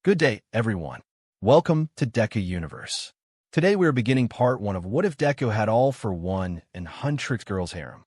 Good day, everyone. Welcome to Deku Universe. Today we are beginning part 1 of What If Deku Had All for One in Huntrix Girls Harem.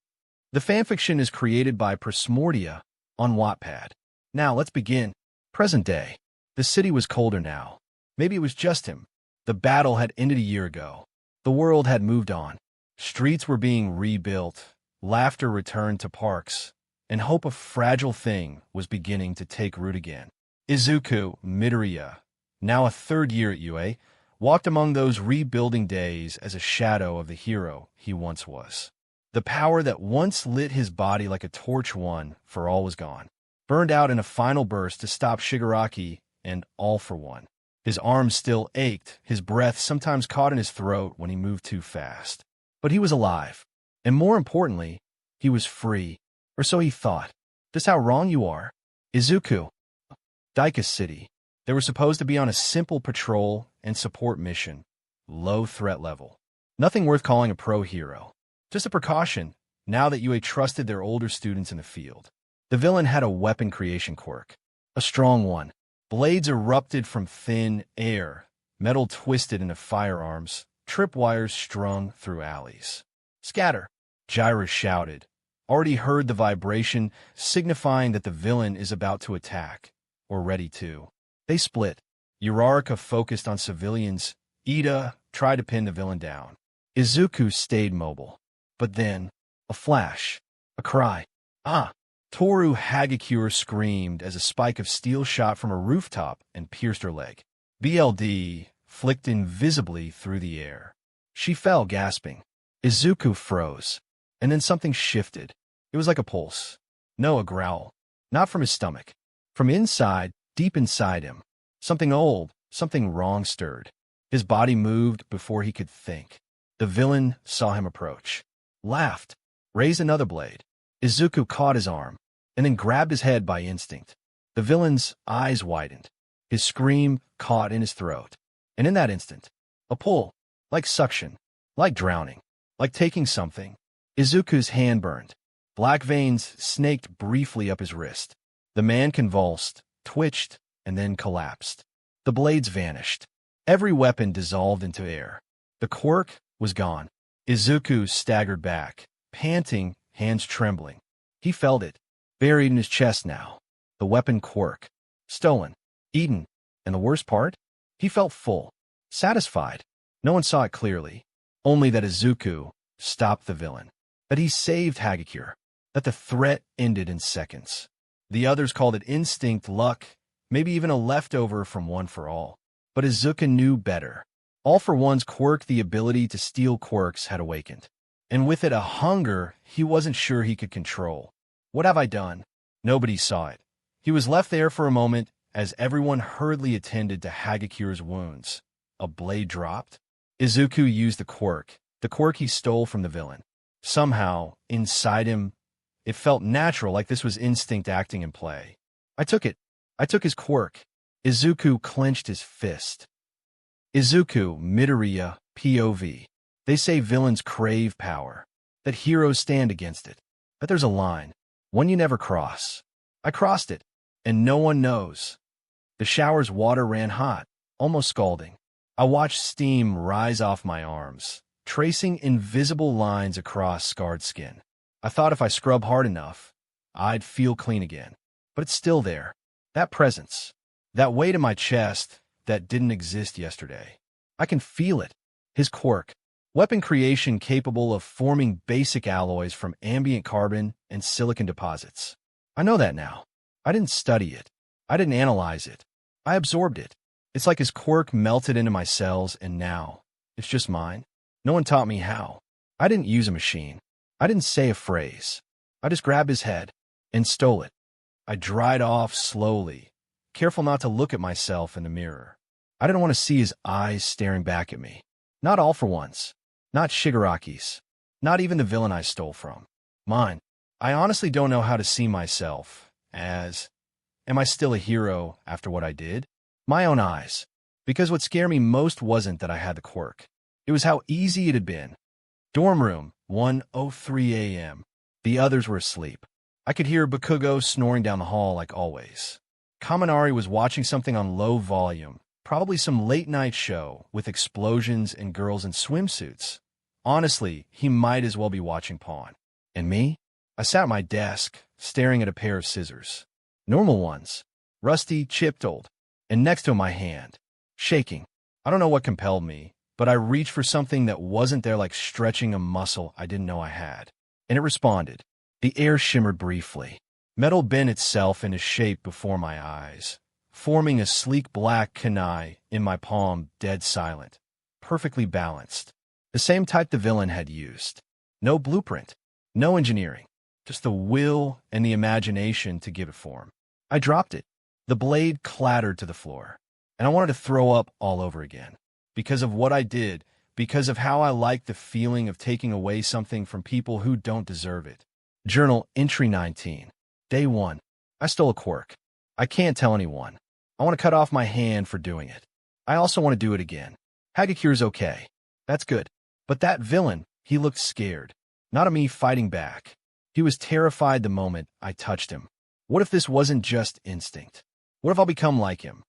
The fanfiction is created by Prysmordia on Wattpad. Now let's begin. Present day. The city was colder now. Maybe it was just him. The battle had ended a year ago. The world had moved on. Streets were being rebuilt. Laughter returned to parks. And hope a fragile thing was beginning to take root again. Izuku Midoriya, now a third year at UA, walked among those rebuilding days as a shadow of the hero he once was. The power that once lit his body like a torch one for all was gone, burned out in a final burst to stop Shigaraki and All for One. His arms still ached, his breath sometimes caught in his throat when he moved too fast. But he was alive, and more importantly, he was free, or so he thought. Just how wrong you are. Izuku. Daika City. They were supposed to be on a simple patrol and support mission, low threat level. Nothing worth calling a pro hero. Just a precaution, now that UA trusted their older students in the field. The villain had a weapon creation quirk. A strong one. Blades erupted from thin air, metal twisted into firearms, tripwires strung through alleys. Scatter, Jiraiya shouted. Already heard the vibration, signifying that the villain is about to attack. Or ready to. They split. Uraraka focused on civilians. Ida tried to pin the villain down. Izuku stayed mobile. But then, a flash. A cry. Ah! Toru Hagakure screamed as a spike of steel shot from a rooftop and pierced her leg. BLD flicked invisibly through the air. She fell, gasping. Izuku froze. And then something shifted. It was like a pulse. No, a growl. Not from his stomach. From inside, deep inside him, something old, something wrong stirred. His body moved before he could think. The villain saw him approach, laughed, raised another blade. Izuku caught his arm, and then grabbed his head by instinct. The villain's eyes widened. His scream caught in his throat. And in that instant, a pull, like suction, like drowning, like taking something. Izuku's hand burned. Black veins snaked briefly up his wrist. The man convulsed, twitched, and then collapsed. The blades vanished. Every weapon dissolved into air. The quirk was gone. Izuku staggered back, panting, hands trembling. He felt it, buried in his chest now. The weapon quirk. Stolen. Eaten. And the worst part? He felt full. Satisfied. No one saw it clearly. Only that Izuku stopped the villain. That he saved Hagakure. That the threat ended in seconds. The others called it instinct, luck, maybe even a leftover from One for All. But Izuku knew better. All for One's quirk, the ability to steal quirks, had awakened. And with it a hunger he wasn't sure he could control. What have I done? Nobody saw it. He was left there for a moment as everyone hurriedly attended to Hagakure's wounds. A blade dropped. Izuku used the quirk he stole from the villain. Somehow, inside him, it felt natural, like this was instinct acting in play. I took it. I took his quirk. Izuku clenched his fist. Izuku Midoriya POV. They say villains crave power, that heroes stand against it, that there's a line, one you never cross. I crossed it, and no one knows. The shower's water ran hot, almost scalding. I watched steam rise off my arms, tracing invisible lines across scarred skin. I thought if I scrub hard enough, I'd feel clean again. But it's still there. That presence. That weight in my chest that didn't exist yesterday. I can feel it. His quirk. Weapon creation capable of forming basic alloys from ambient carbon and silicon deposits. I know that now. I didn't study it. I didn't analyze it. I absorbed it. It's like his quirk melted into my cells, and now it's just mine. No one taught me how. I didn't use a machine. I didn't say a phrase. I just grabbed his head and stole it. I dried off slowly, careful not to look at myself in the mirror. I didn't want to see his eyes staring back at me. Not All for One's. Not Shigaraki's. Not even the villain I stole from. Mine. I honestly don't know how to see myself as, am I still a hero after what I did? My own eyes. Because what scared me most wasn't that I had the quirk. It was how easy it had been. Dorm room, 1:03 a.m. The others were asleep. I could hear Bakugo snoring down the hall like always. Kaminari was watching something on low volume, probably some late-night show with explosions and girls in swimsuits. Honestly, he might as well be watching Pawn. And me? I sat at my desk, staring at a pair of scissors. Normal ones. Rusty, chipped old. And next to my hand. Shaking. I don't know what compelled me, but I reached for something that wasn't there, like stretching a muscle I didn't know I had. And it responded. The air shimmered briefly. Metal bent itself into shape before my eyes, forming a sleek black kunai in my palm, dead silent, perfectly balanced. The same type the villain had used. No blueprint, no engineering, just the will and the imagination to give it form. I dropped it. The blade clattered to the floor, and I wanted to throw up all over again. Because of what I did, because of how I liked the feeling of taking away something from people who don't deserve it. Journal Entry 19. Day 1. I stole a quirk. I can't tell anyone. I want to cut off my hand for doing it. I also want to do it again. Hagakure's okay. That's good. But that villain, he looked scared. Not of me fighting back. He was terrified the moment I touched him. What if this wasn't just instinct? What if I'll become like him?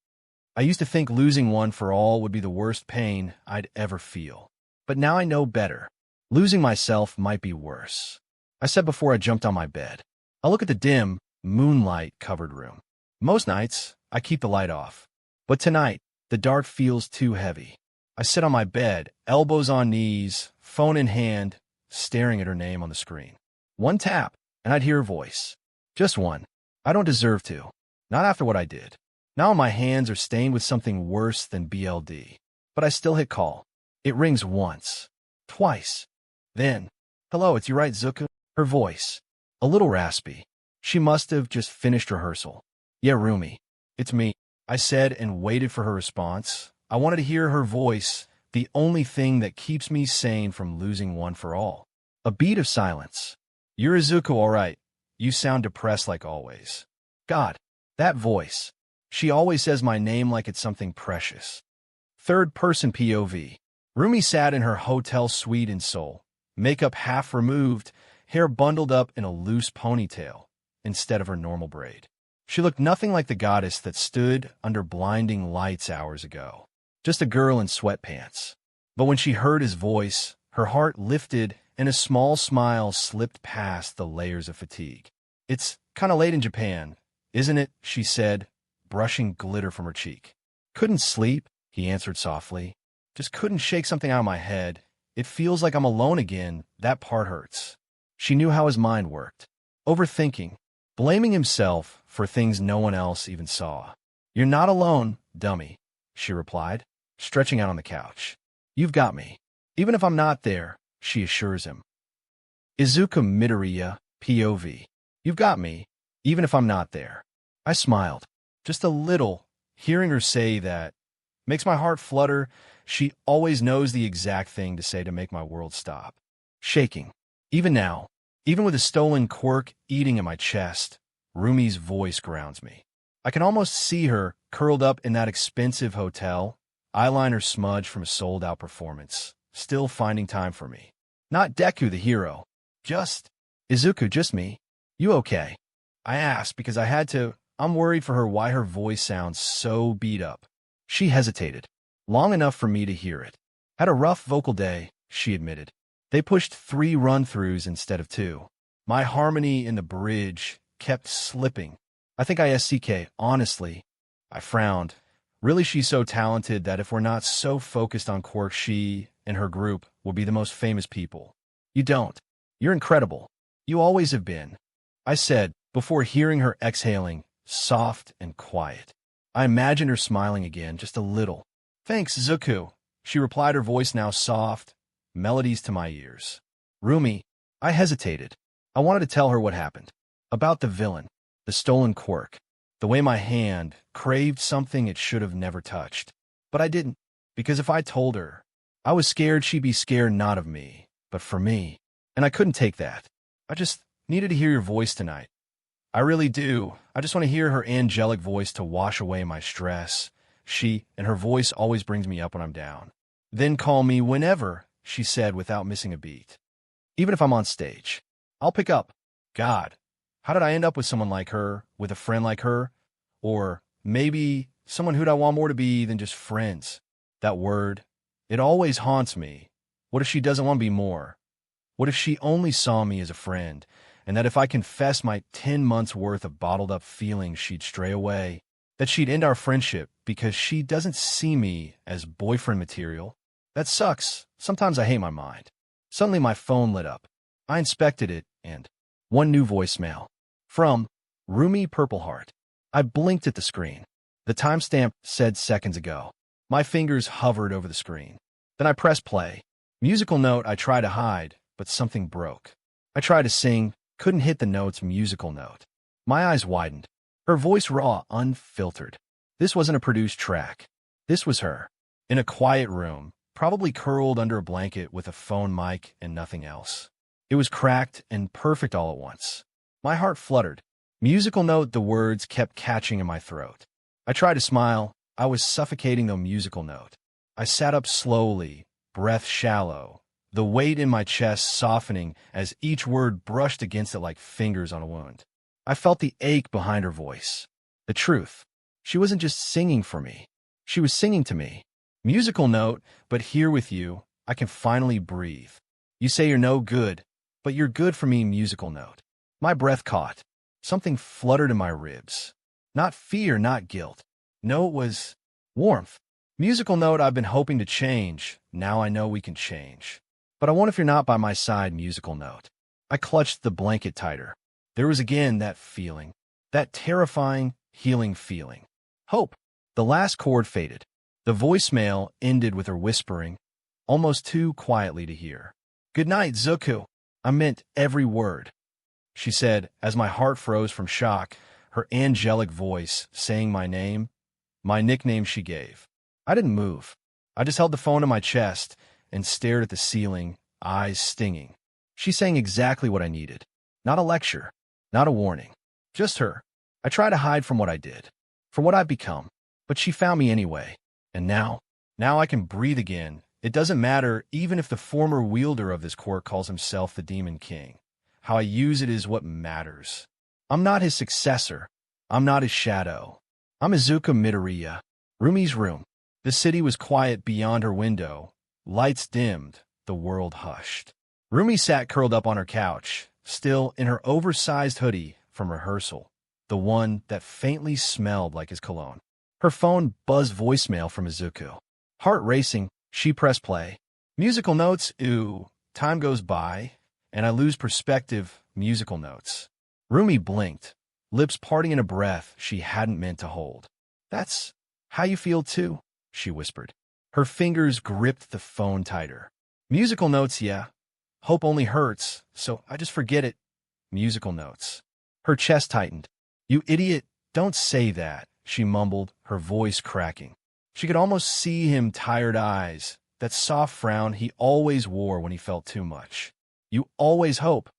I used to think losing one for all would be the worst pain I'd ever feel. But now I know better. Losing myself might be worse. I said before I jumped on my bed. I look at the dim, moonlight-covered room. Most nights, I keep the light off. But tonight, the dark feels too heavy. I sit on my bed, elbows on knees, phone in hand, staring at her name on the screen. One tap, and I'd hear her voice. Just one. I don't deserve to. Not after what I did. Now my hands are stained with something worse than BLD. But I still hit call. It rings once. Twice. Then, hello, it's you right, Izuku? Her voice. A little raspy. She must have just finished rehearsal. Yeah, Rumi. It's me, I said and waited for her response. I wanted to hear her voice, the only thing that keeps me sane from losing one for all. A beat of silence. You're Izuku, all right. You sound depressed like always. God, that voice. She always says my name like it's something precious. Third-person POV. Rumi sat in her hotel suite in Seoul, makeup half removed, hair bundled up in a loose ponytail instead of her normal braid. She looked nothing like the goddess that stood under blinding lights hours ago. Just a girl in sweatpants. But when she heard his voice, her heart lifted and a small smile slipped past the layers of fatigue. It's kind of late in Japan, isn't it? She said, brushing glitter from her cheek. Couldn't sleep, he answered softly. Just couldn't shake something out of my head. It feels like I'm alone again. That part hurts. She knew how his mind worked. Overthinking. Blaming himself for things no one else even saw. You're not alone, dummy, she replied, stretching out on the couch. You've got me. Even if I'm not there, she assures him. Izuku Midoriya, POV. You've got me, even if I'm not there. I smiled. Just a little. Hearing her say that makes my heart flutter. She always knows the exact thing to say to make my world stop. Shaking. Even now, even with a stolen quirk eating at my chest, Rumi's voice grounds me. I can almost see her curled up in that expensive hotel, eyeliner smudge from a sold-out performance, still finding time for me. Not Deku the hero. Just Izuku, just me. You okay? I asked because I had to. I'm worried for her why her voice sounds so beat up. She hesitated. Long enough for me to hear it. Had a rough vocal day, she admitted. They pushed 3 run-throughs instead of 2. My harmony in the bridge kept slipping. I think I SCK, honestly. I frowned. Really, she's so talented that if we're not so focused on quirks, she and her group will be the most famous people. You don't. You're incredible. You always have been, I said, before hearing her exhaling, soft and quiet. I imagined her smiling again, just a little. Thanks, Izuku, she replied, her voice now soft, melodies to my ears. Rumi, I hesitated. I wanted to tell her what happened. About the villain, the stolen quirk, the way my hand craved something it should have never touched. But I didn't, because if I told her, I was scared she'd be scared not of me, but for me. And I couldn't take that. I just needed to hear your voice tonight. I really do. I just want to hear her angelic voice to wash away my stress. She and her voice always brings me up when I'm down. Then call me whenever, she said without missing a beat. Even if I'm on stage, I'll pick up. God, how did I end up with someone like her, with a friend like her? Or maybe someone who'd I want more to be than just friends. That word, it always haunts me. What if she doesn't want to be more? What if she only saw me as a friend, and that if I confessed my 10 months' worth of bottled-up feelings, she'd stray away, that she'd end our friendship because she doesn't see me as boyfriend material? That sucks. Sometimes I hate my mind. Suddenly my phone lit up. I inspected it, and one new voicemail. From Rumi Purple Heart. I blinked at the screen. The timestamp said seconds ago. My fingers hovered over the screen. Then I pressed play. Musical note I tried to hide, but something broke. I tried to sing, couldn't hit the note's musical note. My eyes widened. Her voice raw, unfiltered. This wasn't a produced track. This was her. In a quiet room, probably curled under a blanket with a phone mic and nothing else. It was cracked and perfect all at once. My heart fluttered. Musical note, the words kept catching in my throat. I tried to smile. I was suffocating the musical note. I sat up slowly, breath shallow, the weight in my chest softening as each word brushed against it like fingers on a wound. I felt the ache behind her voice. The truth. She wasn't just singing for me. She was singing to me. Musical note, but here with you, I can finally breathe. You say you're no good, but you're good for me, musical note. My breath caught. Something fluttered in my ribs. Not fear, not guilt. No, it was warmth. Musical note, I've been hoping to change. Now I know we can change. But I won't if you're not by my side, musical note. I clutched the blanket tighter. There was again that feeling. That terrifying, healing feeling. Hope. The last chord faded. The voicemail ended with her whispering, almost too quietly to hear. Good night, Izuku. I meant every word. She said, as my heart froze from shock, her angelic voice saying my name, my nickname she gave. I didn't move. I just held the phone to my chest and stared at the ceiling, eyes stinging. She sang exactly what I needed. Not a lecture, not a warning. Just her. I tried to hide from what I did, for what I've become, but she found me anyway. And now I can breathe again. It doesn't matter even if the former wielder of this quirk calls himself the Demon King. How I use it is what matters. I'm not his successor. I'm not his shadow. I'm Izuku Midoriya. Rumi's room. The city was quiet beyond her window. Lights dimmed. The world hushed. Rumi sat curled up on her couch, still in her oversized hoodie from rehearsal, the one that faintly smelled like his cologne. Her phone buzzed voicemail from Izuku. Heart racing, she pressed play. Musical notes, ooh, time goes by, and I lose perspective, musical notes. Rumi blinked, lips parting in a breath she hadn't meant to hold. That's how you feel too, she whispered. Her fingers gripped the phone tighter. Musical notes, yeah. Hope only hurts, so I just forget it. Musical notes. Her chest tightened. You idiot, don't say that, she mumbled, her voice cracking. She could almost see him tired eyes, that soft frown he always wore when he felt too much. You always hope,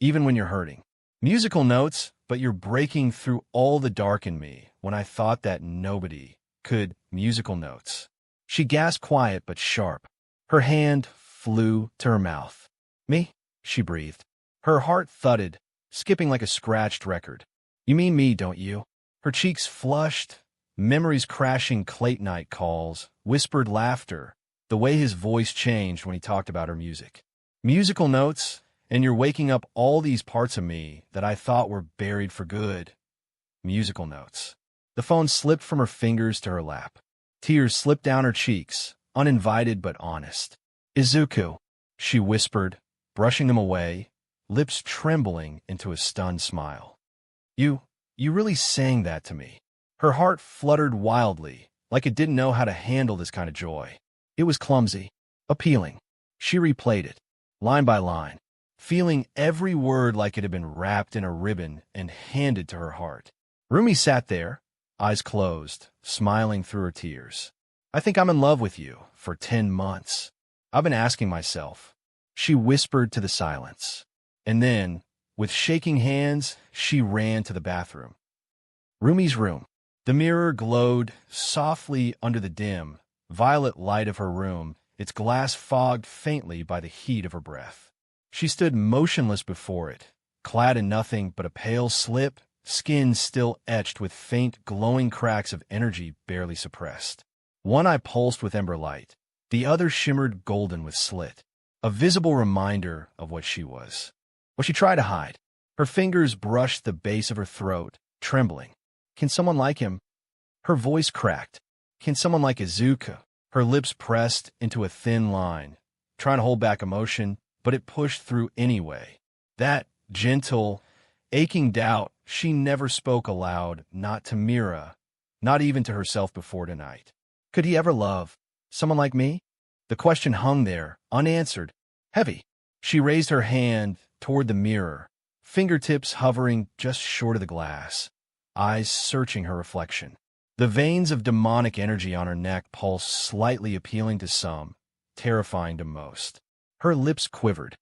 even when you're hurting. Musical notes, but you're breaking through all the dark in me when I thought that nobody could. Musical notes. She gasped quiet but sharp. Her hand flew to her mouth. Me? She breathed. Her heart thudded, skipping like a scratched record. You mean me, don't you? Her cheeks flushed, memories crashing late night calls, whispered laughter, the way his voice changed when he talked about her music. Musical notes, and you're waking up all these parts of me that I thought were buried for good. Musical notes. The phone slipped from her fingers to her lap. Tears slipped down her cheeks, uninvited but honest. Izuku, she whispered, brushing them away, lips trembling into a stunned smile. You really sang that to me. Her heart fluttered wildly, like it didn't know how to handle this kind of joy. It was clumsy, appealing. She replayed it, line by line, feeling every word like it had been wrapped in a ribbon and handed to her heart. Rumi sat there, eyes closed, smiling through her tears. I think I'm in love with you for 10 months. I've been asking myself. She whispered to the silence. And then, with shaking hands, she ran to the bathroom. Rumi's room. The mirror glowed softly under the dim, violet light of her room, its glass fogged faintly by the heat of her breath. She stood motionless before it, clad in nothing but a pale slip skin still etched with faint, glowing cracks of energy barely suppressed. One eye pulsed with ember light, the other shimmered golden with slit, a visible reminder of what she was. What she tried to hide. Her fingers brushed the base of her throat, trembling. Can someone like him? Her voice cracked. Can someone like Izuku? Her lips pressed into a thin line, trying to hold back emotion, but it pushed through anyway. That gentle, aching doubt she never spoke aloud, not to Mira, not even to herself before tonight. Could he ever love someone like me? The question hung there, unanswered, heavy. She raised her hand toward the mirror, fingertips hovering just short of the glass, eyes searching her reflection. The veins of demonic energy on her neck pulsed slightly, appealing to some, terrifying to most. Her lips quivered.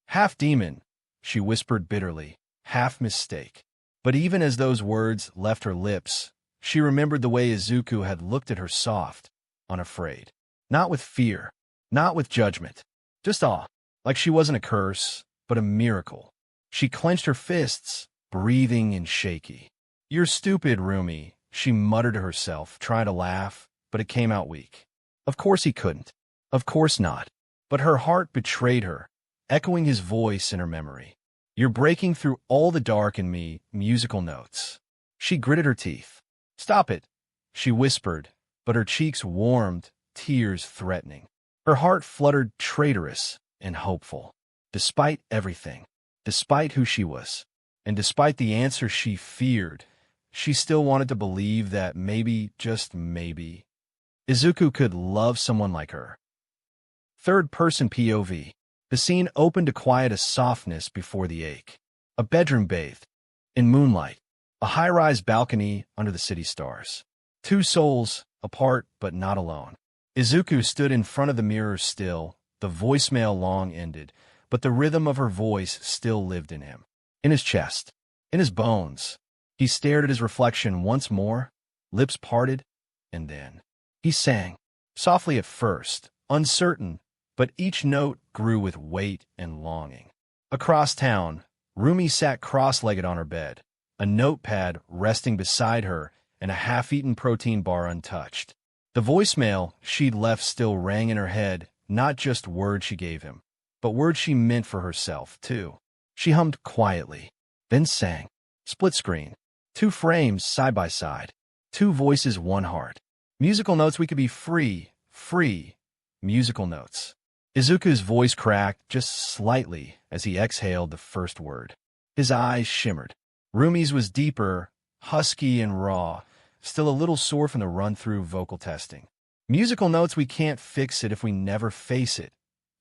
Half demon, she whispered bitterly, half mistake. But even as those words left her lips, she remembered the way Izuku had looked at her soft, unafraid. Not with fear, not with judgment, just awe, like she wasn't a curse, but a miracle. She clenched her fists, breathing and shaky. "You're stupid, Rumi," she muttered to herself, trying to laugh, but it came out weak. Of course he couldn't. Of course not. But her heart betrayed her, echoing his voice in her memory. "You're breaking through all the dark in me," musical notes. She gritted her teeth. "Stop it," she whispered, but her cheeks warmed, tears threatening. Her heart fluttered, traitorous and hopeful. Despite everything, despite who she was, and despite the answer she feared, she still wanted to believe that maybe, just maybe, Izuku could love someone like her. Third-person POV. The scene opened to quiet a softness before the ache. A bedroom bathed in moonlight. A high-rise balcony under the city stars. Two souls, apart but not alone. Izuku stood in front of the mirror still, the voicemail long ended, but the rhythm of her voice still lived in him. In his chest. In his bones. He stared at his reflection once more, lips parted, and then he sang. Softly at first, uncertain, but each note grew with weight and longing. Across town, Rumi sat cross-legged on her bed, a notepad resting beside her and a half-eaten protein bar untouched. The voicemail she'd left still rang in her head, not just words she gave him, but words she meant for herself, too. She hummed quietly, then sang. Split screen. Two frames side by side. Two voices, one heart. Musical notes we could be free. Musical notes. Izuku's voice cracked just slightly as he exhaled the first word. His eyes shimmered. Rumi's was deeper, husky and raw, still a little sore from the run-through vocal testing. Musical notes we can't fix it if we never face it.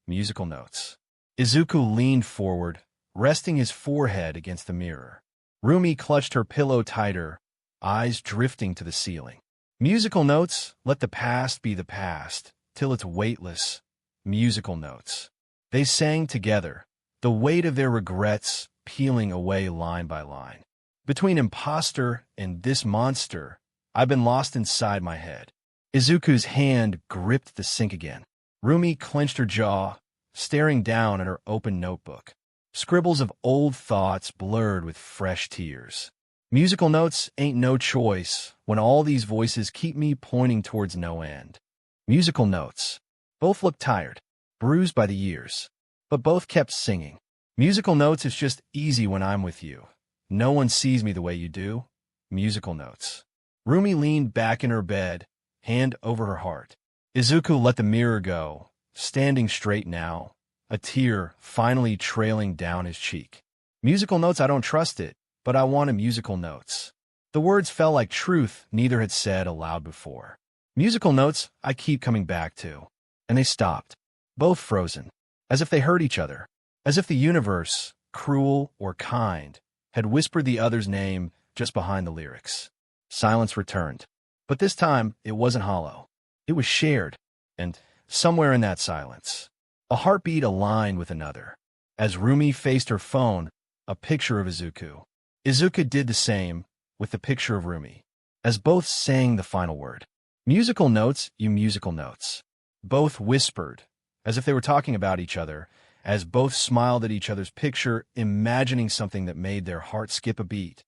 Musical notes. Izuku leaned forward, resting his forehead against the mirror. Rumi clutched her pillow tighter, eyes drifting to the ceiling. Musical notes, let the past be the past, till it's weightless. Musical notes. They sang together, the weight of their regrets peeling away line by line. Between imposter and this monster, I've been lost inside my head. Izuku's hand gripped the sink again. Rumi clenched her jaw, staring down at her open notebook. Scribbles of old thoughts blurred with fresh tears. Musical notes ain't no choice when all these voices keep me pointing towards no end. Musical notes. Both looked tired, bruised by the years, but both kept singing. Musical notes is just easy when I'm with you. No one sees me the way you do. Musical notes. Rumi leaned back in her bed, hand over her heart. Izuku let the mirror go, standing straight now, a tear finally trailing down his cheek. Musical notes, I don't trust it, but I wanted musical notes. The words fell like truth neither had said aloud before. Musical notes I keep coming back to. And they stopped, both frozen, as if they heard each other, as if the universe, cruel or kind, had whispered the other's name just behind the lyrics. Silence returned, but this time it wasn't hollow. It was shared, and somewhere in that silence, a heartbeat aligned with another. As Rumi faced her phone, a picture of Izuku. Izuku did the same with the picture of Rumi, as both sang the final word. Musical notes, you musical notes. Both whispered, as if they were talking about each other, as both smiled at each other's picture, imagining something that made their heart skip a beat.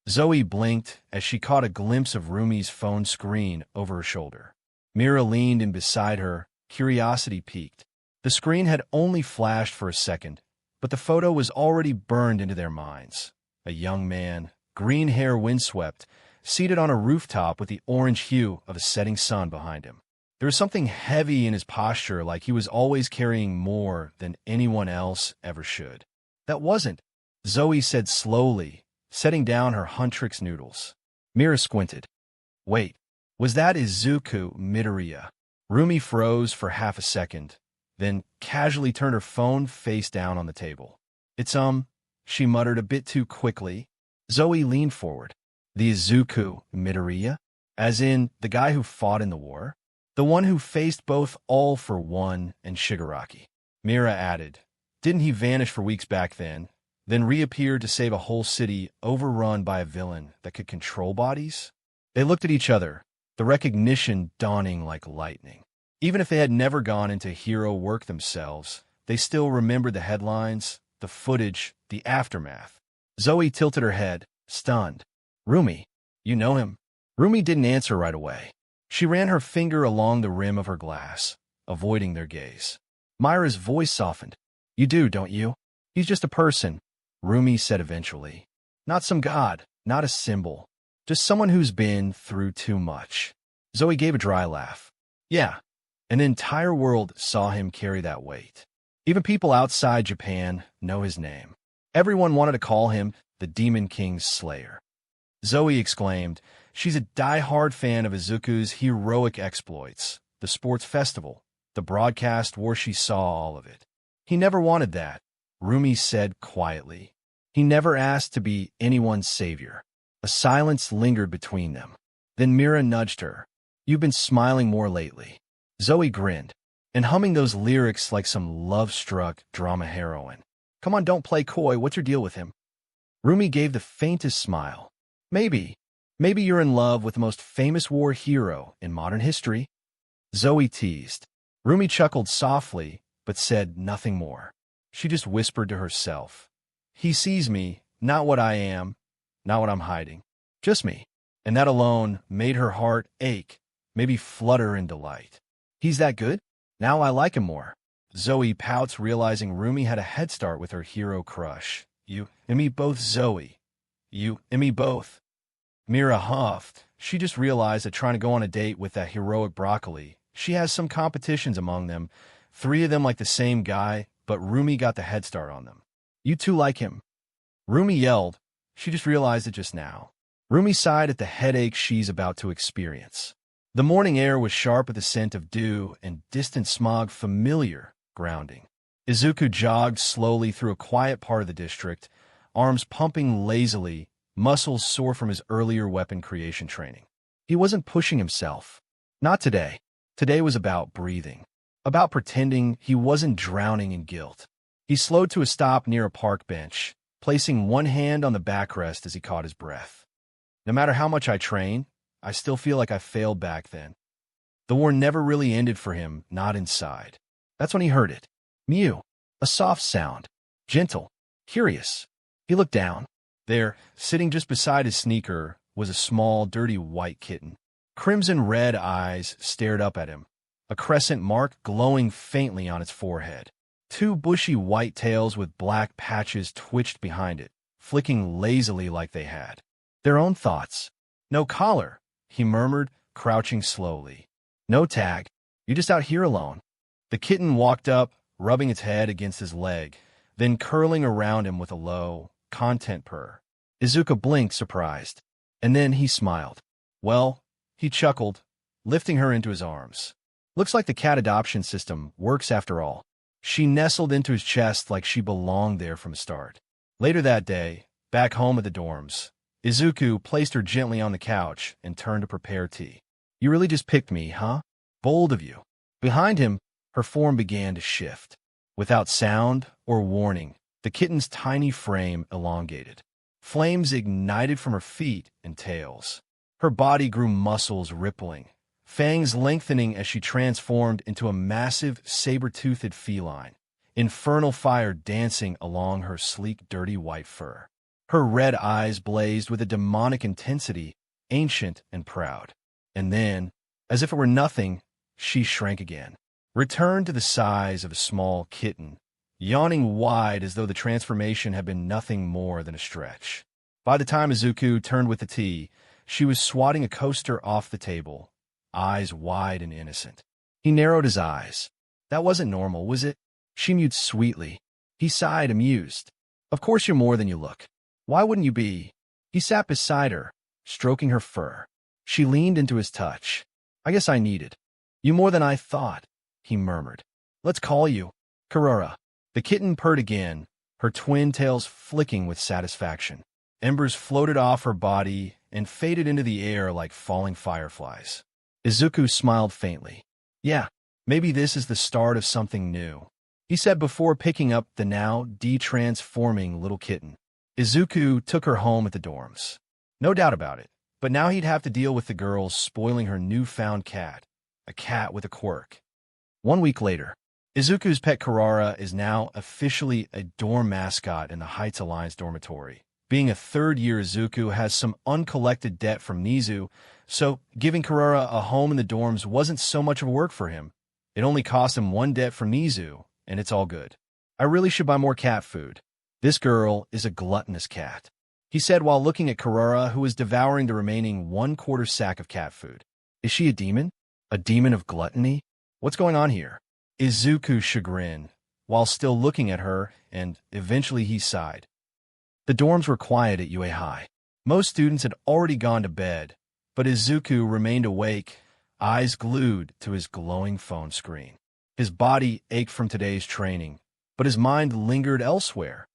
Zoe blinked as she caught a glimpse of Rumi's phone screen over her shoulder. Mira leaned in beside her, curiosity piqued. The screen had only flashed for a second, but the photo was already burned into their minds. A young man, green hair windswept, seated on a rooftop with the orange hue of a setting sun behind him. There was something heavy in his posture, like he was always carrying more than anyone else ever should. That wasn't, Zoe said slowly, setting down her Huntrix noodles. Mira squinted. Wait, was that Izuku Midoriya? Rumi froze for half a second, then casually turned her phone face down on the table. It's she muttered a bit too quickly. Zoe leaned forward. The Izuku Midoriya? As in, the guy who fought in the war? The one who faced both All for One and Shigaraki. Mira added, didn't he vanish for weeks back then reappear to save a whole city overrun by a villain that could control bodies? They looked at each other, the recognition dawning like lightning. Even if they had never gone into hero work themselves, they still remembered the headlines, the footage, the aftermath. Zoe tilted her head, stunned. Rumi, you know him? Rumi didn't answer right away. She ran her finger along the rim of her glass, avoiding their gaze. Myra's voice softened. You do, don't you? He's just a person, Rumi said eventually. Not some god, not a symbol. Just someone who's been through too much. Zoe gave a dry laugh. Yeah, an entire world saw him carry that weight. Even people outside Japan know his name. Everyone wanted to call him the Demon King's Slayer. Zoe exclaimed. She's a die-hard fan of Izuku's heroic exploits, the sports festival, the broadcast where she saw all of it. He never wanted that, Rumi said quietly. He never asked to be anyone's savior. A silence lingered between them. Then Mira nudged her. You've been smiling more lately. Zoe grinned, and humming those lyrics like some love-struck drama heroine. Come on, don't play coy. What's your deal with him? Rumi gave the faintest smile. Maybe you're in love with the most famous war hero in modern history. Zoe teased. Rumi chuckled softly, but said nothing more. She just whispered to herself. He sees me, not what I am, not what I'm hiding. Just me. And that alone made her heart ache, maybe flutter in delight. He's that good? Now I like him more. Zoe pouts, realizing Rumi had a head start with her hero crush. You and me both, Zoe. You and me both. Mira huffed. She just realized that trying to go on a date with that heroic broccoli, she has some competitions among them. 3 of them like the same guy, but Rumi got the head start on them. You two like him. Rumi yelled. She just realized it just now. Rumi sighed at the headache she's about to experience. The morning air was sharp with the scent of dew and distant smog, familiar, grounding. Izuku jogged slowly through a quiet part of the district, arms pumping lazily, muscles sore from his earlier weapon creation training. He wasn't pushing himself. Not today. Today was about breathing, about pretending he wasn't drowning in guilt. He slowed to a stop near a park bench, placing one hand on the backrest as he caught his breath. No matter how much I train, I still feel like I failed back then. The war never really ended for him, not inside. That's when he heard it. Mew. A soft sound. Gentle. Curious. He looked down. There, sitting just beside his sneaker, was a small, dirty white kitten. Crimson-red eyes stared up at him, a crescent mark glowing faintly on its forehead. 2 bushy white tails with black patches twitched behind it, flicking lazily like they had their own thoughts. No collar, he murmured, crouching slowly. No tag. You're just out here alone. The kitten walked up, rubbing its head against his leg, then curling around him with a low, content purr. Izuku blinked, surprised, and then he smiled. Well, he chuckled, lifting her into his arms. Looks like the cat adoption system works after all. She nestled into his chest like she belonged there from the start. Later that day, back home at the dorms, Izuku placed her gently on the couch and turned to prepare tea. You really just picked me, huh? Bold of you. Behind him, her form began to shift. Without sound or warning, the kitten's tiny frame elongated. Flames ignited from her feet and tails. Her body grew, muscles rippling, fangs lengthening as she transformed into a massive, saber-toothed feline, infernal fire dancing along her sleek, dirty white fur. Her red eyes blazed with a demonic intensity, ancient and proud. And then, as if it were nothing, she shrank again, returned to the size of a small kitten, yawning wide as though the transformation had been nothing more than a stretch. By the time Izuku turned with the tea, she was swatting a coaster off the table, eyes wide and innocent. He narrowed his eyes. That wasn't normal, was it? She mewed sweetly. He sighed, amused. Of course you're more than you look. Why wouldn't you be? He sat beside her, stroking her fur. She leaned into his touch. I guess I needed you more than I thought, he murmured. Let's call you Kurara. The kitten purred again, her twin tails flicking with satisfaction. Embers floated off her body and faded into the air like falling fireflies. Izuku smiled faintly. Yeah, maybe this is the start of something new, he said before picking up the now de-transforming little kitten. Izuku took her home at the dorms. No doubt about it, but now he'd have to deal with the girls spoiling her newfound cat, a cat with a quirk. 1 week later, Izuku's pet Kurara is now officially a dorm mascot in the Heights Alliance dormitory. Being a third-year Izuku has some uncollected debt from Nizu, so giving Kurara a home in the dorms wasn't so much of work for him. It only cost him one debt from Nizu, and it's all good. I really should buy more cat food. This girl is a gluttonous cat, he said while looking at Kurara, who was devouring the remaining 1/4 sack of cat food. Is she a demon? A demon of gluttony? What's going on here? Izuku chagrined, while still looking at her, and eventually he sighed. The dorms were quiet at UA High. Most students had already gone to bed, but Izuku remained awake, eyes glued to his glowing phone screen. His body ached from today's training, but his mind lingered elsewhere,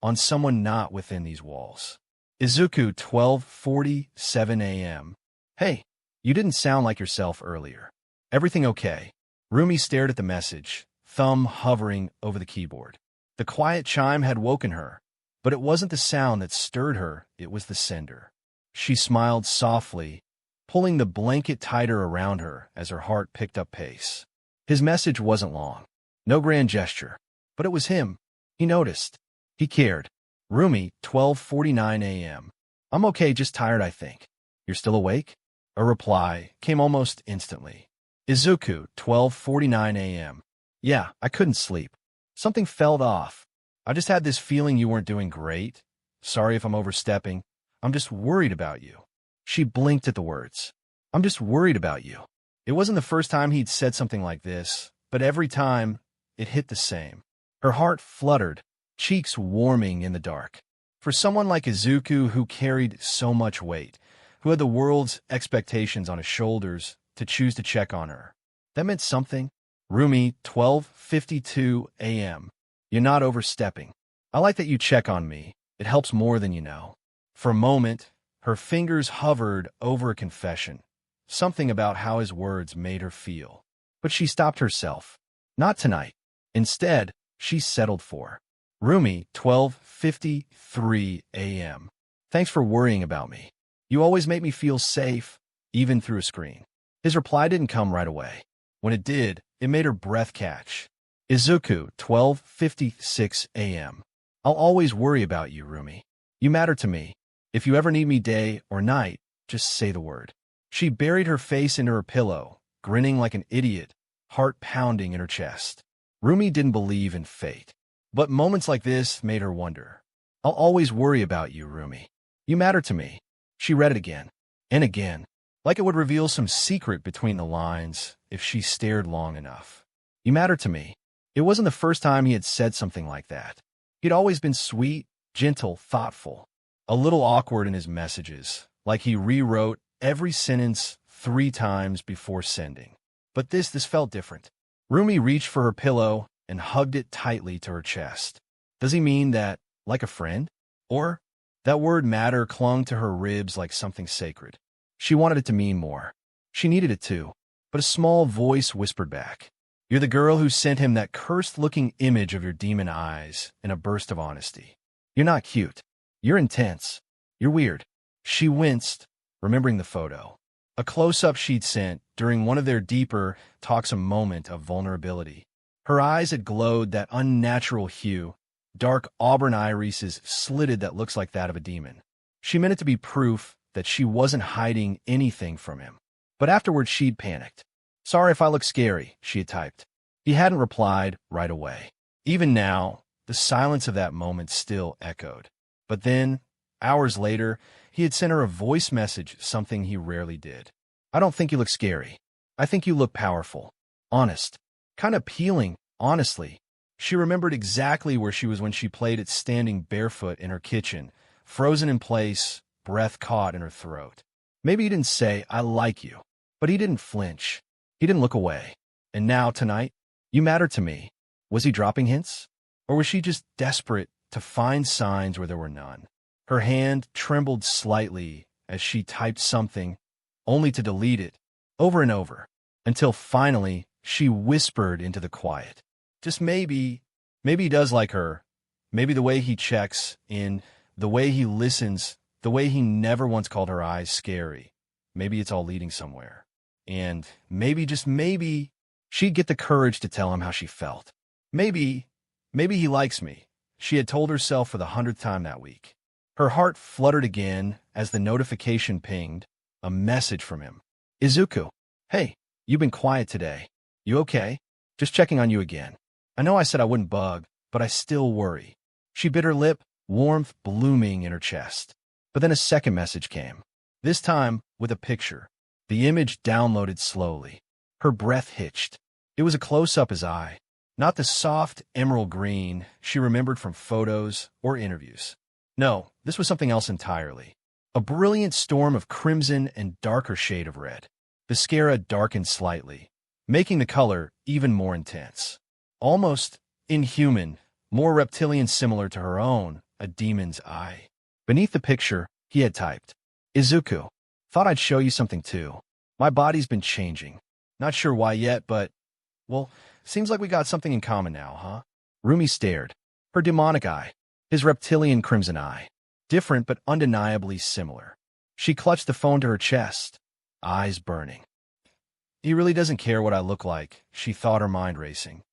on someone not within these walls. Izuku, 12:47 a.m. Hey, you didn't sound like yourself earlier. Everything okay? Rumi stared at the message, thumb hovering over the keyboard. The quiet chime had woken her, but it wasn't the sound that stirred her, it was the sender. She smiled softly, pulling the blanket tighter around her as her heart picked up pace. His message wasn't long. No grand gesture. But it was him. He noticed. He cared. Rumi, 12:49 a.m. I'm okay, just tired, I think. You're still awake? A reply came almost instantly. Izuku, 12:49 a.m. Yeah, I couldn't sleep. Something felt off. I just had this feeling you weren't doing great. Sorry if I'm overstepping. I'm just worried about you. She blinked at the words. I'm just worried about you. It wasn't the first time he'd said something like this, but every time, it hit the same. Her heart fluttered, cheeks warming in the dark. For someone like Izuku who carried so much weight, who had the world's expectations on his shoulders, to choose to check on her. That meant something. Rumi, 12:52 a.m. You're not overstepping. I like that you check on me. It helps more than you know. For a moment, her fingers hovered over a confession, something about how his words made her feel. But she stopped herself. Not tonight. Instead, she settled for Rumi, 12:53 a.m. Thanks for worrying about me. You always make me feel safe, even through a screen. His reply didn't come right away. When it did, it made her breath catch. Izuku, 12:56 a.m. I'll always worry about you, Rumi. You matter to me. If you ever need me day or night, just say the word. She buried her face into her pillow, grinning like an idiot, heart pounding in her chest. Rumi didn't believe in fate. But moments like this made her wonder. I'll always worry about you, Rumi. You matter to me. She read it again, and again, like it would reveal some secret between the lines if she stared long enough. You matter to me. It wasn't the first time he had said something like that. He'd always been sweet, gentle, thoughtful, a little awkward in his messages, like he rewrote every sentence 3 times before sending. But this felt different. Rumi reached for her pillow and hugged it tightly to her chest. Does he mean that, like a friend? Or, that word matter clung to her ribs like something sacred. She wanted it to mean more. She needed it too. But a small voice whispered back. You're the girl who sent him that cursed-looking image of your demon eyes in a burst of honesty. You're not cute. You're intense. You're weird. She winced, remembering the photo. A close-up she'd sent during one of their deeper, talksome moment of vulnerability. Her eyes had glowed that unnatural hue, dark auburn irises slitted that looks like that of a demon. She meant it to be proof that she wasn't hiding anything from him. But afterward she'd panicked. "Sorry if I look scary," she had typed. He hadn't replied right away. Even now, the silence of that moment still echoed. But then, hours later, he had sent her a voice message, something he rarely did. "I don't think you look scary. I think you look powerful. Honest. Kind of appealing, honestly." She remembered exactly where she was when she played it standing barefoot in her kitchen, frozen in place, breath caught in her throat. Maybe he didn't say, "I like you," but he didn't flinch. He didn't look away. And now, tonight, "You matter to me." Was he dropping hints? Or was she just desperate to find signs where there were none? Her hand trembled slightly as she typed something, only to delete it, over and over, until finally she whispered into the quiet. Just maybe he does like her. Maybe the way he checks in, the way he listens, the way he never once called her eyes scary. Maybe it's all leading somewhere. And maybe, just maybe, she'd get the courage to tell him how she felt. Maybe he likes me, she had told herself for the 100th time that week. Her heart fluttered again as the notification pinged, a message from him. "Izuku, hey, you've been quiet today. You okay? Just checking on you again. I know I said I wouldn't bug, but I still worry." She bit her lip, warmth blooming in her chest. But then a second message came, this time with a picture. The image downloaded slowly. Her breath hitched. It was a close-up his eye, not the soft emerald green she remembered from photos or interviews. No, this was something else entirely. A brilliant storm of crimson and darker shade of red. The scara darkened slightly, making the color even more intense. Almost inhuman, more reptilian, similar to her own, a demon's eye. Beneath the picture, he had typed, "Izuku, thought I'd show you something too. My body's been changing. Not sure why yet, but, well, seems like we got something in common now, huh?" Rumi stared, her demonic eye, his reptilian crimson eye. Different but undeniably similar. She clutched the phone to her chest, eyes burning. "He really doesn't care what I look like," she thought, her mind racing.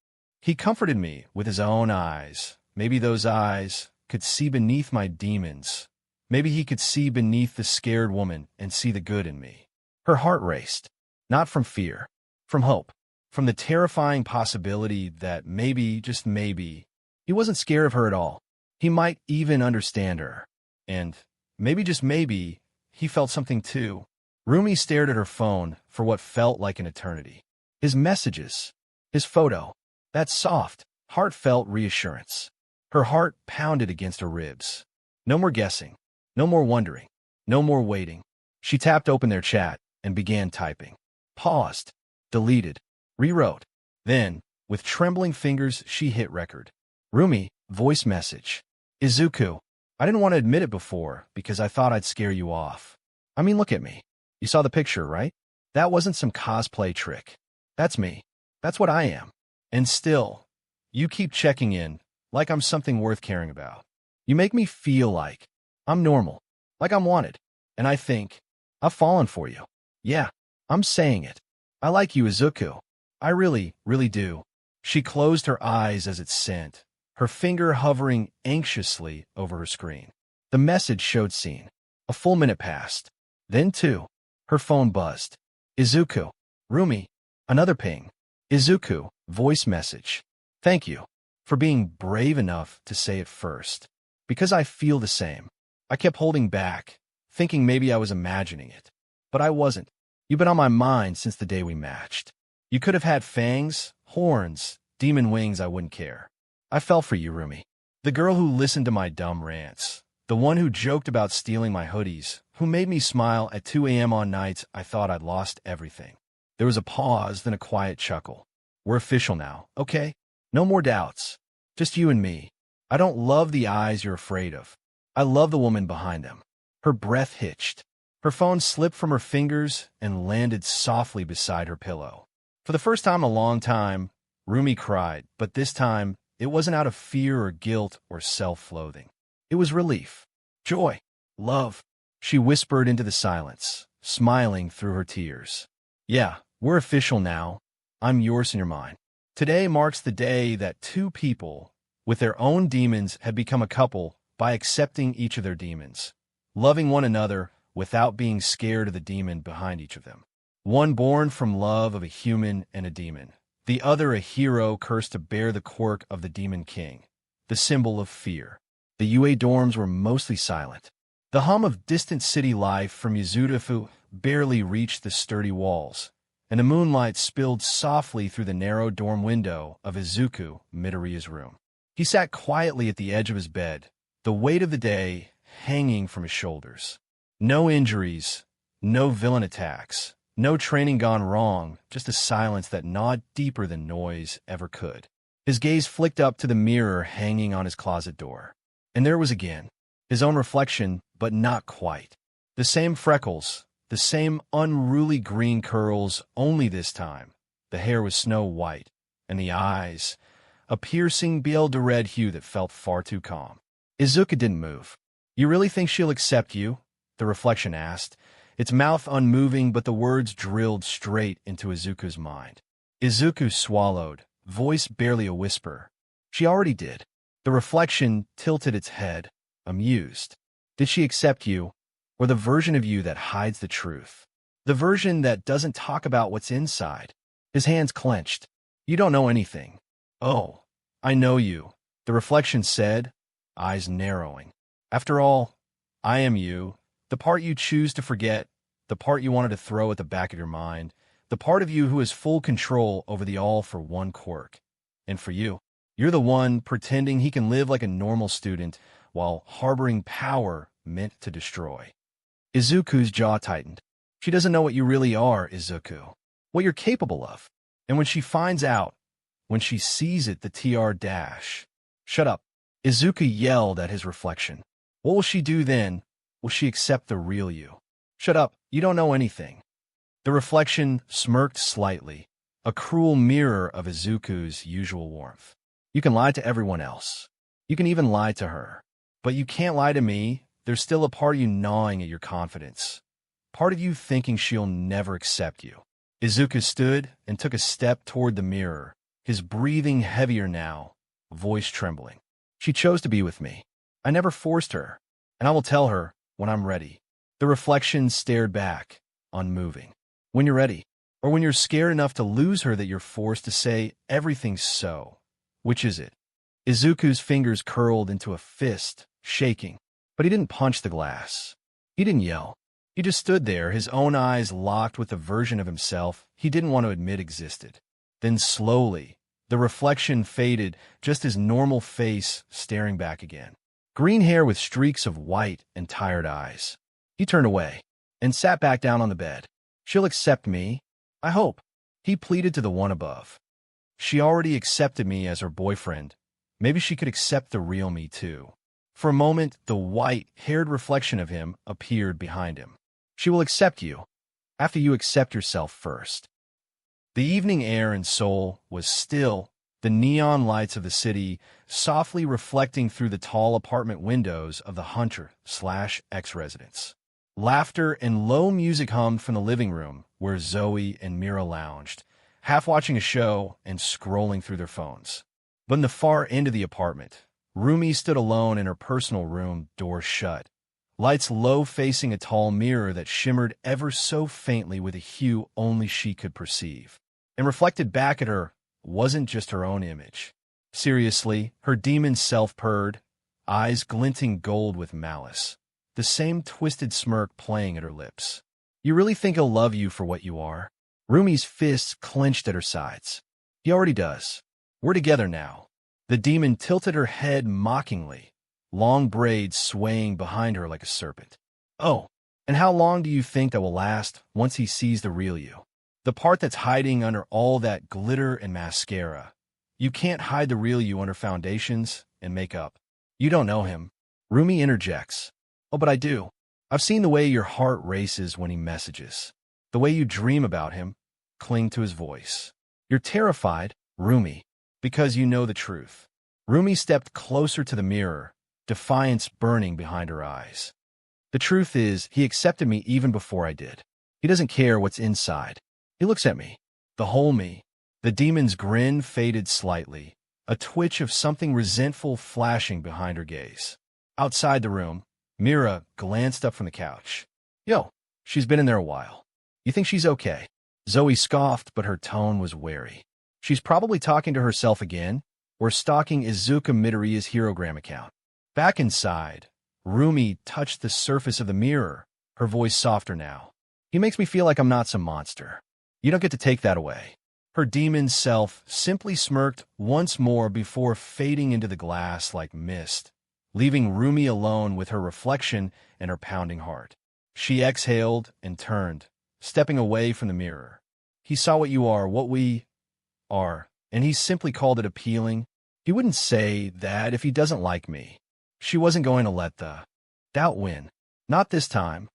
"He comforted me with his own eyes. Maybe those eyes could see beneath my demons. Maybe he could see beneath the scared woman and see the good in me." Her heart raced, not from fear, from hope, from the terrifying possibility that maybe, just maybe, he wasn't scared of her at all. He might even understand her. And maybe, just maybe, he felt something too. Rumi stared at her phone for what felt like an eternity. His messages, his photo, that soft, heartfelt reassurance. Her heart pounded against her ribs. No more guessing, no more wondering, no more waiting. She tapped open their chat and began typing. Paused, deleted, rewrote. Then, with trembling fingers, she hit record. "Rumi, voice message. Izuku, I didn't want to admit it before because I thought I'd scare you off. I mean, look at me. You saw the picture, right? That wasn't some cosplay trick. That's me. That's what I am. And still, you keep checking in, like I'm something worth caring about. You make me feel like I'm normal, like I'm wanted. And I think I've fallen for you. Yeah, I'm saying it. I like you, Izuku. I really, really do." She closed her eyes as it sent, her finger hovering anxiously over her screen. The message showed seen. A full minute passed. Then, too, her phone buzzed. "Izuku. Rumi." Another ping. "Izuku, voice message. Thank you for being brave enough to say it first. Because I feel the same. I kept holding back, thinking maybe I was imagining it. But I wasn't. You've been on my mind since the day we matched. You could have had fangs, horns, demon wings, I wouldn't care. I fell for you, Rumi. The girl who listened to my dumb rants. The one who joked about stealing my hoodies, who made me smile at 2 a.m. on nights I thought I'd lost everything." There was a pause, then a quiet chuckle. "We're official now, okay? No more doubts. Just you and me. I don't love the eyes you're afraid of. I love the woman behind them." Her breath hitched. Her phone slipped from her fingers and landed softly beside her pillow. For the first time in a long time, Rumi cried, but this time, it wasn't out of fear or guilt or self-loathing. It was relief, joy, love. She whispered into the silence, smiling through her tears. "Yeah, we're official now. I'm yours in your mind. Today marks the day that two people, with their own demons, had become a couple by accepting each of their demons, loving one another without being scared of the demon behind each of them. One born from love of a human and a demon, the other a hero cursed to bear the quirk of the Demon King, the symbol of fear. The UA dorms were mostly silent. The hum of distant city life from Izuku barely reached the sturdy walls, and the moonlight spilled softly through the narrow dorm window of Izuku Midoriya's room. He sat quietly at the edge of his bed, the weight of the day hanging from his shoulders. No injuries, no villain attacks, no training gone wrong, just a silence that gnawed deeper than noise ever could. His gaze flicked up to the mirror hanging on his closet door. And there it was again, his own reflection, but not quite. The same freckles, the same unruly green curls, only this time the hair was snow white, and the eyes, a piercing Bielda red hue that felt far too calm. Izuku didn't move. "You really think she'll accept you?" the reflection asked, its mouth unmoving, but the words drilled straight into Izuku's mind. Izuku swallowed, voice barely a whisper. "She already did." The reflection tilted its head, amused. "Did she accept you, or the version of you that hides the truth? The version that doesn't talk about what's inside?" His hands clenched. "You don't know anything." "Oh, I know you," the reflection said, eyes narrowing. "After all, I am you, the part you choose to forget, the part you wanted to throw at the back of your mind, the part of you who has full control over the all-for-one quirk. And for you, you're the one pretending he can live like a normal student while harboring power meant to destroy." Izuku's jaw tightened. "She doesn't know what you really are, Izuku, what you're capable of. And when she finds out, when she sees it, the TR dash." "Shut up," Izuku yelled at his reflection. "What will she do then? Will she accept the real you?" "Shut up, you don't know anything." The reflection smirked slightly, a cruel mirror of Izuku's usual warmth. "You can lie to everyone else. You can even lie to her. But you can't lie to me. There's still a part of you gnawing at your confidence. Part of you thinking she'll never accept you." Izuku stood and took a step toward the mirror, his breathing heavier now, voice trembling. "She chose to be with me. I never forced her, and I will tell her when I'm ready." The reflection stared back, unmoving. "When you're ready, or when you're scared enough to lose her that you're forced to say everything's so. Which is it?" Izuku's fingers curled into a fist, shaking, but he didn't punch the glass. He didn't yell. He just stood there, his own eyes locked with the version of himself he didn't want to admit existed. Then slowly, the reflection faded, just his normal face staring back again. Green hair with streaks of white and tired eyes. He turned away and sat back down on the bed. "She'll accept me, I hope," he pleaded to the one above. "She already accepted me as her boyfriend. Maybe she could accept the real me too." For a moment, the white-haired reflection of him appeared behind him. "She will accept you, after you accept yourself first." The evening air in Seoul was still, the neon lights of the city softly reflecting through the tall apartment windows of the Hunter/X residence. Laughter and low music hummed from the living room where Zoe and Mira lounged, half watching a show and scrolling through their phones. But in the far end of the apartment, Rumi stood alone in her personal room, door shut, lights low facing a tall mirror that shimmered ever so faintly with a hue only she could perceive. And reflected back at her wasn't just her own image. Seriously, her demon self purred, eyes glinting gold with malice, the same twisted smirk playing at her lips. "You really think he'll love you for what you are?" Rumi's fists clenched at her sides. "He already does. We're together now." The demon tilted her head mockingly, long braids swaying behind her like a serpent. "Oh, and how long do you think that will last once he sees the real you? The part that's hiding under all that glitter and mascara. You can't hide the real you under foundations and makeup. You don't know him." Rumi interjects. "Oh, but I do. I've seen the way your heart races when he messages. The way you dream about him, cling to his voice. You're terrified, Rumi, because you know the truth." Rumi stepped closer to the mirror, defiance burning behind her eyes. "The truth is, he accepted me even before I did. He doesn't care what's inside. He looks at me, the whole me." The demon's grin faded slightly, a twitch of something resentful flashing behind her gaze. Outside the room, Mira glanced up from the couch. Yo, she's been in there a while. You think she's okay? Zoe scoffed, but her tone was wary. She's probably talking to herself again, or stalking Izuku Midoriya's Herogram account. Back inside, Rumi touched the surface of the mirror, her voice softer now. He makes me feel like I'm not some monster. You don't get to take that away. Her demon self simply smirked once more before fading into the glass like mist, leaving Rumi alone with her reflection and her pounding heart. She exhaled and turned, stepping away from the mirror. He saw what you are, what we are, and he simply called it appealing. He wouldn't say that if he doesn't like me. She wasn't going to let the doubt win. Not this time.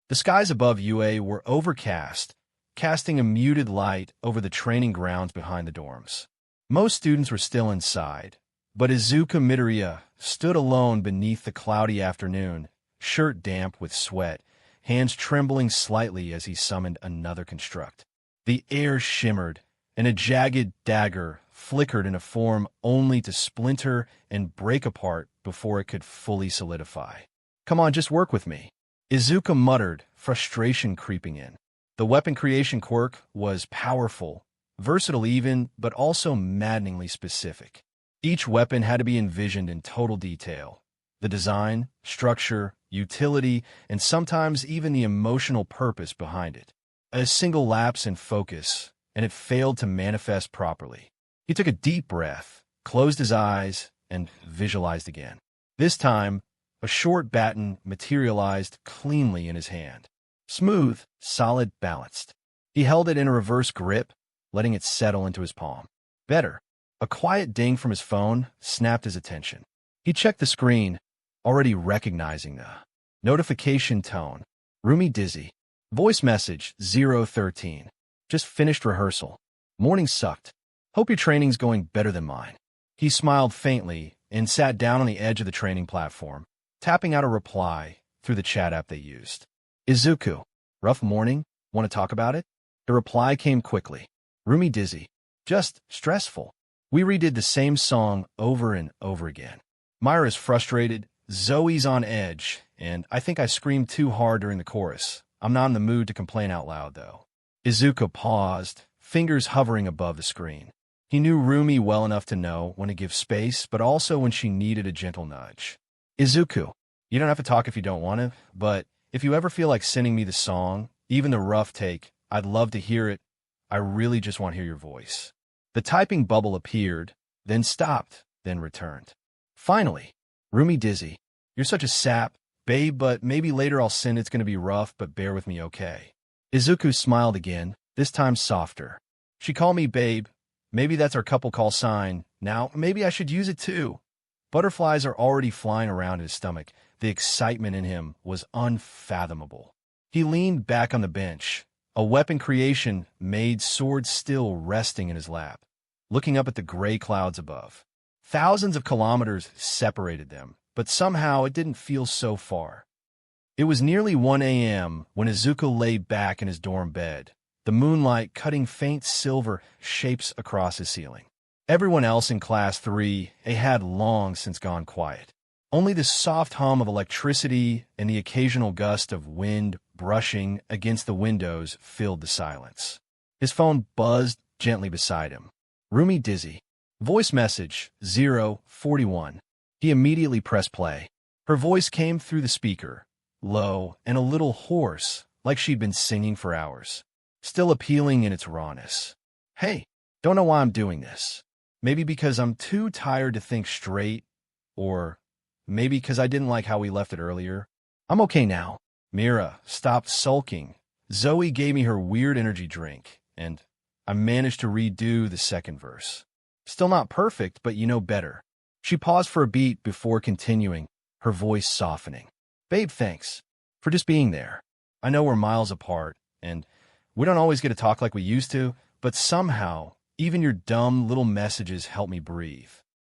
The skies above UA were overcast, casting a muted light over the training grounds behind the dorms. Most students were still inside, but Izuku Midoriya stood alone beneath the cloudy afternoon, shirt damp with sweat, hands trembling slightly as he summoned another construct. The air shimmered, and a jagged dagger flickered in a form only to splinter and break apart before it could fully solidify. Come on, just work with me. Izuku muttered, frustration creeping in. The weapon creation quirk was powerful, versatile even, but also maddeningly specific. Each weapon had to be envisioned in total detail. The design, structure, utility, and sometimes even the emotional purpose behind it. A single lapse in focus, and it failed to manifest properly. He took a deep breath, closed his eyes, and visualized again. This time, a short baton materialized cleanly in his hand. Smooth, solid, balanced. He held it in a reverse grip, letting it settle into his palm. Better. A quiet ding from his phone snapped his attention. He checked the screen, already recognizing the notification tone. Rumi dizzy. Voice message 013. Just finished rehearsal. Morning sucked. Hope your training's going better than mine. He smiled faintly and sat down on the edge of the training platform, tapping out a reply through the chat app they used. Izuku, rough morning? Want to talk about it? The reply came quickly. Rumi dizzy. Just stressful. We redid the same song over and over again. Myra's frustrated, Zoe's on edge, and I think I screamed too hard during the chorus. I'm not in the mood to complain out loud, though. Izuku paused, fingers hovering above the screen. He knew Rumi well enough to know when to give space, but also when she needed a gentle nudge. Izuku, you don't have to talk if you don't want to, but if you ever feel like sending me the song, even the rough take, I'd love to hear it. I really just want to hear your voice. The typing bubble appeared, then stopped, then returned. Finally, Rumi dizzy. You're such a sap, babe, but maybe later I'll send it's going to be rough, but bear with me, okay? Izuku smiled again, this time softer. She called me babe. Maybe that's our couple call sign. Now, maybe I should use it too. Butterflies are already flying around his stomach. The excitement in him was unfathomable. He leaned back on the bench, a weapon creation made sword still resting in his lap, looking up at the gray clouds above. Thousands of kilometers separated them, but somehow it didn't feel so far. It was nearly 1 a.m. when Izuku lay back in his dorm bed, the moonlight cutting faint silver shapes across his ceiling. Everyone else in Class 3 had long since gone quiet. Only the soft hum of electricity and the occasional gust of wind brushing against the windows filled the silence. His phone buzzed gently beside him. Rumi dizzy. Voice message 041. He immediately pressed play. Her voice came through the speaker, low and a little hoarse, like she'd been singing for hours. Still appealing in its rawness. Hey, don't know why I'm doing this. Maybe because I'm too tired to think straight, or maybe because I didn't like how we left it earlier. I'm okay now. Mira, stop sulking. Zoe gave me her weird energy drink, and I managed to redo the second verse. Still not perfect, but you know better. She paused for a beat before continuing, her voice softening. Babe, thanks for just being there. I know we're miles apart, and we don't always get to talk like we used to, but somehow, even your dumb little messages help me breathe.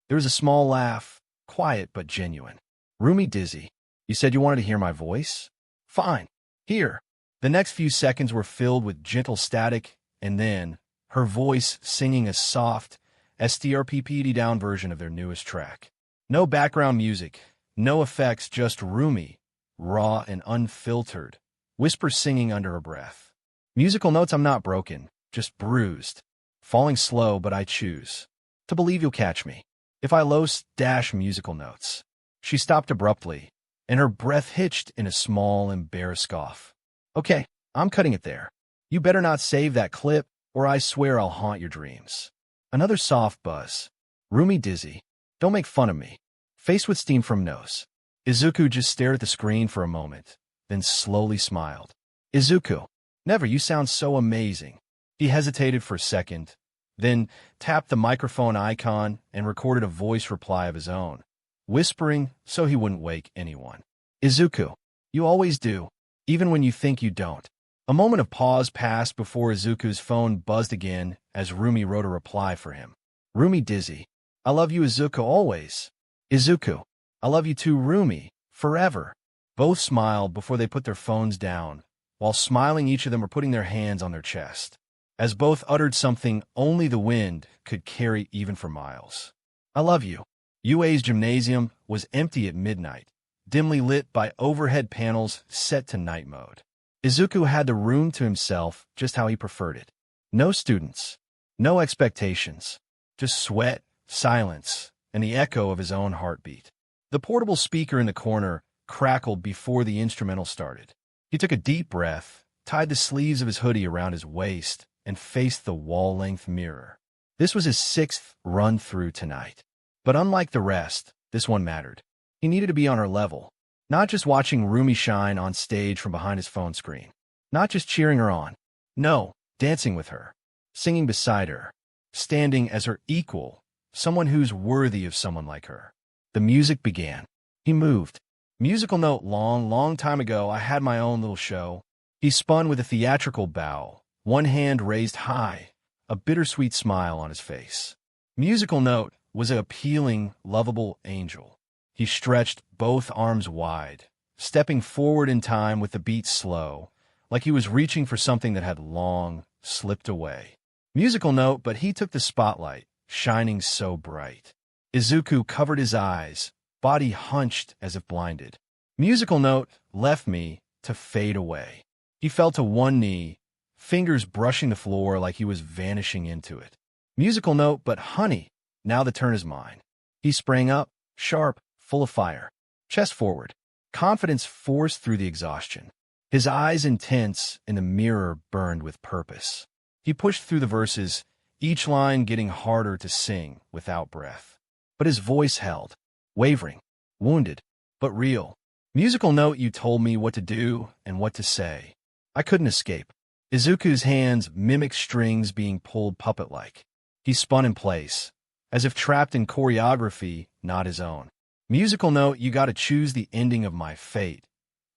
There was a small laugh, quiet but genuine. Rumi dizzy. You said you wanted to hear my voice? Fine. Here. The next few seconds were filled with gentle static, and then, her voice singing a soft, strppd down version of their newest track. No background music, no effects, just Rumi, raw and unfiltered, whisper singing under her breath. Musical notes: I'm not broken, just bruised. Falling slow, but I choose to believe you'll catch me. If I dash musical notes. She stopped abruptly, and her breath hitched in a small, embarrassed cough. Okay, I'm cutting it there. You better not save that clip, or I swear I'll haunt your dreams. Another soft buzz. Rumi dizzy. Don't make fun of me. Faced with steam from nose. Izuku just stared at the screen for a moment, then slowly smiled. Izuku. Never, you sound so amazing. He hesitated for a second, then tapped the microphone icon and recorded a voice reply of his own, whispering so he wouldn't wake anyone. Izuku. You always do, even when you think you don't. A moment of pause passed before Izuku's phone buzzed again as Rumi wrote a reply for him. Rumi dizzy. I love you, Izuku, always. Izuku. I love you too, Rumi, forever. Both smiled before they put their phones down. While smiling, each of them were putting their hands on their chest, as both uttered something only the wind could carry even for miles. I love you. UA's gymnasium was empty at midnight, dimly lit by overhead panels set to night mode. Izuku had the room to himself just how he preferred it. No students, no expectations, just sweat, silence, and the echo of his own heartbeat. The portable speaker in the corner crackled before the instrumental started. He took a deep breath, tied the sleeves of his hoodie around his waist, and faced the wall-length mirror. This was his 6th run-through tonight. But unlike the rest, this one mattered. He needed to be on her level, not just watching Rumi shine on stage from behind his phone screen. Not just cheering her on. No, dancing with her, singing beside her, standing as her equal, someone who's worthy of someone like her. The music began. He moved. Musical note: long time ago, I had my own little show. He spun with a theatrical bow, one hand raised high, a bittersweet smile on his face. Musical note was an appealing, lovable angel. He stretched both arms wide, stepping forward in time with the beat slow, like he was reaching for something that had long slipped away. Musical note, but he took the spotlight, shining so bright. Izuku covered his eyes, body hunched as if blinded. Musical note left me to fade away. He fell to one knee, fingers brushing the floor like he was vanishing into it. Musical note, but honey, now the turn is mine. He sprang up, sharp, full of fire. Chest forward, confidence forced through the exhaustion. His eyes intense, and the mirror burned with purpose. He pushed through the verses, each line getting harder to sing without breath. But his voice held, wavering, wounded, but real. Musical note, you told me what to do and what to say. I couldn't escape. Izuku's hands mimicked strings being pulled puppet-like. He spun in place, as if trapped in choreography not his own. Musical note, you gotta choose the ending of my fate.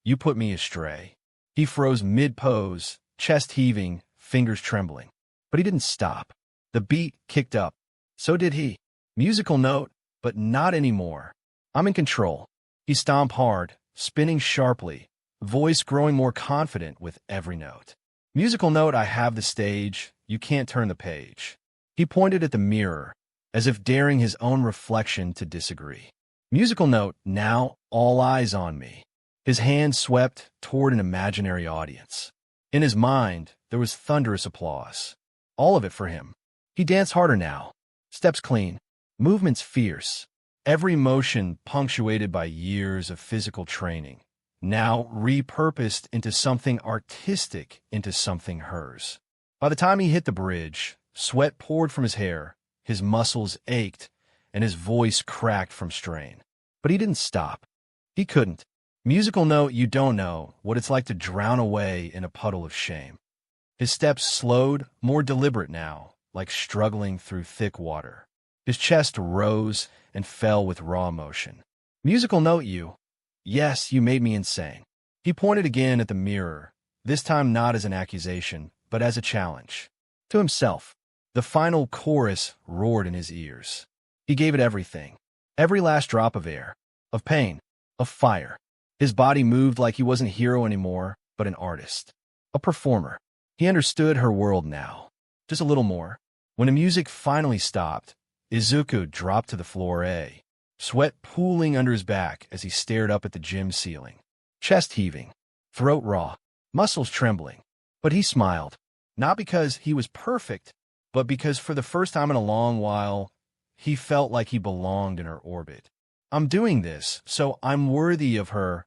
You put me astray. He froze mid-pose, chest heaving, fingers trembling. But he didn't stop. The beat kicked up. So did he. Musical note, but not anymore. I'm in control. He stomped hard, spinning sharply, voice growing more confident with every note. Musical note, I have the stage, you can't turn the page. He pointed at the mirror, as if daring his own reflection to disagree. Musical note, now all eyes on me. His hand swept toward an imaginary audience. In his mind, there was thunderous applause. All of it for him. He danced harder now. Steps clean. Movements fierce. Every motion punctuated by years of physical training. Now repurposed into something artistic, into something hers. By the time he hit the bridge, sweat poured from his hair, his muscles ached, and his voice cracked from strain. But he didn't stop. He couldn't. Musical note, you don't know what it's like to drown away in a puddle of shame. His steps slowed, more deliberate now, like struggling through thick water. His chest rose and fell with raw emotion. Musical note, you. Yes, you made me insane. He pointed again at the mirror, this time not as an accusation, but as a challenge. To himself. The final chorus roared in his ears. He gave it everything. Every last drop of air, of pain, of fire. His body moved like he wasn't a hero anymore, but an artist. A performer. He understood her world now. Just a little more. When the music finally stopped, Izuku dropped to the floor, sweat pooling under his back as he stared up at the gym ceiling. Chest heaving, throat raw, muscles trembling. But he smiled, not because he was perfect, but because for the first time in a long while, he felt like he belonged in her orbit. I'm doing this, so I'm worthy of her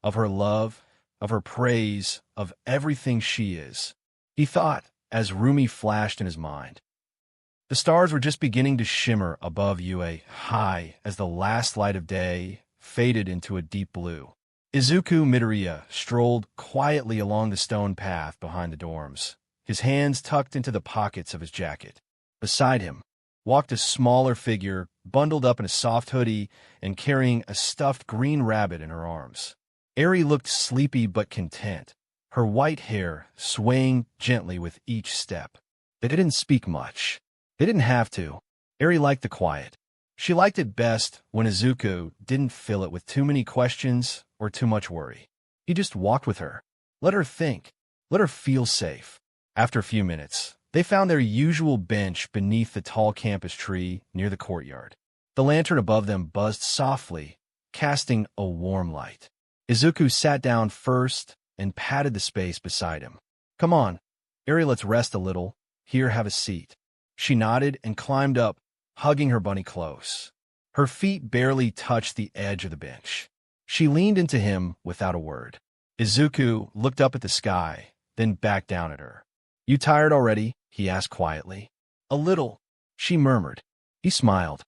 love, of her praise, of everything she is, he thought as Rumi flashed in his mind. The stars were just beginning to shimmer above UA high as the last light of day faded into a deep blue. Izuku Midoriya strolled quietly along the stone path behind the dorms, his hands tucked into the pockets of his jacket. Beside him walked a smaller figure, bundled up in a soft hoodie and carrying a stuffed green rabbit in her arms. Eri looked sleepy but content, her white hair swaying gently with each step. They didn't speak much. They didn't have to. Eri liked the quiet. She liked it best when Izuku didn't fill it with too many questions or too much worry. He just walked with her. Let her think. Let her feel safe. After a few minutes, they found their usual bench beneath the tall campus tree near the courtyard. The lantern above them buzzed softly, casting a warm light. Izuku sat down first and patted the space beside him. Come on, Eri, let's rest a little. Here, have a seat. She nodded and climbed up, hugging her bunny close. Her feet barely touched the edge of the bench. She leaned into him without a word. Izuku looked up at the sky, then back down at her. You tired already? He asked quietly. A little, she murmured. He smiled.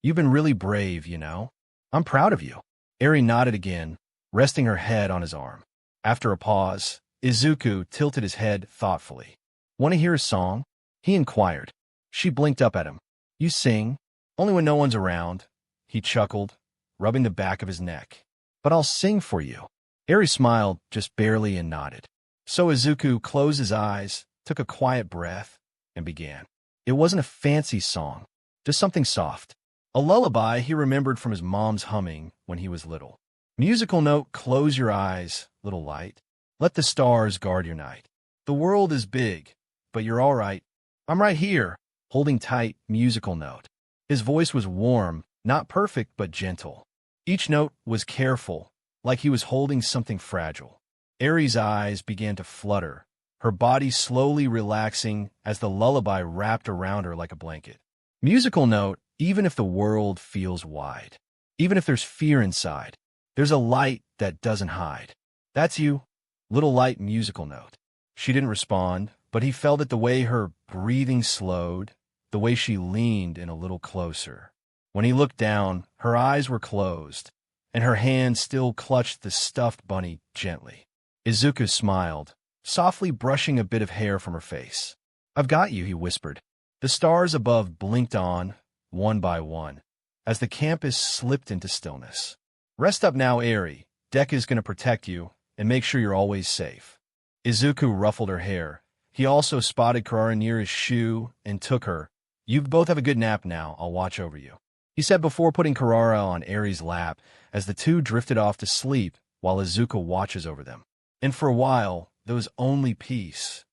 You've been really brave, you know. I'm proud of you. Eri nodded again, resting her head on his arm. After a pause, Izuku tilted his head thoughtfully. Want to hear a song? He inquired. She blinked up at him. You sing? Only when no one's around. He chuckled, rubbing the back of his neck. But I'll sing for you. Eri smiled just barely and nodded. So Izuku closed his eyes, took a quiet breath, and began. It wasn't a fancy song, just something soft. A lullaby he remembered from his mom's humming when he was little. Musical note, close your eyes, little light. Let the stars guard your night. The world is big, but you're all right. I'm right here, holding tight, musical note. His voice was warm, not perfect, but gentle. Each note was careful, like he was holding something fragile. Eri's eyes began to flutter, her body slowly relaxing as the lullaby wrapped around her like a blanket. Musical note, even if the world feels wide, even if there's fear inside, there's a light that doesn't hide. That's you, little light musical note. She didn't respond, but he felt it the way her breathing slowed, the way she leaned in a little closer. When he looked down, her eyes were closed, and her hand still clutched the stuffed bunny gently. Izuku smiled, softly brushing a bit of hair from her face. I've got you, he whispered. The stars above blinked on, one by one, as the campus slipped into stillness. Rest up now, Eri. Deku's going to protect you and make sure you're always safe. Izuku ruffled her hair. He also spotted Karara near his shoe and took her. You both have a good nap now. I'll watch over you, he said before putting Karara on Eri's lap as the two drifted off to sleep while Izuku watches over them. And for a while, there was only peace.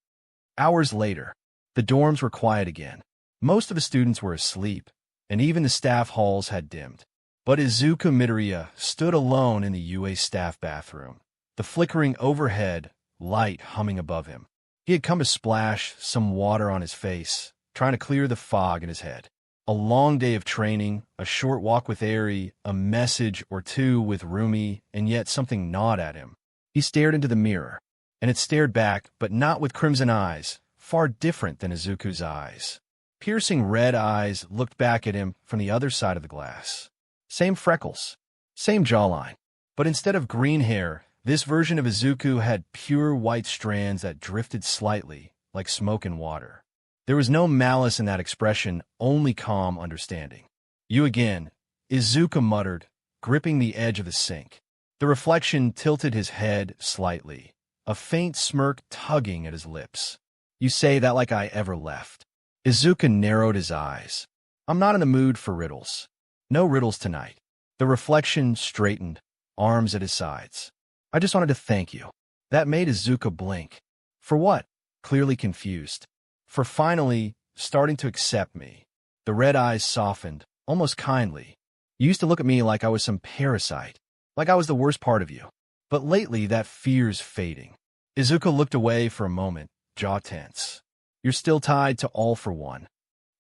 Hours later, the dorms were quiet again. Most of the students were asleep, and even the staff halls had dimmed. But Izuku Midoriya stood alone in the UA staff bathroom, the flickering overhead light humming above him. He had come to splash some water on his face, trying to clear the fog in his head. A long day of training, a short walk with Eri, a message or two with Rumi, and yet something gnawed at him. He stared into the mirror, and it stared back, but not with crimson eyes, far different than Izuku's eyes. Piercing red eyes looked back at him from the other side of the glass. Same freckles, same jawline, but instead of green hair, this version of Izuku had pure white strands that drifted slightly, like smoke and water. There was no malice in that expression, only calm understanding. You again, Izuku muttered, gripping the edge of the sink. The reflection tilted his head slightly, a faint smirk tugging at his lips. You say that like I ever left. Izuku narrowed his eyes. I'm not in the mood for riddles. No riddles tonight. The reflection straightened, arms at his sides. I just wanted to thank you. That made Izuku blink. For what? Clearly confused. For finally starting to accept me. The red eyes softened, almost kindly. You used to look at me like I was some parasite, like I was the worst part of you. But lately, that fear's fading. Izuku looked away for a moment, jaw tense. You're still tied to All for One.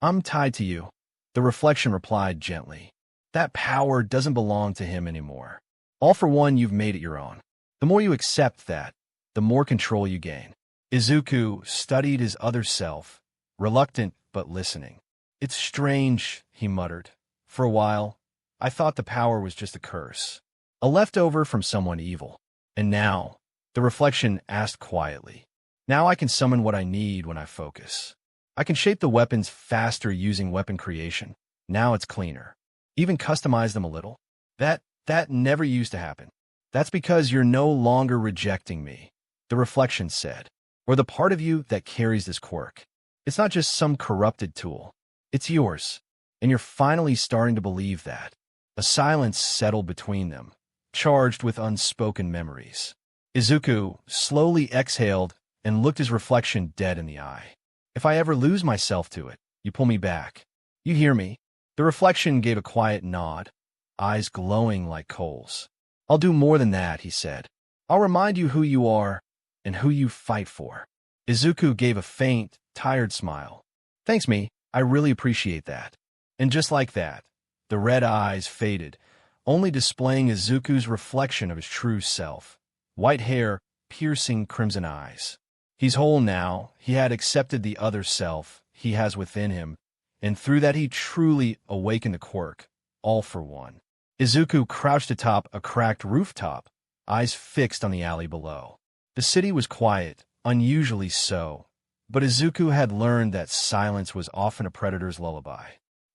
I'm tied to you. The reflection replied gently. That power doesn't belong to him anymore. All for One, you've made it your own. The more you accept that, the more control you gain. Izuku studied his other self, reluctant but listening. It's strange, he muttered. For a while, I thought the power was just a curse, a leftover from someone evil. And now, the reflection asked quietly, now I can summon what I need when I focus. I can shape the weapons faster using weapon creation. Now it's cleaner. Even customize them a little. That never used to happen. That's because you're no longer rejecting me, the reflection said, or the part of you that carries this quirk. It's not just some corrupted tool. It's yours, and you're finally starting to believe that. A silence settled between them, charged with unspoken memories. Izuku slowly exhaled and looked his reflection dead in the eye. If I ever lose myself to it, you pull me back. You hear me? The reflection gave a quiet nod, eyes glowing like coals. I'll do more than that, he said. I'll remind you who you are and who you fight for. Izuku gave a faint, tired smile. Thanks, me. I really appreciate that. And just like that, the red eyes faded, only displaying Izuku's reflection of his true self. White hair, piercing crimson eyes. He's whole now. He had accepted the other self he has within him, and through that he truly awakened the quirk, All for One. Izuku crouched atop a cracked rooftop, eyes fixed on the alley below. The city was quiet, unusually so, but Izuku had learned that silence was often a predator's lullaby.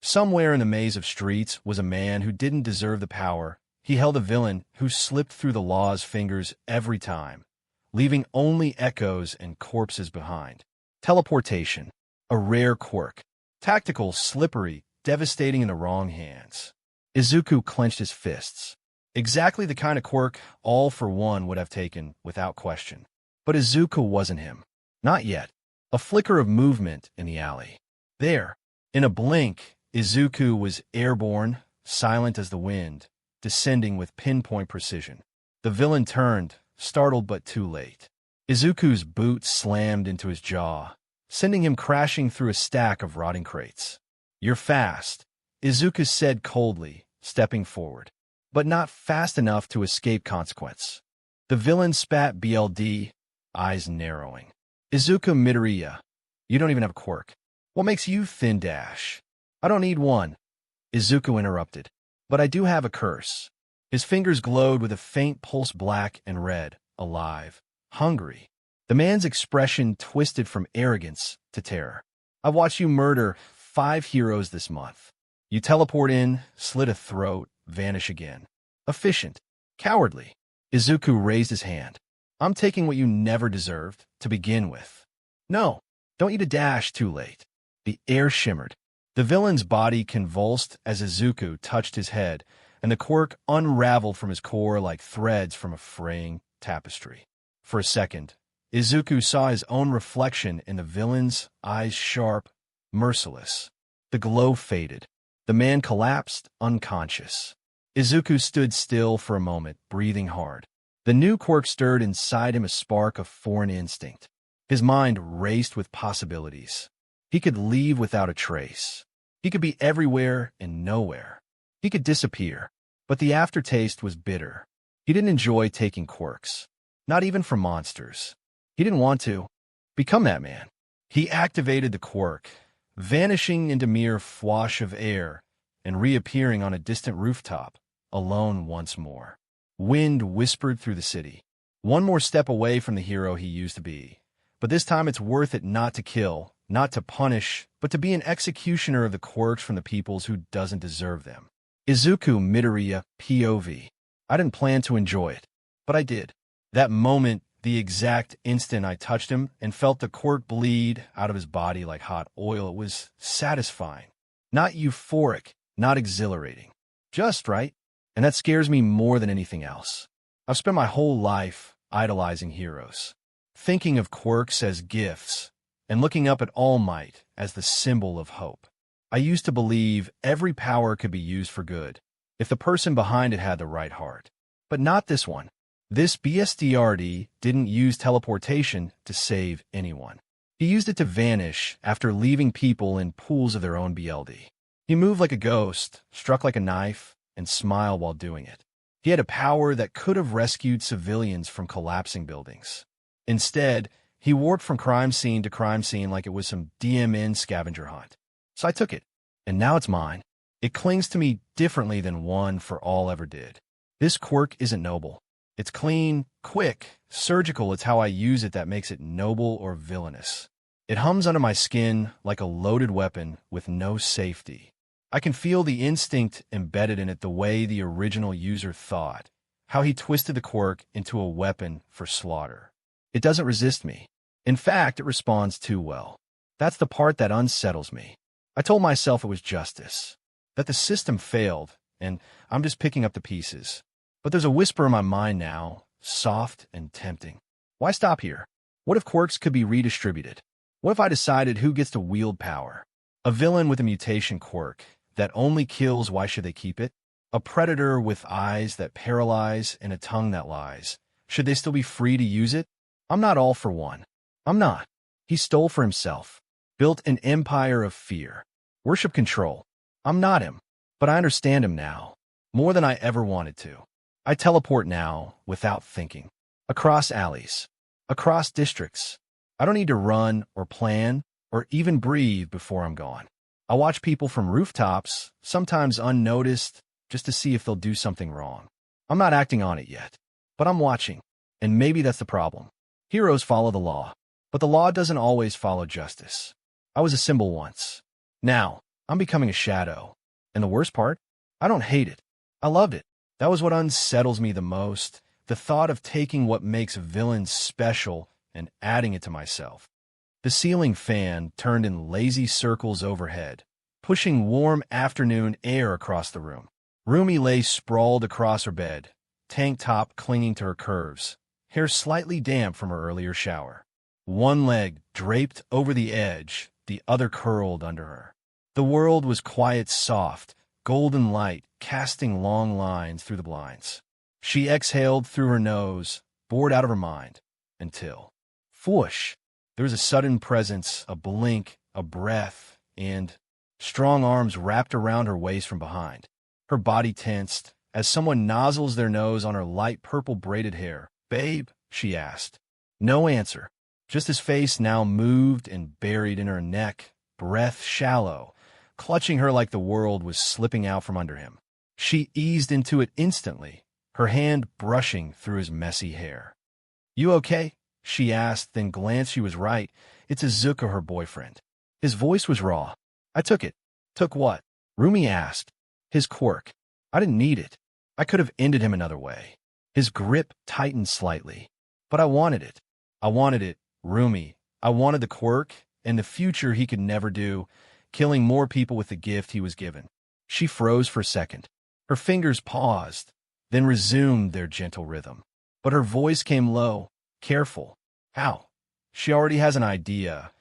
Somewhere in the maze of streets was a man who didn't deserve the power. He held a villain who slipped through the law's fingers every time, leaving only echoes and corpses behind. Teleportation, a rare quirk. Tactical, slippery, devastating in the wrong hands. Izuku clenched his fists. Exactly the kind of quirk All for One would have taken without question. But Izuku wasn't him. Not yet. A flicker of movement in the alley. There, in a blink, Izuku was airborne, silent as the wind, descending with pinpoint precision. The villain turned, startled but too late. Izuku's boot slammed into his jaw, sending him crashing through a stack of rotting crates. You're fast, Izuku said coldly, stepping forward, but not fast enough to escape consequence. The villain spat BLD, eyes narrowing. Izuku Midoriya, you don't even have a quirk. What makes you thin dash? I don't need one, Izuku interrupted. But I do have a curse. His fingers glowed with a faint pulse, black and red, alive, hungry. The man's expression twisted from arrogance to terror. I've watched you murder 5 heroes this month. You teleport in, slit a throat, vanish again. Efficient. Cowardly. Izuku raised his hand. I'm taking what you never deserved to begin with. No, don't eat a dash too late. The air shimmered. The villain's body convulsed as Izuku touched his head, and the quirk unraveled from his core like threads from a fraying tapestry. For a second, Izuku saw his own reflection in the villain's eyes, sharp, merciless. The glow faded. The man collapsed, unconscious. Izuku stood still for a moment, breathing hard. The new quirk stirred inside him a spark of foreign instinct. His mind raced with possibilities. He could leave without a trace. He could be everywhere and nowhere. He could disappear. But the aftertaste was bitter. He didn't enjoy taking quirks. Not even from monsters. He didn't want to become that man. He activated the quirk, vanishing into mere fwash of air and reappearing on a distant rooftop, alone once more. Wind whispered through the city. One more step away from the hero he used to be. But this time it's worth it not to kill, not to punish, but to be an executioner of the quirks from the peoples who doesn't deserve them. Izuku Midoriya, POV. I didn't plan to enjoy it, but I did. That moment, the exact instant I touched him and felt the quirk bleed out of his body like hot oil, it was satisfying. Not euphoric, not exhilarating. Just right. And that scares me more than anything else. I've spent my whole life idolizing heroes, thinking of quirks as gifts, and looking up at All Might as the symbol of hope. I used to believe every power could be used for good, if the person behind it had the right heart. But not this one. This BSDRD didn't use teleportation to save anyone. He used it to vanish after leaving people in pools of their own BLD. He moved like a ghost, struck like a knife, and smiled while doing it. He had a power that could have rescued civilians from collapsing buildings. Instead, he warped from crime scene to crime scene like it was some DMN scavenger hunt. So I took it, and now it's mine. It clings to me differently than One for All ever did. This quirk isn't noble. It's clean, quick, surgical. It's how I use it that makes it noble or villainous. It hums under my skin like a loaded weapon with no safety. I can feel the instinct embedded in it the way the original user thought, how he twisted the quirk into a weapon for slaughter. It doesn't resist me. In fact, it responds too well. That's the part that unsettles me. I told myself it was justice, that the system failed, and I'm just picking up the pieces. But there's a whisper in my mind now, soft and tempting. Why stop here? What if quirks could be redistributed? What if I decided who gets to wield power? A villain with a mutation quirk that only kills, why should they keep it? A predator with eyes that paralyze and a tongue that lies. Should they still be free to use it? I'm not all for One. I'm not. He stole for himself, built an empire of fear, worship control. I'm not him, but I understand him now, more than I ever wanted to. I teleport now without thinking, across alleys, across districts. I don't need to run or plan or even breathe before I'm gone. I watch people from rooftops, sometimes unnoticed, just to see if they'll do something wrong. I'm not acting on it yet, but I'm watching, and maybe that's the problem. Heroes follow the law, but the law doesn't always follow justice. I was a symbol once. Now, I'm becoming a shadow. And the worst part? I don't hate it. I loved it. That was what unsettles me the most, the thought of taking what makes villains special and adding it to myself. The ceiling fan turned in lazy circles overhead, pushing warm afternoon air across the room. Rumi lay sprawled across her bed, tank top clinging to her curves, hair slightly damp from her earlier shower. One leg draped over the edge, the other curled under her. The world was quiet, soft, golden light casting long lines through the blinds. She exhaled through her nose, bored out of her mind, until, whoosh, there was a sudden presence, a blink, a breath, and strong arms wrapped around her waist from behind. Her body tensed as someone nozzles their nose on her light purple braided hair. "Babe?" she asked. No answer, just his face now moved and buried in her neck, breath shallow, clutching her like the world was slipping out from under him. She eased into it instantly, her hand brushing through his messy hair. "You okay?" she asked, then glanced. She was right. It's Izuku, her boyfriend. His voice was raw. "I took it." "Took what?" Rumi asked. "His quirk. I didn't need it. I could have ended him another way." His grip tightened slightly. "But I wanted it. I wanted it, Rumi. I wanted the quirk and the future he could never do, killing more people with the gift he was given." She froze for a second. Her fingers paused, then resumed their gentle rhythm. But her voice came low, careful. How? She already has an idea,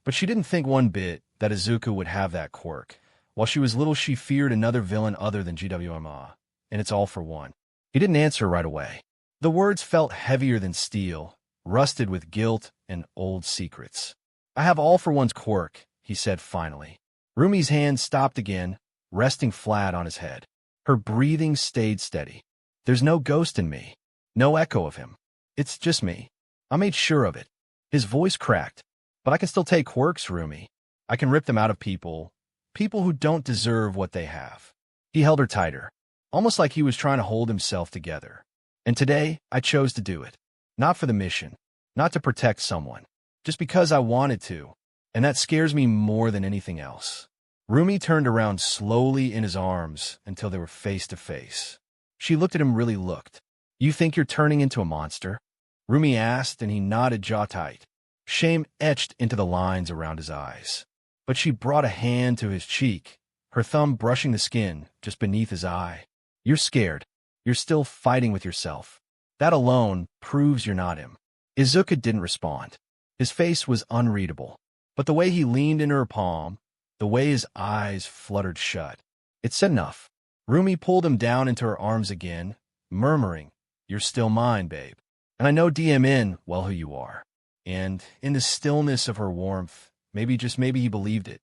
but she didn't think one bit that Izuku would have that quirk. While she was little, she feared another villain other than GWMA, and it's all for One. He didn't answer right away. The words felt heavier than steel, rusted with guilt and old secrets. "I have all for One's quirk," he said finally. Rumi's hand stopped again, resting flat on his head. Her breathing stayed steady. "There's no ghost in me, no echo of him. It's just me. I made sure of it." His voice cracked. "But I can still take quirks, Rumi. I can rip them out of people who don't deserve what they have." He held her tighter, almost like he was trying to hold himself together. "And today, I chose to do it. Not for the mission, not to protect someone, just because I wanted to, and that scares me more than anything else." Rumi turned around slowly in his arms until they were face to face. She looked at him, really looked. "You think you're turning into a monster?" Rumi asked, and he nodded, jaw tight. Shame etched into the lines around his eyes. But she brought a hand to his cheek, her thumb brushing the skin just beneath his eye. "You're scared. You're still fighting with yourself. That alone proves you're not him." Izuku didn't respond. His face was unreadable, but the way he leaned into her palm, the way his eyes fluttered shut. It said enough. Rumi pulled him down into her arms again, murmuring, "You're still mine, babe. And I know DMN well who you are." And in the stillness of her warmth, maybe, just maybe, he believed it.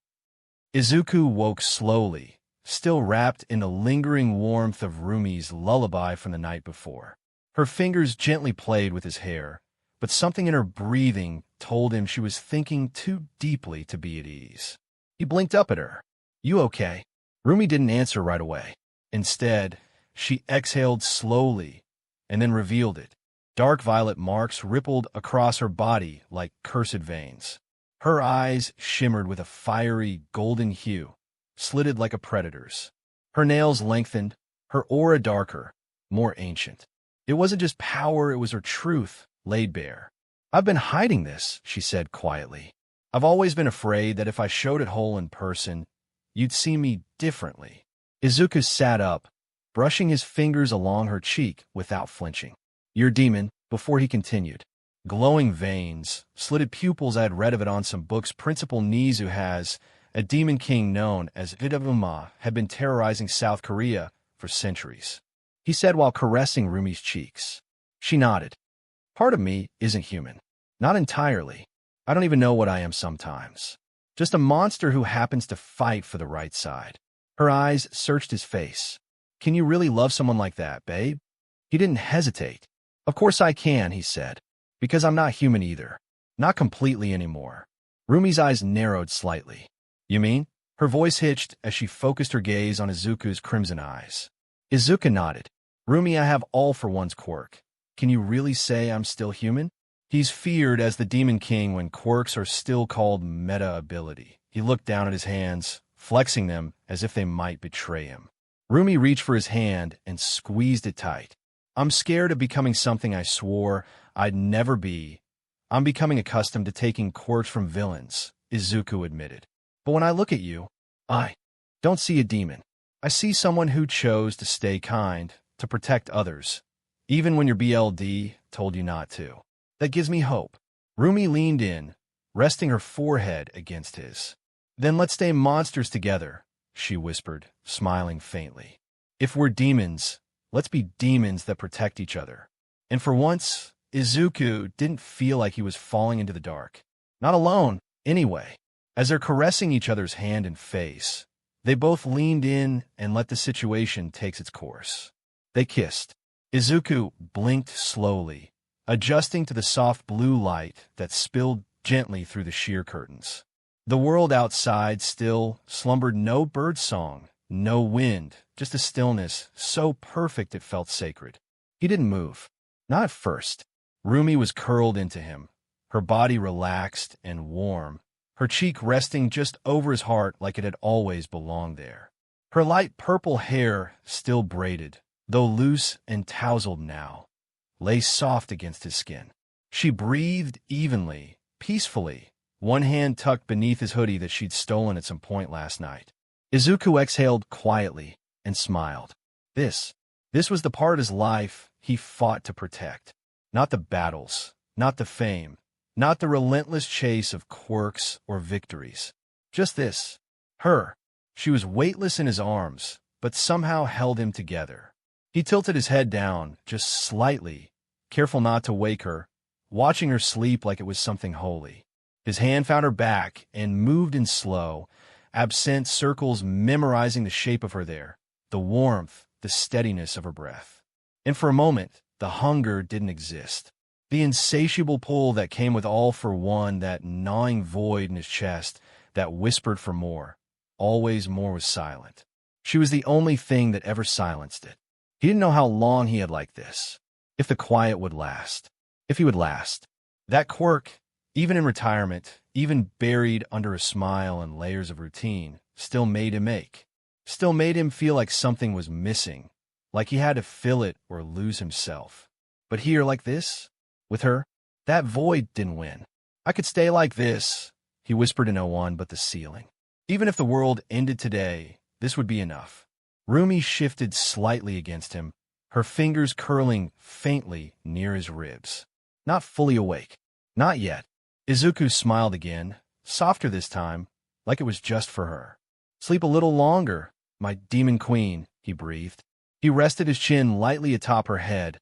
Izuku woke slowly, still wrapped in the lingering warmth of Rumi's lullaby from the night before. Her fingers gently played with his hair, but something in her breathing told him she was thinking too deeply to be at ease. He blinked up at her. "You okay?" Rumi didn't answer right away. Instead, she exhaled slowly and then revealed it. Dark violet marks rippled across her body like cursed veins. Her eyes shimmered with a fiery golden hue, slitted like a predator's. Her nails lengthened, her aura darker, more ancient. It wasn't just power, it was her truth, laid bare. "I've been hiding this," she said quietly. "I've always been afraid that if I showed it whole in person, you'd see me differently." Izuku sat up, brushing his fingers along her cheek without flinching. "Your demon," before he continued. Glowing veins, slitted pupils. I had read of it on some books. Principal Nizu has, a demon king known as Vidavuma, had been terrorizing South Korea for centuries, he said while caressing Rumi's cheeks. She nodded. "Part of me isn't human. Not entirely. I don't even know what I am sometimes. Just a monster who happens to fight for the right side." Her eyes searched his face. "Can you really love someone like that, babe?" He didn't hesitate. "Of course I can," he said. "Because I'm not human either. Not completely anymore." Rumi's eyes narrowed slightly. "You mean?" Her voice hitched as she focused her gaze on Izuku's crimson eyes. Izuku nodded. "Rumi, I have all for one's quirk. Can you really say I'm still human?" He's feared as the Demon King when quirks are still called meta ability. He looked down at his hands, flexing them as if they might betray him. Rumi reached for his hand and squeezed it tight. "I'm scared of becoming something I swore I'd never be. I'm becoming accustomed to taking quirks from villains," Izuku admitted. "But when I look at you, I don't see a demon. I see someone who chose to stay kind, to protect others, even when your BLD told you not to. That gives me hope." Rumi leaned in, resting her forehead against his. "Then let's stay monsters together," she whispered, smiling faintly. "If we're demons, let's be demons that protect each other." And for once, Izuku didn't feel like he was falling into the dark. Not alone, anyway. As they're caressing each other's hand and face, they both leaned in and let the situation take its course. They kissed. Izuku blinked slowly, adjusting to the soft blue light that spilled gently through the sheer curtains. The world outside still slumbered, no bird song, no wind, just a stillness so perfect it felt sacred. He didn't move. Not at first. Rumi was curled into him, her body relaxed and warm, her cheek resting just over his heart like it had always belonged there. Her light purple hair, still braided, though loose and tousled now, lay soft against his skin. She breathed evenly, peacefully, one hand tucked beneath his hoodie that she'd stolen at some point last night. Izuku exhaled quietly and smiled. This was the part of his life he fought to protect. Not the battles, not the fame, not the relentless chase of quirks or victories. Just this. Her. She was weightless in his arms, but somehow held him together. He tilted his head down, just slightly, careful not to wake her, watching her sleep like it was something holy. His hand found her back and moved in slow, absent circles, memorizing the shape of her there, the warmth, the steadiness of her breath. And for a moment, the hunger didn't exist. The insatiable pull that came with all for one, that gnawing void in his chest that whispered for more. Always more was silent. She was the only thing that ever silenced it. He didn't know how long he had liked this. If the quiet would last. If he would last. That quirk, even in retirement, even buried under a smile and layers of routine, still made him ache. Still made him feel like something was missing, like he had to fill it or lose himself. But here, like this, with her, that void didn't win. "I could stay like this," he whispered in no one but the ceiling. "Even if the world ended today, this would be enough." Rumi shifted slightly against him, her fingers curling faintly near his ribs. Not fully awake. Not yet. Izuku smiled again, softer this time, like it was just for her. "Sleep a little longer, my demon queen," he breathed. He rested his chin lightly atop her head,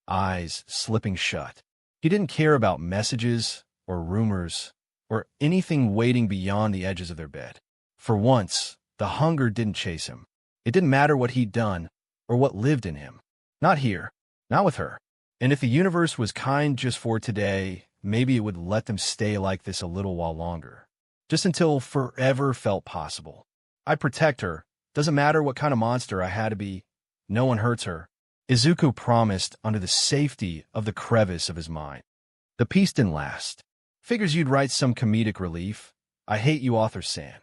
eyes slipping shut. He didn't care about messages or rumors or anything waiting beyond the edges of their bed. For once, the hunger didn't chase him. It didn't matter what he'd done or what lived in him. Not here, not with her. And if the universe was kind just for today, maybe it would let them stay like this a little while longer. Just until forever felt possible. "I'd protect her. Doesn't matter what kind of monster I had to be. No one hurts her," Izuku promised under the safety of the crevice of his mind. The peace didn't last. "Figures you'd write some comedic relief. I hate you, author-san."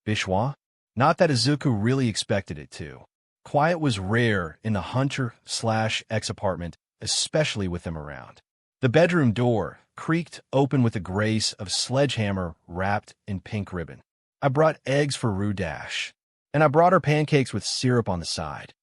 Bishwa? Not that Izuku really expected it to. Quiet was rare in the Hunter/X apartment, especially with them around. The bedroom door creaked open with the grace of sledgehammer wrapped in pink ribbon. "I brought eggs for Rue Dash, and I brought her pancakes with syrup on the side."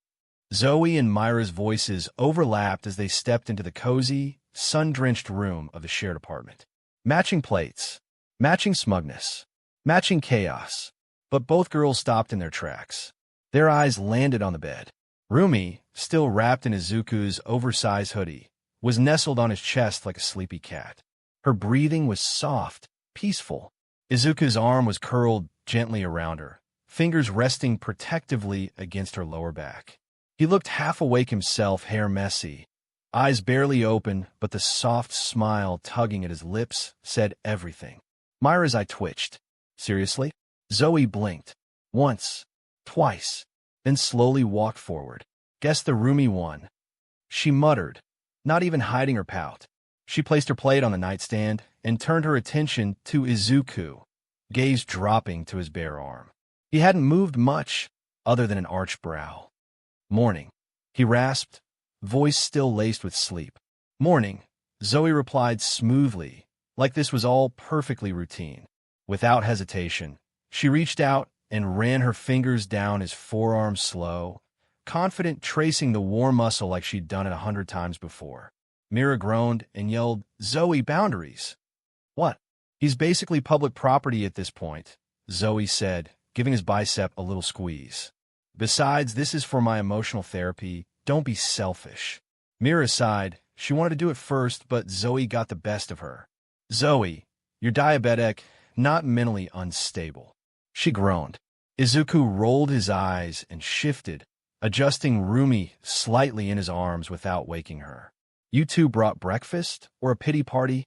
Zoe and Myra's voices overlapped as they stepped into the cozy, sun-drenched room of the shared apartment. Matching plates, matching smugness, matching chaos. But both girls stopped in their tracks. Their eyes landed on the bed. Rumi, still wrapped in Izuku's oversized hoodie, was nestled on his chest like a sleepy cat. Her breathing was soft, peaceful. Izuku's arm was curled gently around her, fingers resting protectively against her lower back. He looked half awake himself, hair messy, eyes barely open, but the soft smile tugging at his lips said everything. Myra's eye twitched. "Seriously?" Zoe blinked. Once, twice, then slowly walked forward. "Guess the Rumi one," she muttered, not even hiding her pout. She placed her plate on the nightstand and turned her attention to Izuku, gaze dropping to his bare arm. He hadn't moved much, other than an arched brow. "Morning," he rasped, voice still laced with sleep. "Morning," Zoe replied smoothly, like this was all perfectly routine. Without hesitation, she reached out and ran her fingers down his forearm slow, confident, tracing the warm muscle like she'd done it 100 times before. Mira groaned and yelled, "Zoe, boundaries!" "What?" "He's basically public property at this point," Zoe said, giving his bicep a little squeeze. "Besides, this is for my emotional therapy. Don't be selfish." Mira sighed. She wanted to do it first, but Zoe got the best of her. "Zoe, you're diabetic, not mentally unstable." She groaned. Izuku rolled his eyes and shifted, adjusting Rumi slightly in his arms without waking her. "You two brought breakfast or a pity party?"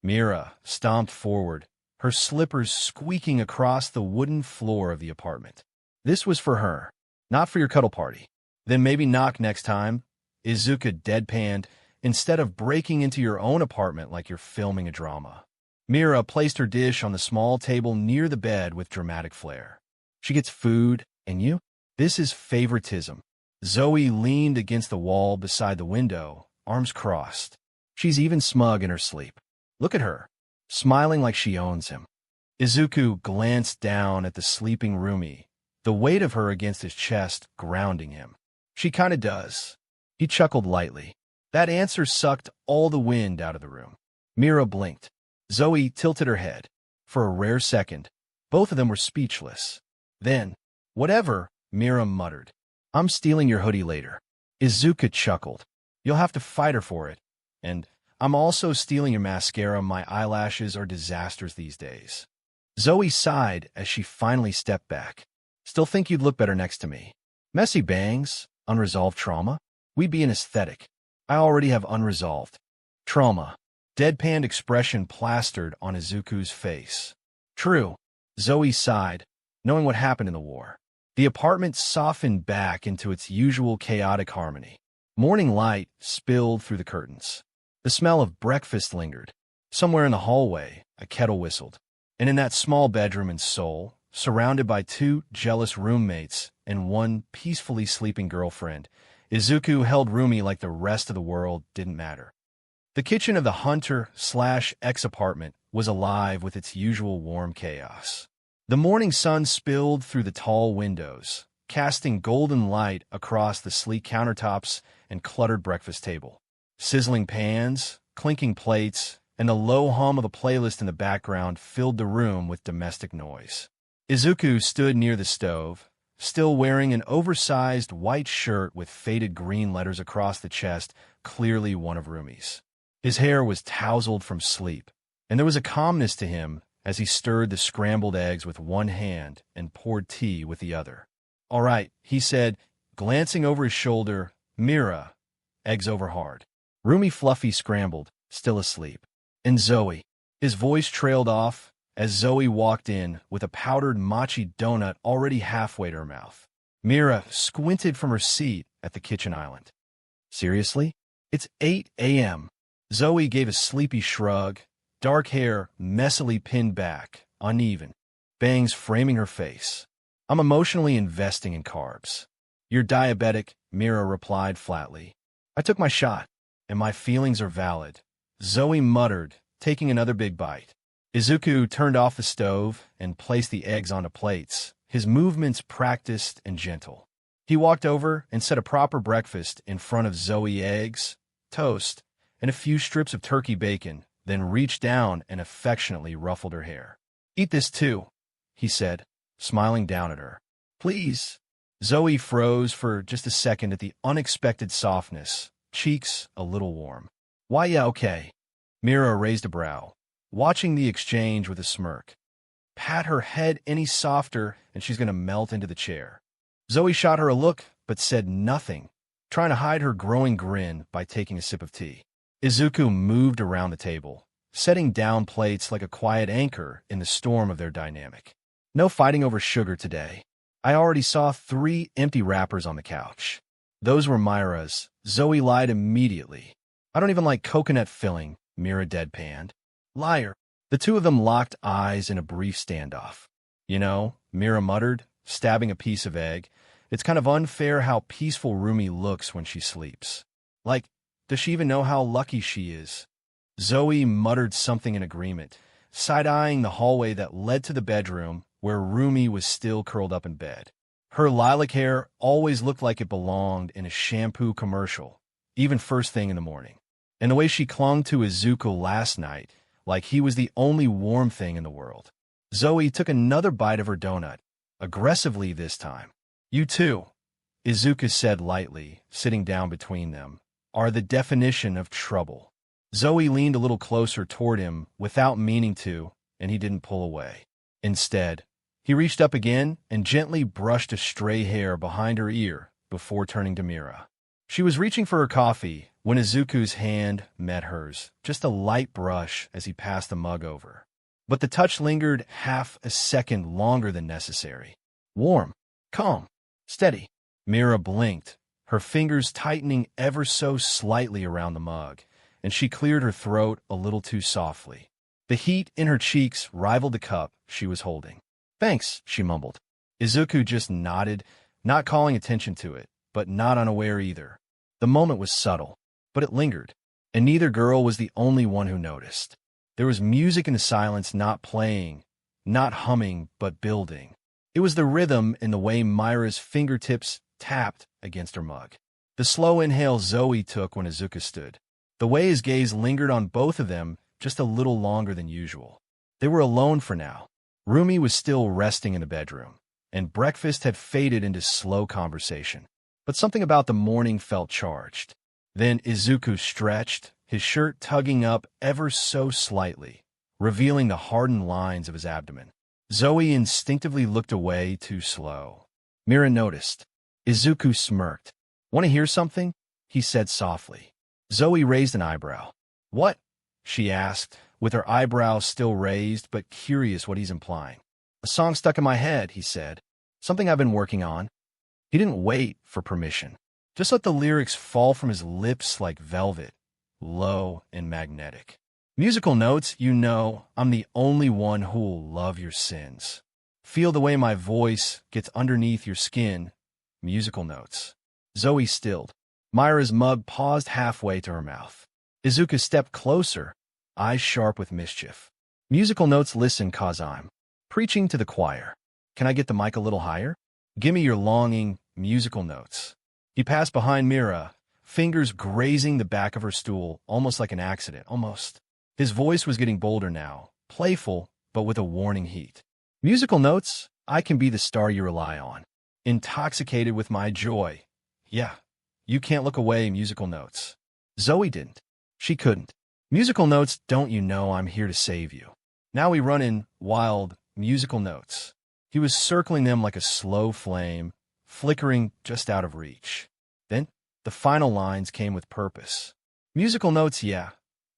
Mira stomped forward, her slippers squeaking across the wooden floor of the apartment. "This was for her, not for your cuddle party." "Then maybe knock next time," Izuku deadpanned, "instead of breaking into your own apartment like you're filming a drama." Mira placed her dish on the small table near the bed with dramatic flair. "She gets food, and you? This is favoritism." Zoe leaned against the wall beside the window, arms crossed. "She's even smug in her sleep. Look at her, smiling like she owns him." Izuku glanced down at the sleeping Rumi, the weight of her against his chest grounding him. "She kinda does." He chuckled lightly. That answer sucked all the wind out of the room. Mira blinked. Zoe tilted her head. For a rare second, both of them were speechless. Then, "Whatever," Mira muttered. "I'm stealing your hoodie later." Izuku chuckled. "You'll have to fight her for it. And I'm also stealing your mascara. My eyelashes are disasters these days." Zoe sighed as she finally stepped back. "Still think you'd look better next to me. Messy bangs, unresolved trauma. We'd be an aesthetic. I already have unresolved trauma." Deadpanned expression plastered on Izuku's face. "True," Zoe sighed, knowing what happened in the war. The apartment softened back into its usual chaotic harmony. Morning light spilled through the curtains. The smell of breakfast lingered. Somewhere in the hallway, a kettle whistled. And in that small bedroom in Seoul, surrounded by two jealous roommates and one peacefully sleeping girlfriend, Izuku held Rumi like the rest of the world didn't matter. The kitchen of the Hunter/X apartment was alive with its usual warm chaos. The morning sun spilled through the tall windows, casting golden light across the sleek countertops and cluttered breakfast table. Sizzling pans, clinking plates, and the low hum of a playlist in the background filled the room with domestic noise. Izuku stood near the stove, still wearing an oversized white shirt with faded green letters across the chest, clearly one of Rumi's. His hair was tousled from sleep, and there was a calmness to him as he stirred the scrambled eggs with one hand and poured tea with the other. "All right," he said, glancing over his shoulder. "Mira, eggs over hard." Rumi Fluffy scrambled, still asleep. "And Zoe." His voice trailed off as Zoe walked in with a powdered mochi donut already halfway to her mouth. Mira squinted from her seat at the kitchen island. "Seriously? It's 8 a.m. Zoe gave a sleepy shrug, dark hair messily pinned back, uneven, bangs framing her face. "I'm emotionally investing in carbs." "You're diabetic," Mira replied flatly. "I took my shot, and my feelings are valid," Zoe muttered, taking another big bite. Izuku turned off the stove and placed the eggs onto plates, his movements practiced and gentle. He walked over and set a proper breakfast in front of Zoe: eggs, toast, and a few strips of turkey bacon, then reached down and affectionately ruffled her hair. "Eat this too," he said, smiling down at her. "Please." Zoe froze for just a second at the unexpected softness, cheeks a little warm. "Why, yeah, okay." Mira raised a brow, watching the exchange with a smirk. "Pat her head any softer and she's going to melt into the chair." Zoe shot her a look but said nothing, trying to hide her growing grin by taking a sip of tea. Izuku moved around the table, setting down plates like a quiet anchor in the storm of their dynamic. "No fighting over sugar today. I already saw 3 empty wrappers on the couch." "Those were Myra's," Zoe lied immediately. "I don't even like coconut filling," Mira deadpanned. "Liar." The two of them locked eyes in a brief standoff. "You know," Mira muttered, stabbing a piece of egg, "it's kind of unfair how peaceful Rumi looks when she sleeps. Like, does she even know how lucky she is?" Zoe muttered something in agreement, side-eyeing the hallway that led to the bedroom where Rumi was still curled up in bed. Her lilac hair always looked like it belonged in a shampoo commercial, even first thing in the morning. And the way she clung to Izuku last night, like he was the only warm thing in the world. Zoe took another bite of her donut, aggressively this time. "You too," Izuku said lightly, sitting down between them, "are the definition of trouble." Zoe leaned a little closer toward him without meaning to, and he didn't pull away. Instead, he reached up again and gently brushed a stray hair behind her ear before turning to Mira. She was reaching for her coffee when Izuku's hand met hers, just a light brush as he passed the mug over. But the touch lingered half a second longer than necessary. Warm, calm, steady. Mira blinked, her fingers tightening ever so slightly around the mug, and she cleared her throat a little too softly. The heat in her cheeks rivaled the cup she was holding. "Thanks," she mumbled. Izuku just nodded, not calling attention to it, but not unaware either. The moment was subtle, but it lingered, and neither girl was the only one who noticed. There was music in the silence, not playing, not humming, but building. It was the rhythm in the way Myra's fingertips tapped against her mug. The slow inhale Zoe took when Izuku stood. The way his gaze lingered on both of them just a little longer than usual. They were alone for now. Rumi was still resting in the bedroom, and breakfast had faded into slow conversation. But something about the morning felt charged. Then Izuku stretched, his shirt tugging up ever so slightly, revealing the hardened lines of his abdomen. Zoe instinctively looked away, too slow. Mira noticed. Izuku smirked. "Want to hear something?" he said softly. Zoe raised an eyebrow. "What?" she asked, with her eyebrows still raised but curious what he's implying. "A song stuck in my head," he said. "Something I've been working on." He didn't wait for permission. Just let the lyrics fall from his lips like velvet, low and magnetic. Musical notes, you know, I'm the only one who'll love your sins. Feel the way my voice gets underneath your skin. Musical notes. Zoe stilled. Myra's mug paused halfway to her mouth. Izuku stepped closer, eyes sharp with mischief. "Musical notes, listen, 'cause I'm preaching to the choir. Can I get the mic a little higher? Gimme your longing musical notes." He passed behind Mira, fingers grazing the back of her stool, almost like an accident, almost. His voice was getting bolder now, playful, but with a warning heat. "Musical notes, I can be the star you rely on. Intoxicated with my joy. Yeah, you can't look away, musical notes. Zoe didn't. She couldn't. Musical notes, don't you know I'm here to save you? Now we run in wild musical notes. He was circling them like a slow flame, flickering just out of reach. Then the final lines came with purpose. Musical notes, yeah.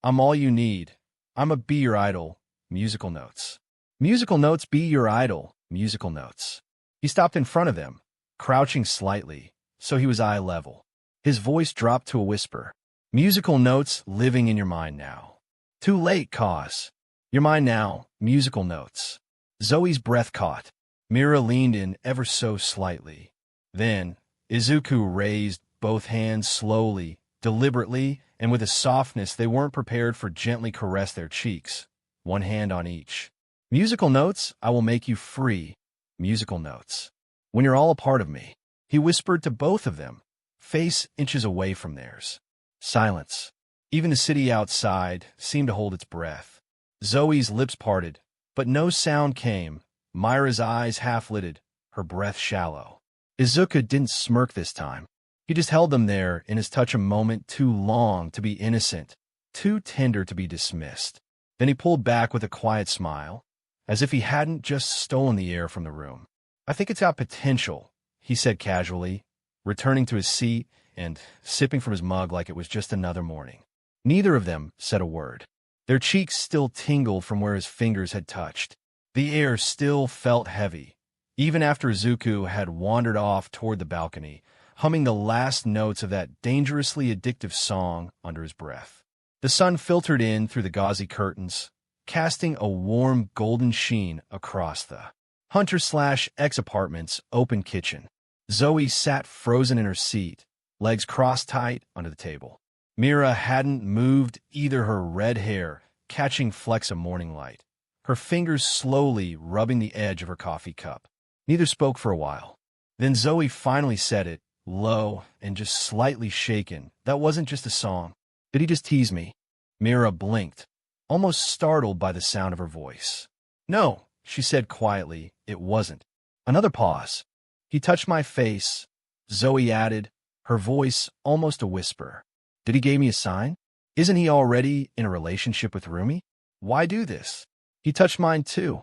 I'm all you need. I'm a be your idol. Musical notes. Musical notes, be your idol. Musical notes. He stopped in front of them, crouching slightly, so he was eye level. His voice dropped to a whisper. Musical notes living in your mind now. Too late, cause. Your mind now. Musical notes. Zoe's breath caught. Mira leaned in ever so slightly. Then, Izuku raised both hands slowly, deliberately, and with a softness they weren't prepared for, gently caressed their cheeks, one hand on each. Musical notes, I will make you free. Musical notes. When you're all a part of me, he whispered to both of them, face inches away from theirs. Silence. Even the city outside seemed to hold its breath. Zoe's lips parted, but no sound came. Myra's eyes half-lidded, her breath shallow. Izuku didn't smirk this time. He just held them there in his touch, a moment too long to be innocent, too tender to be dismissed. Then he pulled back with a quiet smile, as if he hadn't just stolen the air from the room. I think it's got potential, he said casually, returning to his seat and sipping from his mug like it was just another morning. Neither of them said a word. Their cheeks still tingled from where his fingers had touched. The air still felt heavy, even after Izuku had wandered off toward the balcony, humming the last notes of that dangerously addictive song under his breath. The sun filtered in through the gauzy curtains, casting a warm golden sheen across the Hunter/X apartment's open kitchen. Zoe sat frozen in her seat, legs crossed tight under the table. Mira hadn't moved, either, her red hair catching flecks of morning light, her fingers slowly rubbing the edge of her coffee cup. Neither spoke for a while. Then Zoe finally said it, low and just slightly shaken. That wasn't just a song. Did he just tease me? Mira blinked, almost startled by the sound of her voice. No, she said quietly, it wasn't. Another pause. He touched my face, Zoe added, her voice almost a whisper. Did he give me a sign? Isn't he already in a relationship with Rumi? Why do this? He touched mine too,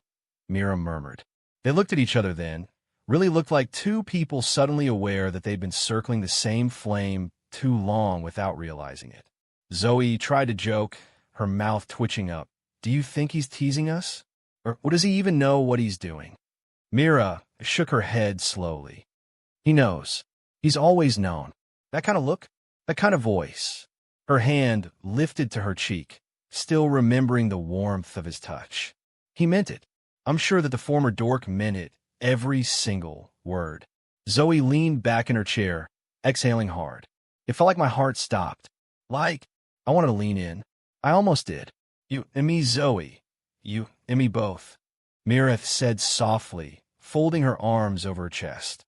Mira murmured. They looked at each other then, really looked like two people suddenly aware that they'd been circling the same flame too long without realizing it. Zoe tried to joke, her mouth twitching up. Do you think he's teasing us? Or does he even know what he's doing? Mira shook her head slowly. He knows. He's always known. That kind of look, that kind of voice. Her hand lifted to her cheek, still remembering the warmth of his touch. He meant it. I'm sure that the former dork meant it, every single word. Zoe leaned back in her chair, exhaling hard. It felt like my heart stopped. Like, I wanted to lean in. I almost did. You and me, Zoe. You and me both. Mira said softly, folding her arms over her chest.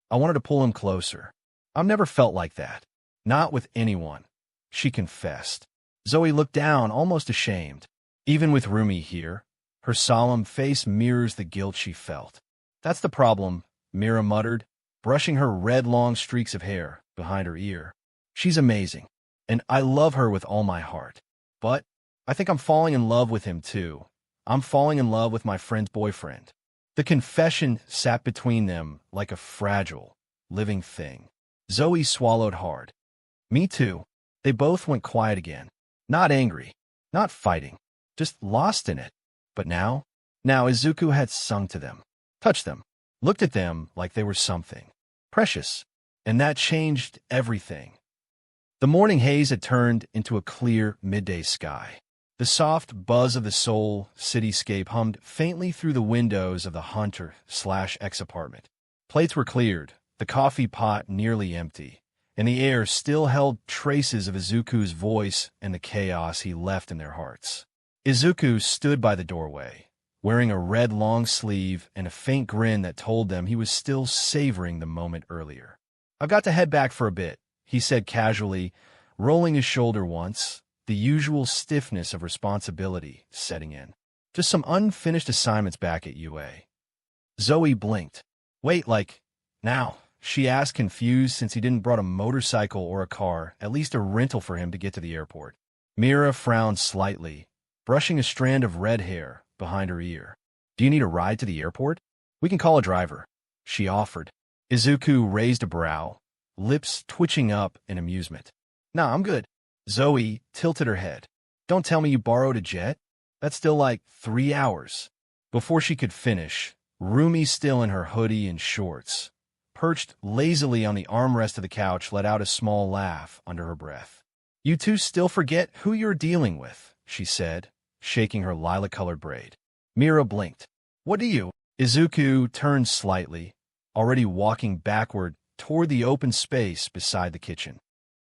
I wanted to pull him closer. I've never felt like that. Not with anyone, she confessed. Zoe looked down, almost ashamed. Even with Rumi here, her solemn face mirrors the guilt she felt. That's the problem, Mira muttered, brushing her red long streaks of hair behind her ear. She's amazing, and I love her with all my heart. But I think I'm falling in love with him too. I'm falling in love with my friend's boyfriend. The confession sat between them like a fragile, living thing. Zoe swallowed hard. Me too. They both went quiet again. Not angry, not fighting, just lost in it. But now Izuku had sung to them, touched them, looked at them like they were something precious, and that changed everything. The morning haze had turned into a clear midday sky. The soft buzz of the Seoul cityscape hummed faintly through the windows of the Hunter/X apartment. Plates were cleared, the coffee pot nearly empty, and the air still held traces of Izuku's voice and the chaos he left in their hearts. Izuku stood by the doorway, wearing a red long sleeve and a faint grin that told them he was still savoring the moment earlier. I've got to head back for a bit, he said casually, rolling his shoulder once, the usual stiffness of responsibility setting in. Just some unfinished assignments back at UA. Zoe blinked. Wait, like, now? She asked, confused since he didn't brought a motorcycle or a car, at least a rental for him to get to the airport. Mira frowned slightly, brushing a strand of red hair behind her ear. Do you need a ride to the airport? We can call a driver, she offered. Izuku raised a brow, lips twitching up in amusement. Nah, I'm good. Zoe tilted her head. Don't tell me you borrowed a jet? That's still like 3 hours. Before she could finish, Rumi, still in her hoodie and shorts, perched lazily on the armrest of the couch, let out a small laugh under her breath. You two still forget who you're dealing with, she said, shaking her lilac-colored braid. Mira blinked. What do you? Izuku turned slightly, already walking backward toward the open space beside the kitchen.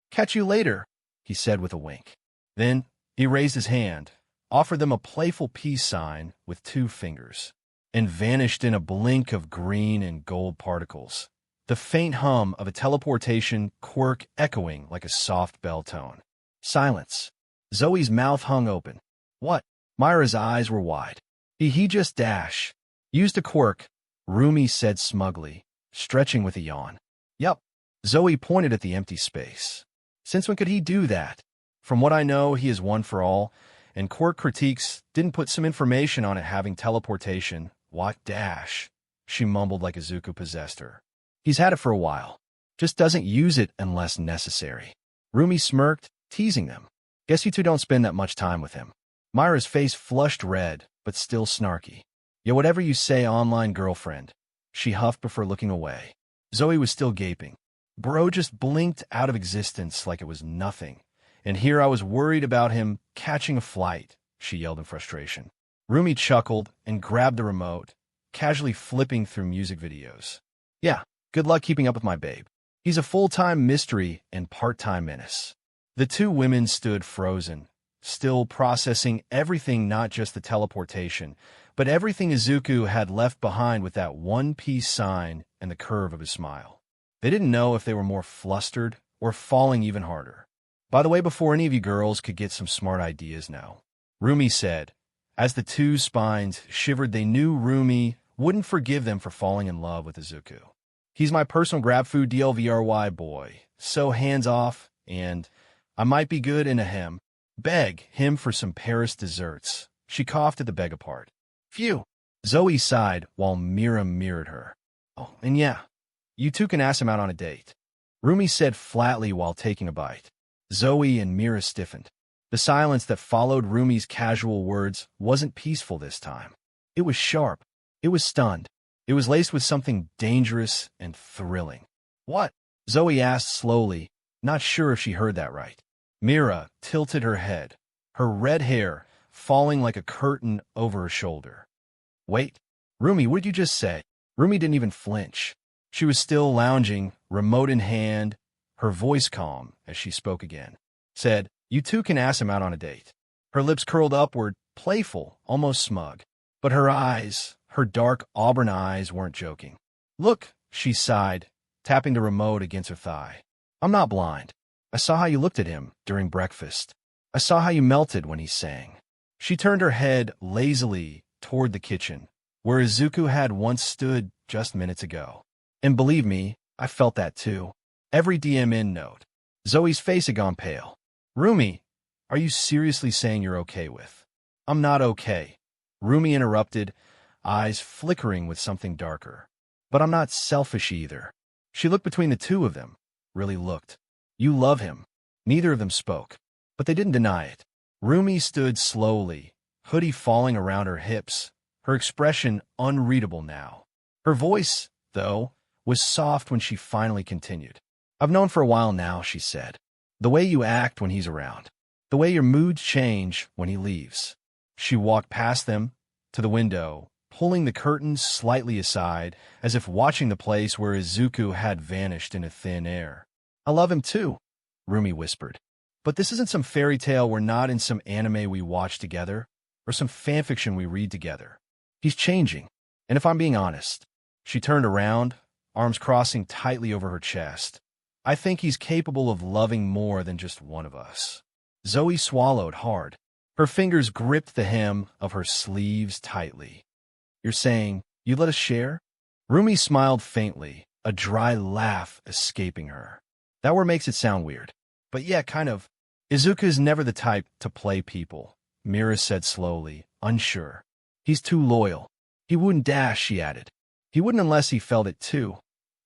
Catch you later, he said with a wink. Then he raised his hand, offered them a playful peace sign with 2 fingers, and vanished in a blink of green and gold particles, the faint hum of a teleportation quirk echoing like a soft bell tone. Silence. Zoe's mouth hung open. What? Myra's eyes were wide. He just dash. Used a quirk, Rumi said smugly, stretching with a yawn. Yup. Zoe pointed at the empty space. Since when could he do that? From what I know, he is one for all, and quirk critiques didn't put some information on it having teleportation. What dash? She mumbled like Izuku possessed her. He's had it for a while. Just doesn't use it unless necessary. Rumi smirked, teasing them. Guess you two don't spend that much time with him. Myra's face flushed red, but still snarky. Yeah, whatever you say, online girlfriend. She huffed before looking away. Zoe was still gaping. Bro just blinked out of existence like it was nothing. And here I was worried about him catching a flight, she yelled in frustration. Rumi chuckled and grabbed the remote, casually flipping through music videos. Yeah, good luck keeping up with my babe. He's a full-time mystery and part-time menace. The 2 women stood frozen, still processing everything, not just the teleportation, but everything Izuku had left behind with that one peace sign and the curve of his smile. They didn't know if they were more flustered or falling even harder. By the way, before any of you girls could get some smart ideas now, Rumi said. As the 2 spines shivered, they knew Rumi wouldn't forgive them for falling in love with Izuku. He's my personal grab food DLVRY boy, so hands off, and I might be good in a hem. Beg him for some Paris desserts. She coughed at the beg apart. Phew. Zoe sighed while Mira mirrored her. Oh, and yeah, you two can ask him out on a date, Rumi said flatly while taking a bite. Zoe and Mira stiffened. The silence that followed Rumi's casual words wasn't peaceful this time. It was sharp. It was stunned. It was laced with something dangerous and thrilling. What? Zoe asked slowly, not sure if she heard that right. Mira tilted her head, her red hair falling like a curtain over her shoulder. Wait, Rumi, what did you just say? Rumi didn't even flinch. She was still lounging, remote in hand, her voice calm as she spoke again. Said, you two can ask him out on a date. Her lips curled upward, playful, almost smug. But her eyes, her dark auburn eyes, weren't joking. Look, she sighed, tapping the remote against her thigh. I'm not blind. I saw how you looked at him during breakfast. I saw how you melted when he sang. She turned her head lazily toward the kitchen, where Izuku had once stood just minutes ago. And believe me, I felt that too. Every DMN note. Zoe's face had gone pale. Rumi, are you seriously saying you're okay with? I'm not okay. Rumi interrupted, eyes flickering with something darker. But I'm not selfish either. She looked between the 2 of them, really looked. You love him. Neither of them spoke, but they didn't deny it. Rumi stood slowly, hoodie falling around her hips, her expression unreadable now. Her voice, though, was soft when she finally continued. I've known for a while now, she said. The way you act when he's around. The way your moods change when he leaves. She walked past them, to the window, pulling the curtains slightly aside, as if watching the place where Izuku had vanished into thin air. I love him too, Rumi whispered. But this isn't some fairy tale. We're not in some anime we watch together, or some fanfiction we read together. He's changing, and if I'm being honest, she turned around, arms crossing tightly over her chest. I think he's capable of loving more than just one of us. Zoe swallowed hard. Her fingers gripped the hem of her sleeves tightly. You're saying You let us share? Rumi smiled faintly, a dry laugh escaping her. That word makes it sound weird. But yeah, kind of. Izuku is never the type to play people, Mira said slowly, unsure. He's too loyal. He wouldn't dash, she added. He wouldn't unless he felt it too.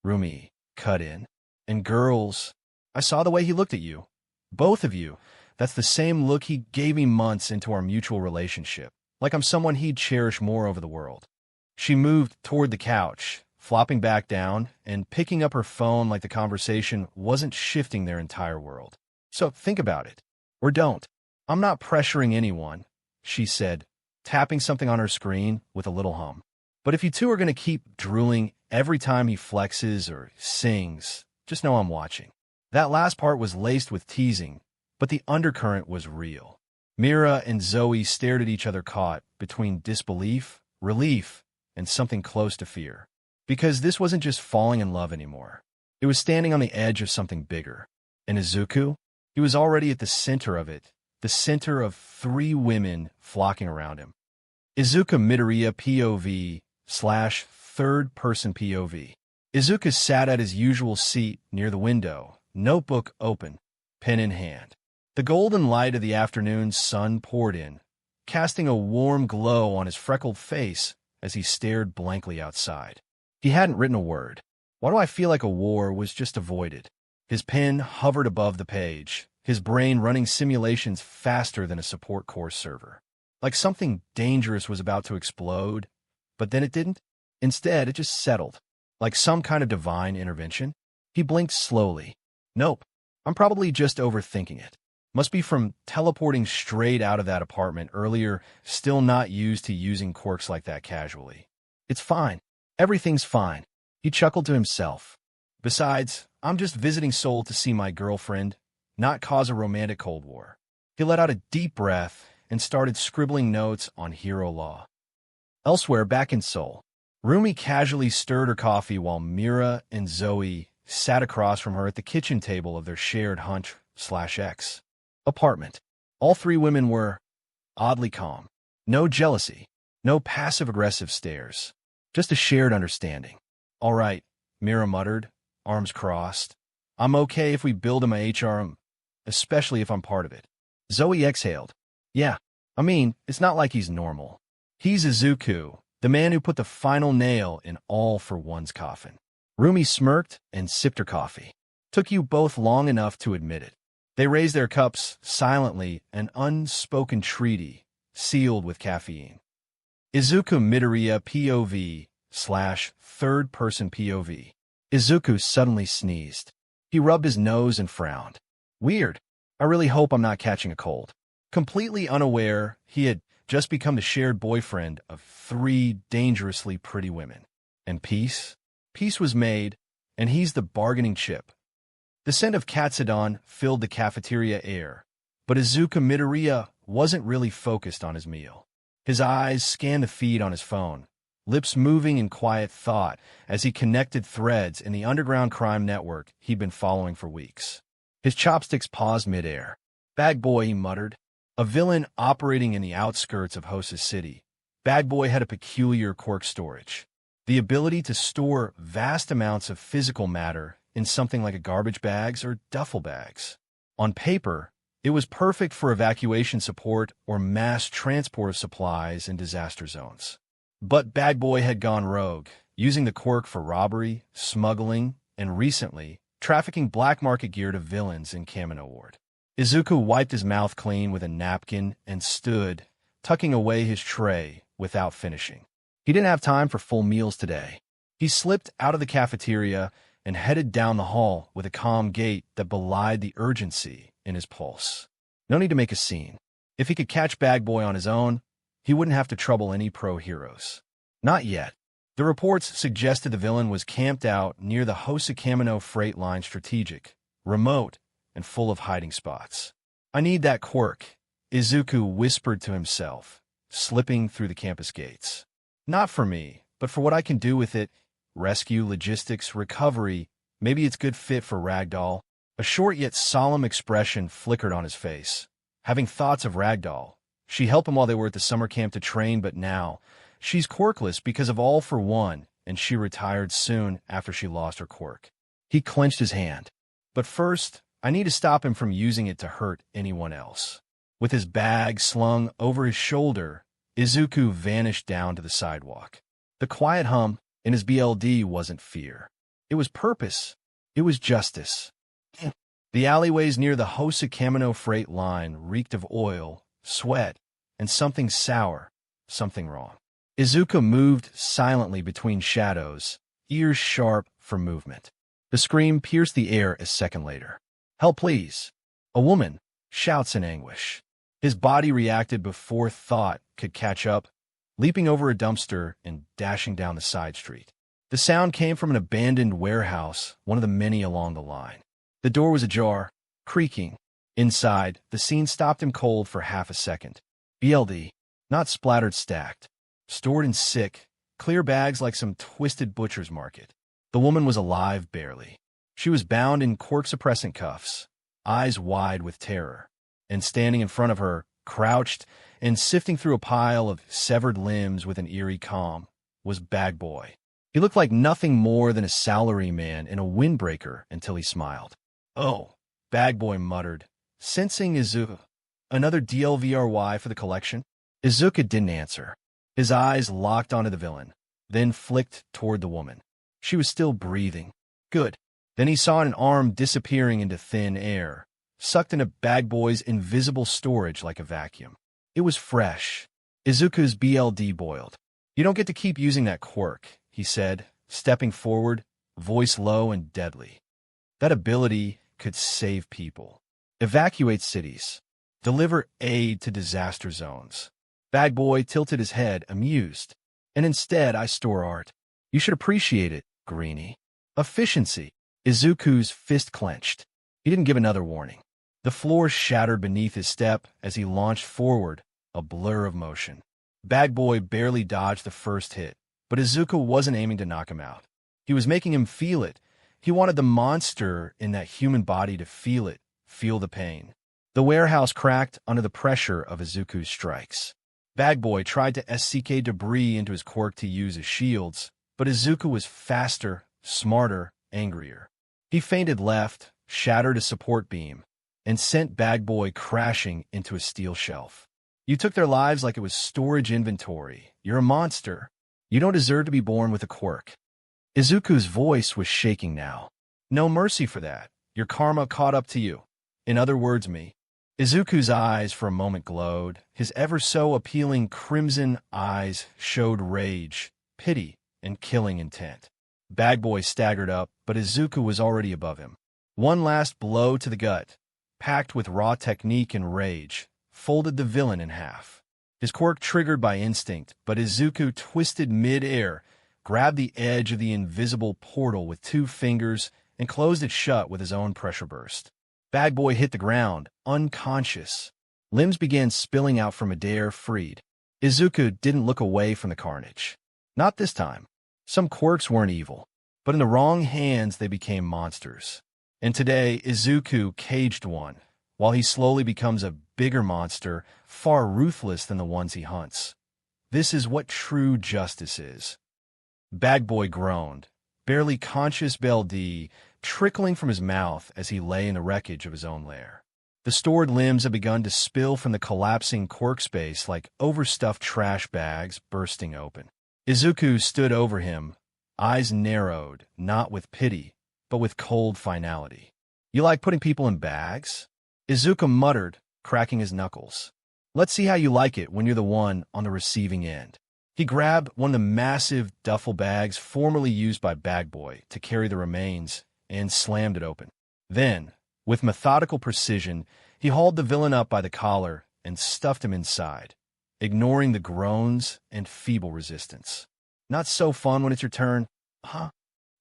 Rumi cut in. And girls, I saw the way he looked at you. Both of you. That's the same look he gave me months into our mutual relationship, like I'm someone he'd cherish more over the world. She moved toward the couch, flopping back down and picking up her phone like the conversation wasn't shifting their entire world. So think about it. Or don't. I'm not pressuring anyone, she said, tapping something on her screen with a little hum. But if you two are going to keep drooling every time he flexes or sings, just know I'm watching. That last part was laced with teasing, but the undercurrent was real. Mira and Zoe stared at each other, caught between disbelief, relief, and something close to fear. Because this wasn't just falling in love anymore. It was standing on the edge of something bigger. And Izuku? He was already at the center of it, the center of 3 women flocking around him. Izuku Midoriya POV / third-person POV. Izuku sat at his usual seat near the window, notebook open, pen in hand. The golden light of the afternoon sun poured in, casting a warm glow on his freckled face as he stared blankly outside. He hadn't written a word. Why do I feel like a war was just avoided? His pen hovered above the page, his brain running simulations faster than a support course server. Like something dangerous was about to explode, but then it didn't. Instead, it just settled. Like some kind of divine intervention. He blinked slowly. Nope, I'm probably just overthinking it. Must be from teleporting straight out of that apartment earlier, still not used to using quirks like that casually. It's fine. Everything's fine. He chuckled to himself. Besides, I'm just visiting Seoul to see my girlfriend, not cause a romantic Cold War. He let out a deep breath and started scribbling notes on hero law. Elsewhere, back in Seoul, Rumi casually stirred her coffee while Mira and Zoe sat across from her at the kitchen table of their shared Hunch/X apartment. All 3 women were oddly calm. No jealousy, no passive-aggressive stares, just a shared understanding. All right, Mira muttered, arms crossed. I'm okay if we build him a HRM, especially if I'm part of it. Zoe exhaled. Yeah, I mean, it's not like he's normal. He's Izuku, the man who put the final nail in All for One's coffin. Rumi smirked and sipped her coffee. Took you both long enough to admit it. They raised their cups silently, an unspoken treaty, sealed with caffeine. Izuku Midoriya POV / third-person POV. Izuku suddenly sneezed. He rubbed his nose and frowned. Weird. I really hope I'm not catching a cold. Completely unaware, he had just become the shared boyfriend of 3 dangerously pretty women. And peace? Peace was made, and he's the bargaining chip. The scent of katsudan filled the cafeteria air, but Izuku Midoriya wasn't really focused on his meal. His eyes scanned the feed on his phone, lips moving in quiet thought as he connected threads in the underground crime network he'd been following for weeks. His chopsticks paused midair. Bag Boy, he muttered. A villain operating in the outskirts of Hosa's city. Bag Boy had a peculiar quirk storage. The ability to store vast amounts of physical matter in something like a garbage bags or duffel bags. On paper, it was perfect for evacuation support or mass transport of supplies in disaster zones. But Bag Boy had gone rogue, using the quirk for robbery, smuggling, and recently, trafficking black market gear to villains in Kamino Ward. Izuku wiped his mouth clean with a napkin and stood, tucking away his tray without finishing. He didn't have time for full meals today. He slipped out of the cafeteria and headed down the hall with a calm gait that belied the urgency in his pulse. No need to make a scene. If he could catch Bag Boy on his own, he wouldn't have to trouble any pro-heroes. Not yet. The reports suggested the villain was camped out near the Hosa Kamino freight line, strategic, remote, and full of hiding spots. I need that quirk, Izuku whispered to himself, slipping through the campus gates. Not for me, but for what I can do with it. Rescue, logistics, recovery. Maybe it's good fit for Ragdoll. A short yet solemn expression flickered on his face. Having thoughts of Ragdoll. She helped him while they were at the summer camp to train, but now, She's quirkless because of All for One, and she retired soon after she lost her quirk. He clenched his hand. But first, I need to stop him from using it to hurt anyone else. With his bag slung over his shoulder, Izuku vanished down to the sidewalk. The quiet hum in his BLD wasn't fear. It was purpose. It was justice. The alleyways near the Hosokamino freight line reeked of oil, sweat, and something sour, something wrong. Izuku moved silently between shadows, ears sharp for movement. The scream pierced the air a second later. "Help, please!" A woman shouts in anguish. His body reacted before thought could catch up, leaping over a dumpster and dashing down the side street. The sound came from an abandoned warehouse, one of the many along the line. The door was ajar, creaking. Inside, the scene stopped him cold for half a second. BLD, not splattered, stacked. Stored in sick, clear bags like some twisted butcher's market. The woman was alive barely. She was bound in quirk-suppressant cuffs, eyes wide with terror. And standing in front of her, crouched and sifting through a pile of severed limbs with an eerie calm, was Bag Boy. He looked like nothing more than a salaryman in a windbreaker until he smiled. "Oh," Bag Boy muttered, sensing Izuku. "Another DLVRY for the collection?" Izuku didn't answer. His eyes locked onto the villain, then flicked toward the woman. She was still breathing. Good. Then he saw an arm disappearing into thin air, sucked into Bag Boy's invisible storage like a vacuum. It was fresh. Izuku's BLD boiled. "You don't get to keep using that quirk," he said, stepping forward, voice low and deadly. "That ability could save people. Evacuate cities. Deliver aid to disaster zones." Bag Boy tilted his head, amused. "And instead, I store art. You should appreciate it, Greenie." Efficiency. Izuku's fist clenched. He didn't give another warning. The floor shattered beneath his step as he launched forward, a blur of motion. Bag Boy barely dodged the first hit, but Izuku wasn't aiming to knock him out. He was making him feel it. He wanted the monster in that human body to feel it, feel the pain. The warehouse cracked under the pressure of Izuku's strikes. Bag Boy tried to SCK debris into his quirk to use as shields, but Izuku was faster, smarter, angrier. He feinted left, shattered a support beam, and sent Bag Boy crashing into a steel shelf. "You took their lives like it was storage inventory. You're a monster. You don't deserve to be born with a quirk." Izuku's voice was shaking now. "No mercy for that. Your karma caught up to you. In other words, me." Izuku's eyes for a moment glowed. His ever-so-appealing crimson eyes showed rage, pity, and killing intent. Bag Boy staggered up, but Izuku was already above him. One last blow to the gut, packed with raw technique and rage, folded the villain in half. His quirk triggered by instinct, but Izuku twisted mid-air, grabbed the edge of the invisible portal with 2 fingers, and closed it shut with his own pressure burst. Bag Boy hit the ground, unconscious. Limbs began spilling out from midair, freed. Izuku didn't look away from the carnage. Not this time. Some quirks weren't evil, but in the wrong hands they became monsters. And today, Izuku caged one, while he slowly becomes a bigger monster, far ruthless than the ones he hunts. This is what true justice is. Bag Boy groaned, barely conscious BLD trickling from his mouth as he lay in the wreckage of his own lair. The stored limbs had begun to spill from the collapsing quirk space like overstuffed trash bags bursting open. Izuku stood over him, eyes narrowed, not with pity, but with cold finality. "You like putting people in bags?" Izuku muttered, cracking his knuckles. "Let's see how you like it when you're the one on the receiving end." He grabbed one of the massive duffel bags formerly used by Bag Boy to carry the remains and slammed it open. Then, with methodical precision, he hauled the villain up by the collar and stuffed him inside, ignoring the groans and feeble resistance. "Not so fun when it's your turn, huh?"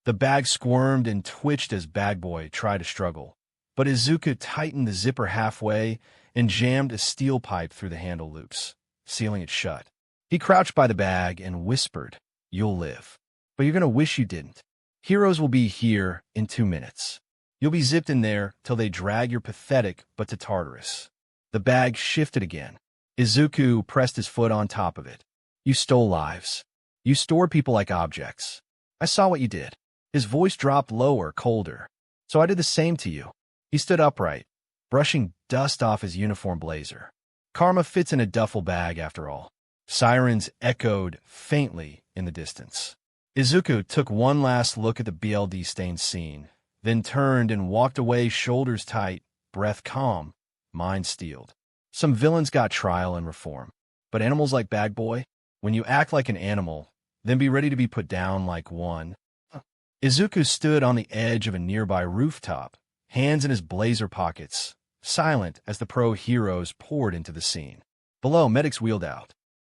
The bag squirmed and twitched as Bag Boy tried to struggle, but Izuku tightened the zipper halfway and jammed a steel pipe through the handle loops, sealing it shut. He crouched by the bag and whispered, "You'll live. But you're going to wish you didn't. Heroes will be here in 2 minutes. You'll be zipped in there till they drag your pathetic butt to Tartarus." The bag shifted again. Izuku pressed his foot on top of it. You stole lives. You stored people like objects. I saw what you did. His voice dropped lower, colder. So I did the same to you. He stood upright, brushing dust off his uniform blazer. Karma fits in a duffel bag, after all. Sirens echoed faintly in the distance. Izuku took one last look at the BLD-stained scene, then turned and walked away, shoulders tight, breath calm, mind steeled. Some villains got trial and reform. But animals like Bag Boy? When you act like an animal, then be ready to be put down like one. Izuku stood on the edge of a nearby rooftop, hands in his blazer pockets, silent as the pro-heroes poured into the scene. Below, medics wheeled out.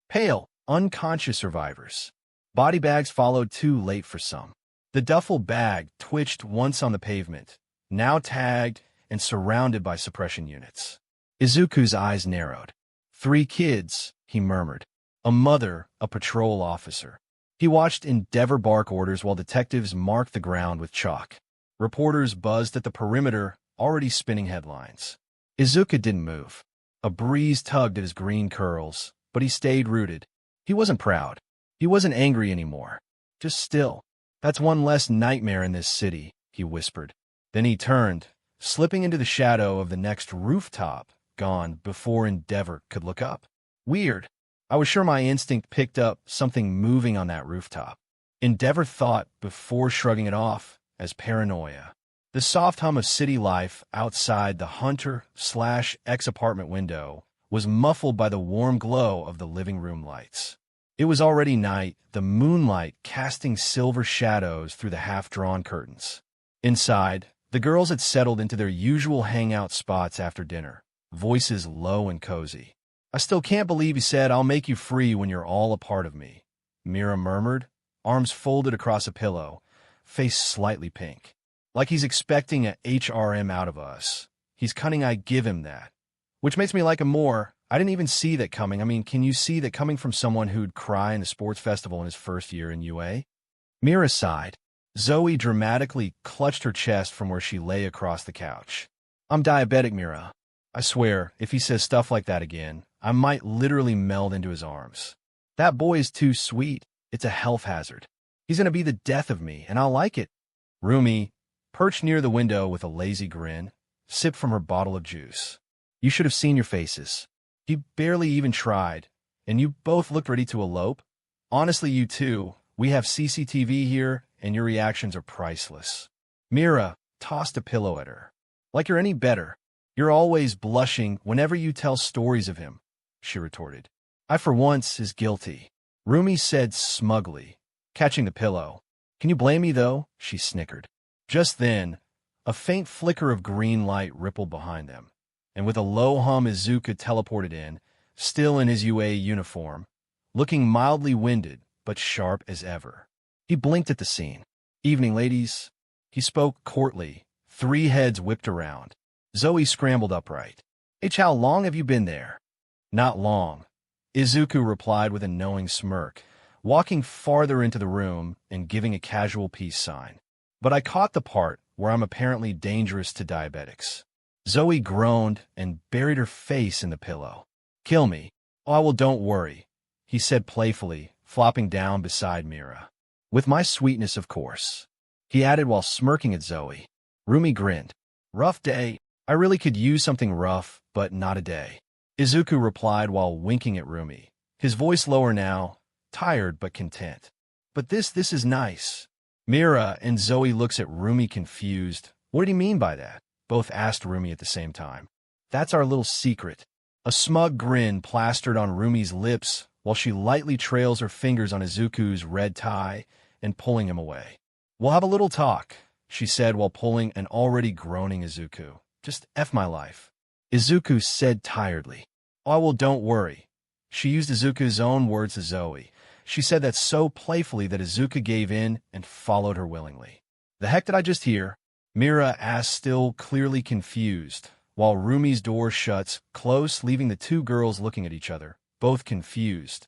Pale, unconscious survivors. Body bags followed, too late for some. The duffel bag twitched once on the pavement, now tagged and surrounded by suppression units. Izuku's eyes narrowed. 3 kids, he murmured. A mother, a patrol officer. He watched Endeavor bark orders while detectives marked the ground with chalk. Reporters buzzed at the perimeter, already spinning headlines. Izuku didn't move. A breeze tugged at his green curls, but he stayed rooted. He wasn't proud. He wasn't angry anymore. Just still. That's one less nightmare in this city, he whispered. Then he turned, slipping into the shadow of the next rooftop, gone before Endeavor could look up. Weird. I was sure my instinct picked up something moving on that rooftop. Endeavor thought before shrugging it off as paranoia. The soft hum of city life outside the Hunter/X apartment window was muffled by the warm glow of the living room lights. It was already night, the moonlight casting silver shadows through the half-drawn curtains. Inside, the girls had settled into their usual hangout spots after dinner, voices low and cozy. I still can't believe he said, "I'll make you free when you're all a part of me," Mira murmured, arms folded across a pillow, face slightly pink. Like he's expecting a HRM out of us. He's cunning, I give him that. Which makes me like him more. I didn't even see that coming. I mean, can you see that coming from someone who'd cry in the sports festival in his first year in UA? Mira sighed. Zoe dramatically clutched her chest from where she lay across the couch. I'm diabetic, Mira. I swear, if he says stuff like that again, I might literally meld into his arms. That boy is too sweet. It's a health hazard. He's gonna be the death of me, and I'll like it. Rumi, perched near the window with a lazy grin, sipped from her bottle of juice. You should have seen your faces. He barely even tried, and you both looked ready to elope. Honestly, you two, we have CCTV here, and your reactions are priceless. Mira tossed a pillow at her. Like you're any better. You're always blushing whenever you tell stories of him, she retorted. I, for once, is guilty. Rumi said smugly, catching the pillow. Can you blame me, though? She snickered. Just then, a faint flicker of green light rippled behind them, and with a low hum Izuku teleported in, still in his UA uniform, looking mildly winded but sharp as ever. He blinked at the scene. Evening, ladies. He spoke courtly. 3 heads whipped around. Zoe scrambled upright. H, how long have you been there? Not long, Izuku replied with a knowing smirk, walking farther into the room and giving a casual peace sign. But I caught the part where I'm apparently dangerous to diabetics. Zoe groaned and buried her face in the pillow. Kill me. Oh, well, don't worry, he said playfully, flopping down beside Mira. With my sweetness, of course, he added while smirking at Zoe. Rumi grinned. Rough day. I really could use something rough, but not a day. Izuku replied while winking at Rumi, his voice lower now, tired but content. But this is nice. Mira and Zoe looks at Rumi confused. What did he mean by that? Both asked Rumi at the same time. That's our little secret. A smug grin plastered on Rumi's lips while she lightly trails her fingers on Izuku's red tie and pulling him away. We'll have a little talk, she said while pulling an already groaning Izuku. Just F my life. Izuku said tiredly. Oh, well, don't worry. She used Izuku's own words to Zoe. She said that so playfully that Izuku gave in and followed her willingly. The heck did I just hear? Mira asked, still clearly confused, while Rumi's door shuts close, leaving the 2 girls looking at each other, both confused.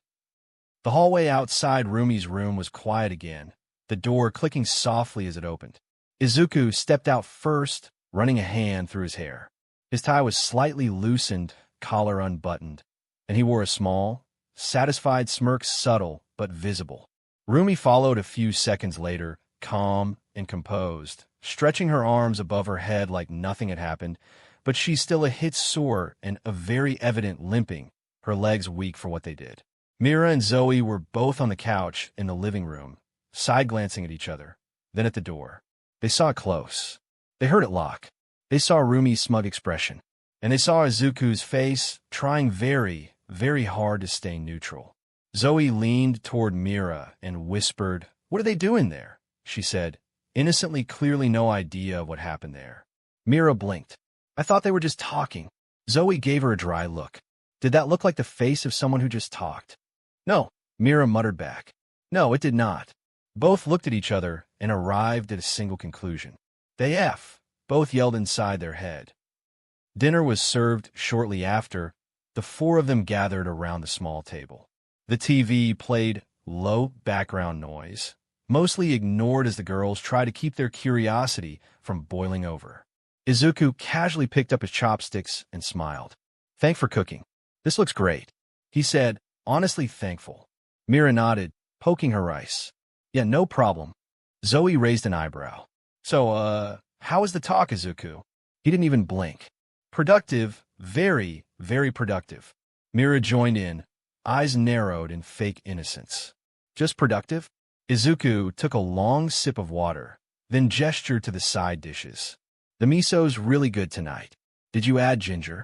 The hallway outside Rumi's room was quiet again, the door clicking softly as it opened. Izuku stepped out first, running a hand through his hair. His tie was slightly loosened, collar unbuttoned, and he wore a small, satisfied smirk subtle but visible. Rumi followed a few seconds later, calm and composed, stretching her arms above her head like nothing had happened, but she's still a hit sore and a very evident limping, her legs weak for what they did. Mira and Zoe were both on the couch in the living room, side-glancing at each other, then at the door. They saw it close. They heard it lock. They saw Rumi's smug expression, and they saw Izuku's face trying very, very hard to stay neutral. Zoe leaned toward Mira and whispered, "What are they doing there?" she said, innocently, clearly no idea of what happened there. Mira blinked. "I thought they were just talking." Zoe gave her a dry look. "Did that look like the face of someone who just talked?" "No," Mira muttered back. "No, it did not." Both looked at each other and arrived at a single conclusion. "They F," both yelled inside their head. Dinner was served shortly after. The four of them gathered around the small table. The TV played low background noise, mostly ignored as the girls tried to keep their curiosity from boiling over. Izuku casually picked up his chopsticks and smiled. "Thanks for cooking. This looks great," he said, honestly thankful. Mira nodded, poking her rice. "Yeah, no problem." Zoe raised an eyebrow. "So, how was the talk, Izuku?" He didn't even blink. "Productive, very, very productive." Mira joined in, eyes narrowed in fake innocence. "Just productive?" Izuku took a long sip of water, then gestured to the side dishes. "The miso's really good tonight. Did you add ginger?"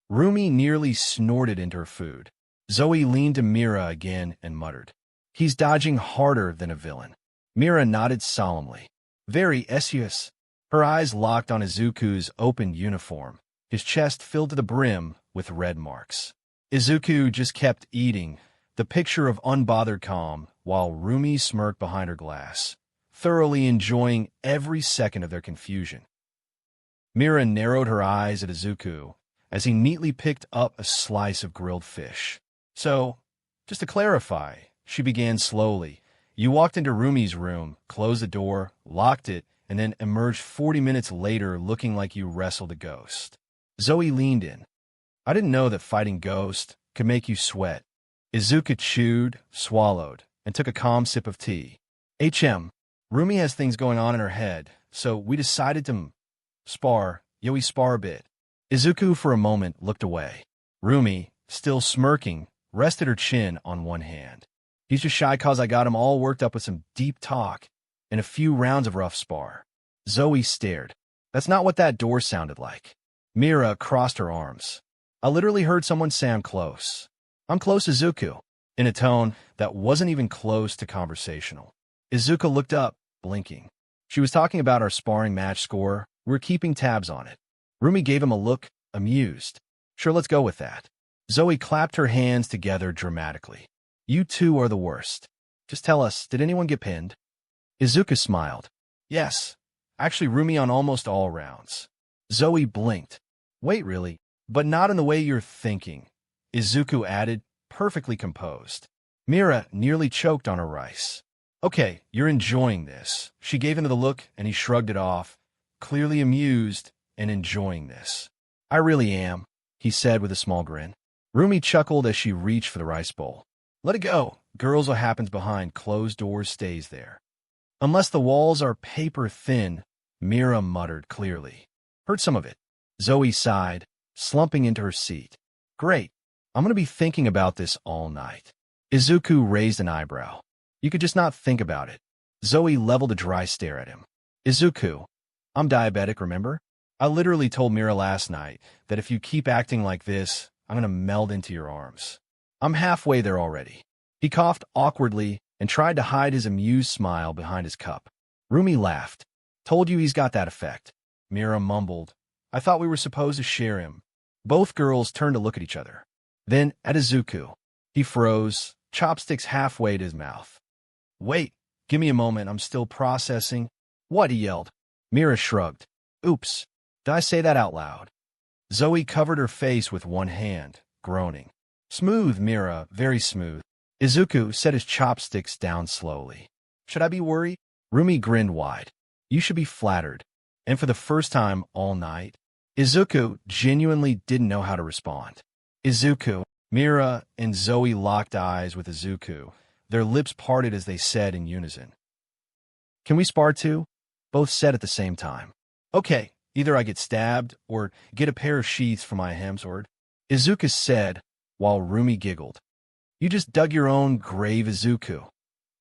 Rumi nearly snorted into her food. Zoe leaned to Mira again and muttered, "He's dodging harder than a villain." Mira nodded solemnly. "Very serious." Her eyes locked on Izuku's opened uniform, his chest filled to the brim with red marks. Izuku just kept eating, the picture of unbothered calm, while Rumi smirked behind her glass, thoroughly enjoying every second of their confusion. Mira narrowed her eyes at Izuku as he neatly picked up a slice of grilled fish. "So, just to clarify," she began slowly, "you walked into Rumi's room, closed the door, locked it, and then emerged 40 minutes later looking like you wrestled a ghost." Zoe leaned in. "I didn't know that fighting ghosts could make you sweat." Izuku chewed, swallowed, and took a calm sip of tea. Rumi has things going on in her head, so we decided to spar. Yeah, we spar a bit." Izuku for a moment looked away. Rumi, still smirking, rested her chin on one hand. "He's just shy 'cause I got him all worked up with some deep talk and a few rounds of rough spar." Zoe stared. "That's not what that door sounded like." Mira crossed her arms. "I literally heard someone say I'm close. I'm close, Izuku," in a tone that wasn't even close to conversational. Izuku looked up, blinking. "She was talking about our sparring match score. We're keeping tabs on it." Rumi gave him a look, amused. "Sure, let's go with that." Zoe clapped her hands together dramatically. "You two are the worst. Just tell us, did anyone get pinned?" Izuku smiled. "Yes. Actually, Rumi on almost all rounds." Zoe blinked. "Wait, really? But not in the way you're thinking," Izuku added, perfectly composed. Mira nearly choked on her rice. "Okay, you're enjoying this." She gave him the look, and he shrugged it off, clearly amused and enjoying this. "I really am," he said with a small grin. Rumi chuckled as she reached for the rice bowl. "Let it go. Girls, what happens behind closed doors stays there." "Unless the walls are paper thin," Mira muttered clearly. "Heard some of it." Zoe sighed, slumping into her seat. "Great. I'm going to be thinking about this all night." Izuku raised an eyebrow. "You could just not think about it." Zoe leveled a dry stare at him. "Izuku, I'm diabetic, remember? I literally told Mira last night that if you keep acting like this, I'm going to meld into your arms. I'm halfway there already." He coughed awkwardly and tried to hide his amused smile behind his cup. Rumi laughed. "Told you he's got that effect." Mira mumbled. "I thought we were supposed to share him." Both girls turned to look at each other. Then at Izuku. He froze, chopsticks halfway to his mouth. "Wait, give me a moment, I'm still processing." "What?" he yelled. Mira shrugged. "Oops, did I say that out loud?" Zoe covered her face with one hand, groaning. "Smooth, Mira, very smooth." Izuku set his chopsticks down slowly. "Should I be worried?" Rumi grinned wide. "You should be flattered." And for the first time all night, Izuku genuinely didn't know how to respond. "Izuku, Mira and Zoe locked eyes with Izuku. Their lips parted as they said in unison, "Can we spar too?" Both said at the same time. "Okay, either I get stabbed or get a pair of sheaths for my hamsword," Izuku said, while Rumi giggled. "You just dug your own grave, Izuku,"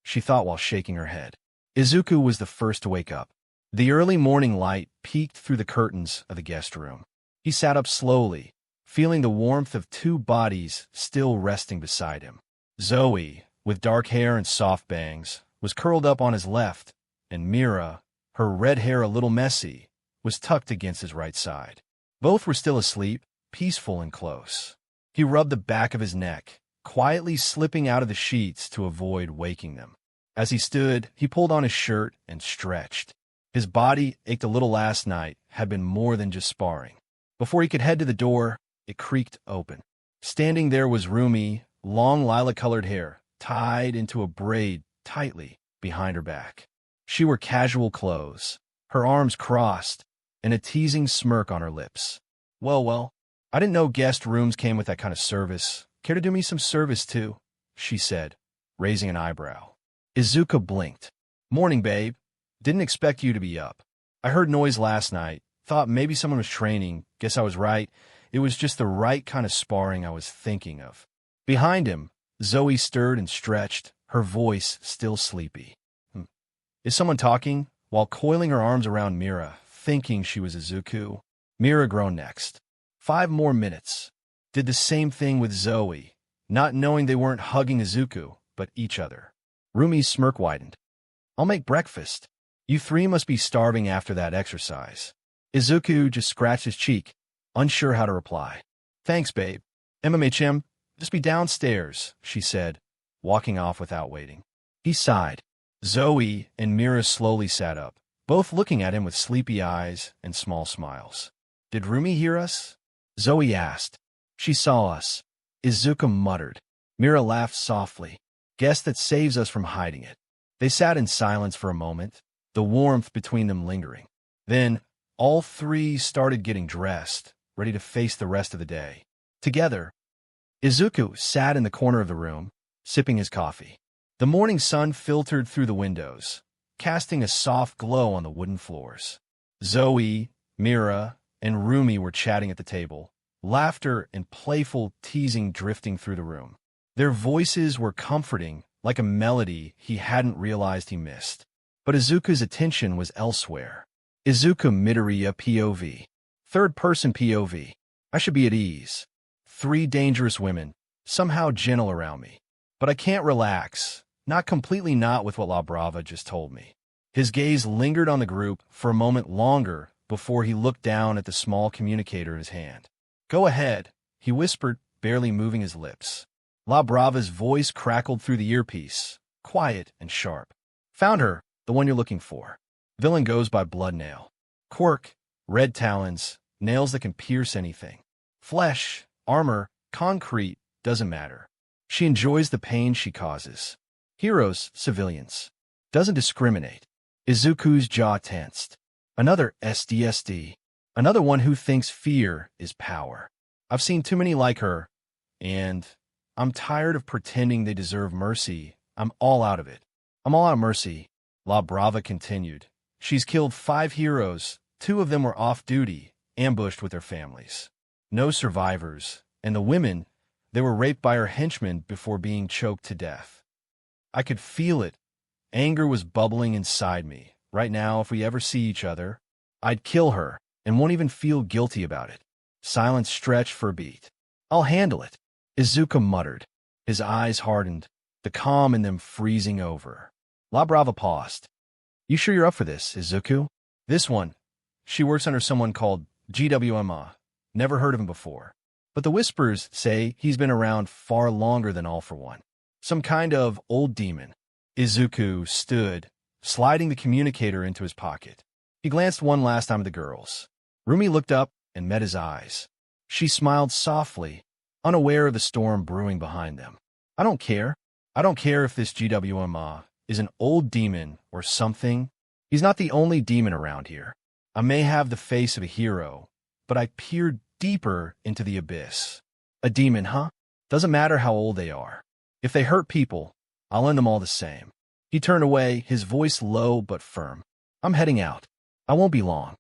she thought while shaking her head. Izuku was the first to wake up. The early morning light peeked through the curtains of the guest room. He sat up slowly, feeling the warmth of two bodies still resting beside him. Zoe, with dark hair and soft bangs, was curled up on his left, and Mira, her red hair a little messy, was tucked against his right side. Both were still asleep, peaceful and close. He rubbed the back of his neck, quietly slipping out of the sheets to avoid waking them. As he stood, he pulled on his shirt and stretched. His body ached a little. Last night had been more than just sparring. Before he could head to the door, it creaked open. Standing there was Rumi, long lilac-colored hair, tied into a braid tightly behind her back. She wore casual clothes, her arms crossed, and a teasing smirk on her lips. Well, I didn't know guest rooms came with that kind of service. Care to do me some service, too?" she said, raising an eyebrow. Izuku blinked. "Morning, babe. Didn't expect you to be up. I heard noise last night. Thought maybe someone was training. Guess I was right. It was just the right kind of sparring I was thinking of." Behind him, Zoe stirred and stretched, her voice still sleepy. Is someone talking?" While coiling her arms around Mira, thinking she was Izuku. Mira groaned next. 5 more minutes. Did the same thing with Zoe, not knowing they weren't hugging Izuku, but each other. Rumi's smirk widened. "I'll make breakfast. You 3 must be starving after that exercise." Izuku just scratched his cheek, unsure how to reply. "Thanks, babe. MMHM, just be downstairs," she said, walking off without waiting. He sighed. Zoe and Mira slowly sat up, both looking at him with sleepy eyes and small smiles. "Did Rumi hear us?" Zoe asked. "She saw us," Izuku muttered. Mira laughed softly. "Guess that saves us from hiding it." They sat in silence for a moment, the warmth between them lingering. Then, all 3 started getting dressed, ready to face the rest of the day. Together, Izuku sat in the corner of the room, sipping his coffee. The morning sun filtered through the windows, casting a soft glow on the wooden floors. Zoe, Mira, and Rumi were chatting at the table, laughter and playful teasing drifting through the room. Their voices were comforting, like a melody he hadn't realized he missed. But Izuku's attention was elsewhere. Izuku Midoriya POV. Third-person POV. I should be at ease. 3 dangerous women, somehow gentle around me. But I can't relax, not completely not with what La Brava just told me. His gaze lingered on the group for a moment longer before he looked down at the small communicator in his hand. "Go ahead," he whispered, barely moving his lips. La Brava's voice crackled through the earpiece, quiet and sharp. "Found her, the one you're looking for. Villain goes by Bloodnail. Quirk, red talons, nails that can pierce anything. Flesh, armor, concrete, doesn't matter. She enjoys the pain she causes. Heroes, civilians. Doesn't discriminate." Izuku's jaw tensed. Another SDSD. Another one who thinks fear is power. I've seen too many like her, and I'm tired of pretending they deserve mercy. I'm all out of it. I'm all out of mercy, La Brava continued. She's killed 5 heroes. 2 of them were off duty, ambushed with their families. No survivors, and the women, they were raped by her henchmen before being choked to death. I could feel it. Anger was bubbling inside me. Right now, if we ever see each other, I'd kill her and won't even feel guilty about it. Silence stretched for a beat. "I'll handle it," Izuku muttered. His eyes hardened, the calm in them freezing over. La Brava paused. "You sure you're up for this, Izuku?" "This one. She works under someone called GWMA. Never heard of him before. But the whispers say he's been around far longer than All for One. Some kind of old demon." Izuku stood, sliding the communicator into his pocket. He glanced one last time at the girls. Rumi looked up and met his eyes. She smiled softly, unaware of the storm brewing behind them. "I don't care. I don't care if this GWMA is an old demon or something. He's not the only demon around here. I may have the face of a hero, but I peered deeper into the abyss." "A demon, huh?" Doesn't matter how old they are. If they hurt people, I'll end them all the same. He turned away, his voice low but firm. I'm heading out. I won't be long.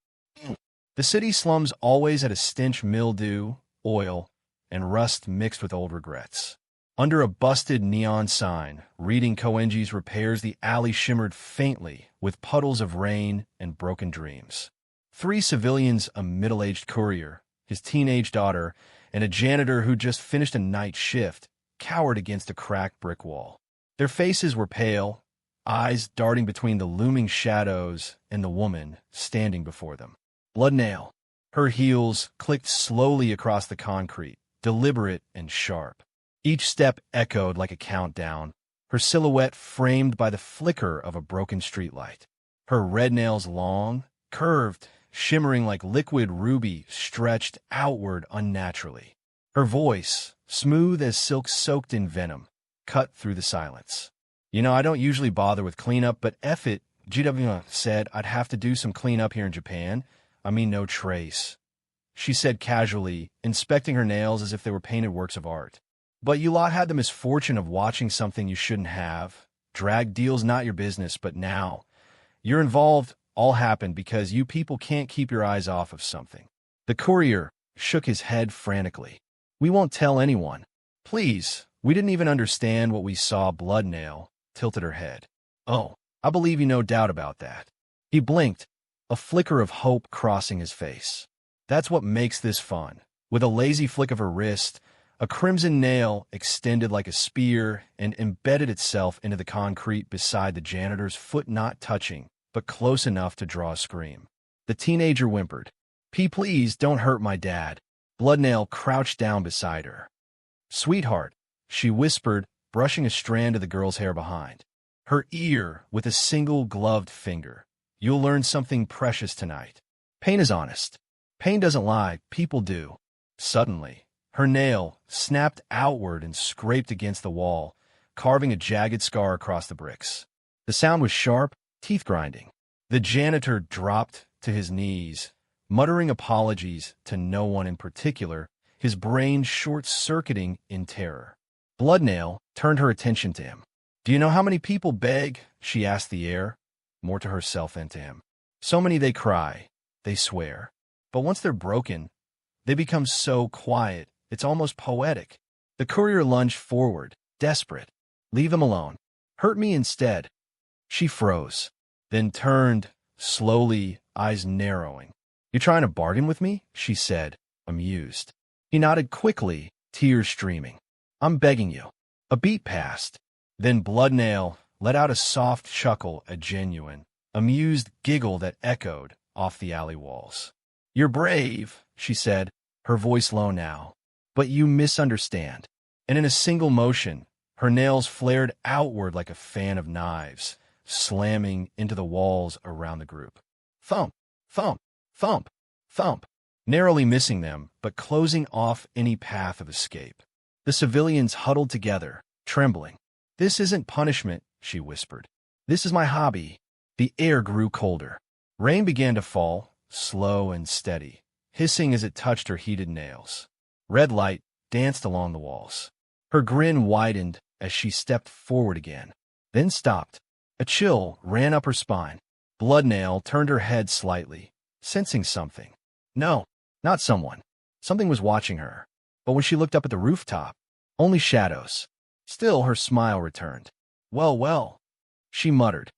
The city slums always had a stench mildew, oil, and rust mixed with old regrets. Under a busted neon sign, reading Koenji's repairs, the alley shimmered faintly with puddles of rain and broken dreams. 3 civilians, a middle-aged courier, his teenage daughter, and a janitor who just finished a night shift, cowered against a cracked brick wall. Their faces were pale, eyes darting between the looming shadows and the woman standing before them. Bloodnail. Her heels clicked slowly across the concrete, deliberate and sharp. Each step echoed like a countdown, her silhouette framed by the flicker of a broken streetlight. Her red nails long, curved, shimmering like liquid ruby, stretched outward unnaturally. Her voice, smooth as silk soaked in venom, cut through the silence. You know, I don't usually bother with cleanup, but F it, GW said I'd have to do some cleanup here in Japan. I mean, no trace. She said casually, inspecting her nails as if they were painted works of art. But you lot had the misfortune of watching something you shouldn't have. Drag deal's not your business, but now you're involved. All happened because you people can't keep your eyes off of something. The courier shook his head frantically. We won't tell anyone. Please, we didn't even understand what we saw. Bloodnail tilted her head. Oh, I believe you, no doubt about that. He blinked, a flicker of hope crossing his face. That's what makes this fun. With a lazy flick of her wrist, a crimson nail extended like a spear and embedded itself into the concrete beside the janitor's foot, not touching, but close enough to draw a scream. The teenager whimpered. Please don't hurt my dad. Bloodnail crouched down beside her. Sweetheart, she whispered, brushing a strand of the girl's hair behind her ear with a single gloved finger. You'll learn something precious tonight. Pain is honest. Pain doesn't lie, people do. Suddenly, her nail snapped outward and scraped against the wall, carving a jagged scar across the bricks. The sound was sharp, teeth-grinding. The janitor dropped to his knees, muttering apologies to no one in particular, his brain short-circuiting in terror. Bloodnail turned her attention to him. Do you know how many people beg? She asked the air, more to herself than to him. So many they cry, they swear. But once they're broken, they become so quiet, it's almost poetic. The courier lunged forward, desperate. Leave them alone. Hurt me instead. She froze, then turned, slowly, eyes narrowing. You trying to bargain with me? She said, amused. He nodded quickly, tears streaming. I'm begging you. A beat passed. Then Bloodnail let out a soft chuckle, a genuine, amused giggle that echoed off the alley walls. You're brave, she said, her voice low now. But you misunderstand. And in a single motion, her nails flared outward like a fan of knives, slamming into the walls around the group. Thump, thump, thump, thump, narrowly missing them, but closing off any path of escape. The civilians huddled together, trembling. This isn't punishment, she whispered. This is my hobby. The air grew colder. Rain began to fall, slow and steady, hissing as it touched her heated nails. Red light danced along the walls. Her grin widened as she stepped forward again, then stopped. A chill ran up her spine. Bloodnail turned her head slightly, sensing something. No, not someone. Something was watching her. But when she looked up at the rooftop, only shadows. Still, her smile returned. Well, well, she muttered.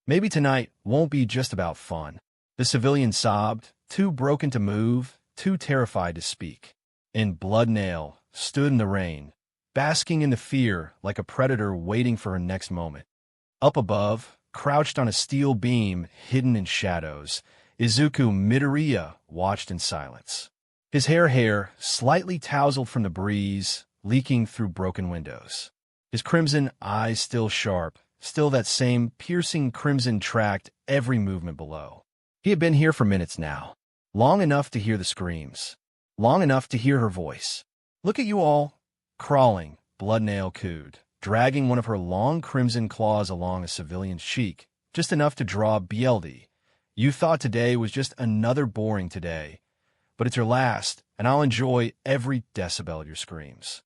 Maybe tonight won't be just about fun. The civilian sobbed, too broken to move, too terrified to speak. And Bloodnail stood in the rain, basking in the fear like a predator waiting for her next moment. Up above, crouched on a steel beam hidden in shadows, Izuku Midoriya watched in silence. His hair slightly tousled from the breeze, leaking through broken windows. His crimson eyes still sharp, still that same piercing crimson tracked every movement below. He had been here for minutes now, long enough to hear the screams, long enough to hear her voice. Look at you all, crawling, Bloodnail cooed, dragging one of her long crimson claws along a civilian's cheek, just enough to draw BLD. You thought today was just another boring today, but it's your last, and I'll enjoy every decibel of your screams.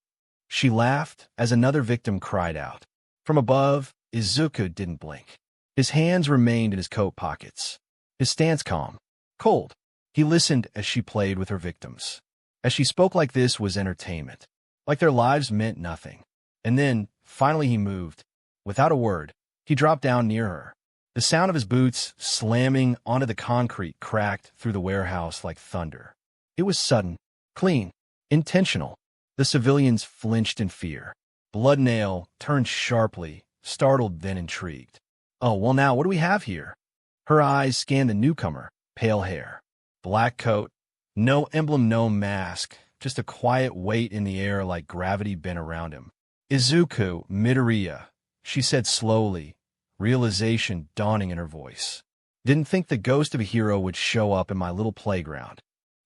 She laughed as another victim cried out. From above, Izuku didn't blink. His hands remained in his coat pockets. His stance calm, cold. He listened as she played with her victims. As she spoke like this was entertainment, like their lives meant nothing. And then, finally he moved. Without a word, he dropped down near her. The sound of his boots slamming onto the concrete cracked through the warehouse like thunder. It was sudden, clean, intentional. The civilians flinched in fear. Bloodnail turned sharply, startled then intrigued. Oh, well now, what do we have here? Her eyes scanned the newcomer, pale hair, black coat, no emblem, no mask, just a quiet weight in the air like gravity bent around him. Izuku Midoriya, she said slowly, realization dawning in her voice. Didn't think the ghost of a hero would show up in my little playground.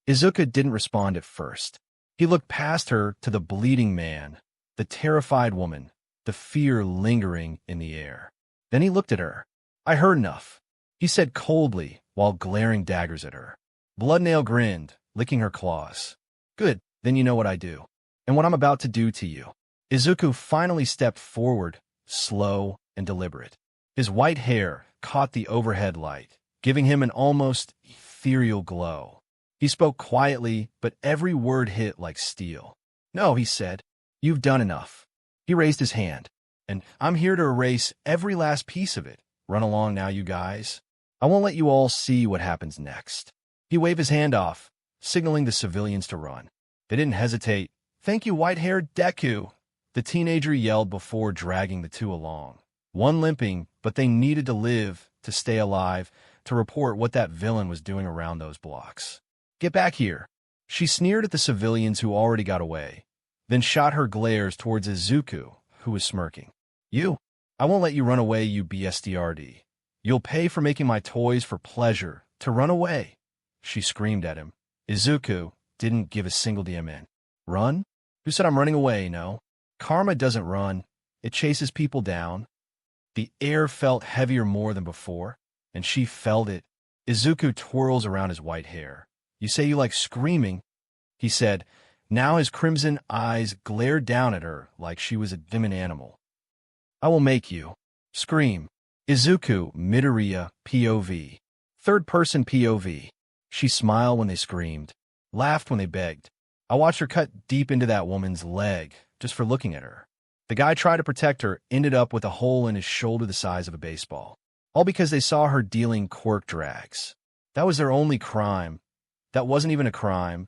Izuku didn't respond at first. He looked past her to the bleeding man, the terrified woman, the fear lingering in the air. Then he looked at her. I heard enough, he said coldly while glaring daggers at her. Bloodnail grinned, licking her claws. Good, then you know what I do, and what I'm about to do to you. Izuku finally stepped forward, slow and deliberate. His white hair caught the overhead light, giving him an almost ethereal glow. He spoke quietly, but every word hit like steel. No, he said, you've done enough. He raised his hand. And I'm here to erase every last piece of it. Run along now, you guys. I won't let you all see what happens next. He waved his hand off, signaling the civilians to run. They didn't hesitate. Thank you, white-haired Deku, the teenager yelled before dragging the two along. One limping, but they needed to live, to stay alive, to report what that villain was doing around those blocks. Get back here. She sneered at the civilians who already got away, then shot her glares towards Izuku, who was smirking. You? I won't let you run away, you BSDRD. You'll pay for making my toys for pleasure, to run away. She screamed at him. Izuku didn't give a single damn in. Run? Who said I'm running away, no? Karma doesn't run. It chases people down. The air felt heavier more than before, and she felt it. Izuku twirls around his white hair. You say you like screaming, he said. Now his crimson eyes glared down at her like she was a demon animal. I will make you scream. Izuku Midoriya POV. Third-person POV. She smiled when they screamed, laughed when they begged. I watched her cut deep into that woman's leg just for looking at her. The guy tried to protect her, ended up with a hole in his shoulder the size of a baseball. All because they saw her dealing quirk drags. That was their only crime. That wasn't even a crime.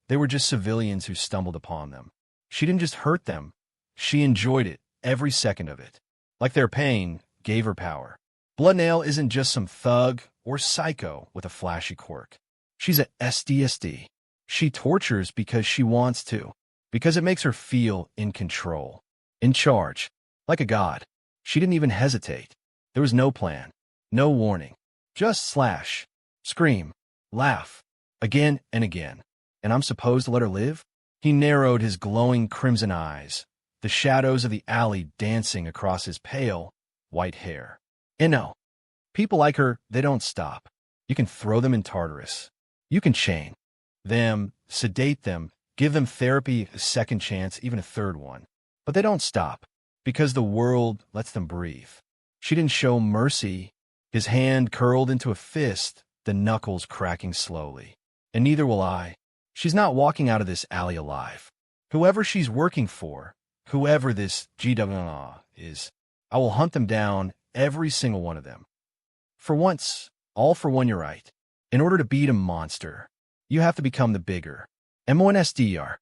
They were just civilians who stumbled upon them. She didn't just hurt them. She enjoyed it, every second of it. Like their pain gave her power. Bloodnail isn't just some thug or psycho with a flashy quirk. She's a SDSD. She tortures because she wants to, because it makes her feel in control, in charge, like a god. She didn't even hesitate. There was no plan, no warning. Just slash, scream, laugh, again and again. And I'm supposed to let her live? He narrowed his glowing crimson eyes, the shadows of the alley dancing across his pale, white hair. And no, people like her, they don't stop. You can throw them in Tartarus. You can chain them, sedate them, give them therapy, a second chance, even a third one. But they don't stop, because the world lets them breathe. She didn't show mercy. His hand curled into a fist, the knuckles cracking slowly. And neither will I. She's not walking out of this alley alive. Whoever she's working for, whoever this GWNA is, I will hunt them down, every single one of them. For once, all for one, you're right. In order to beat a monster, you have to become the bigger. MONSDR.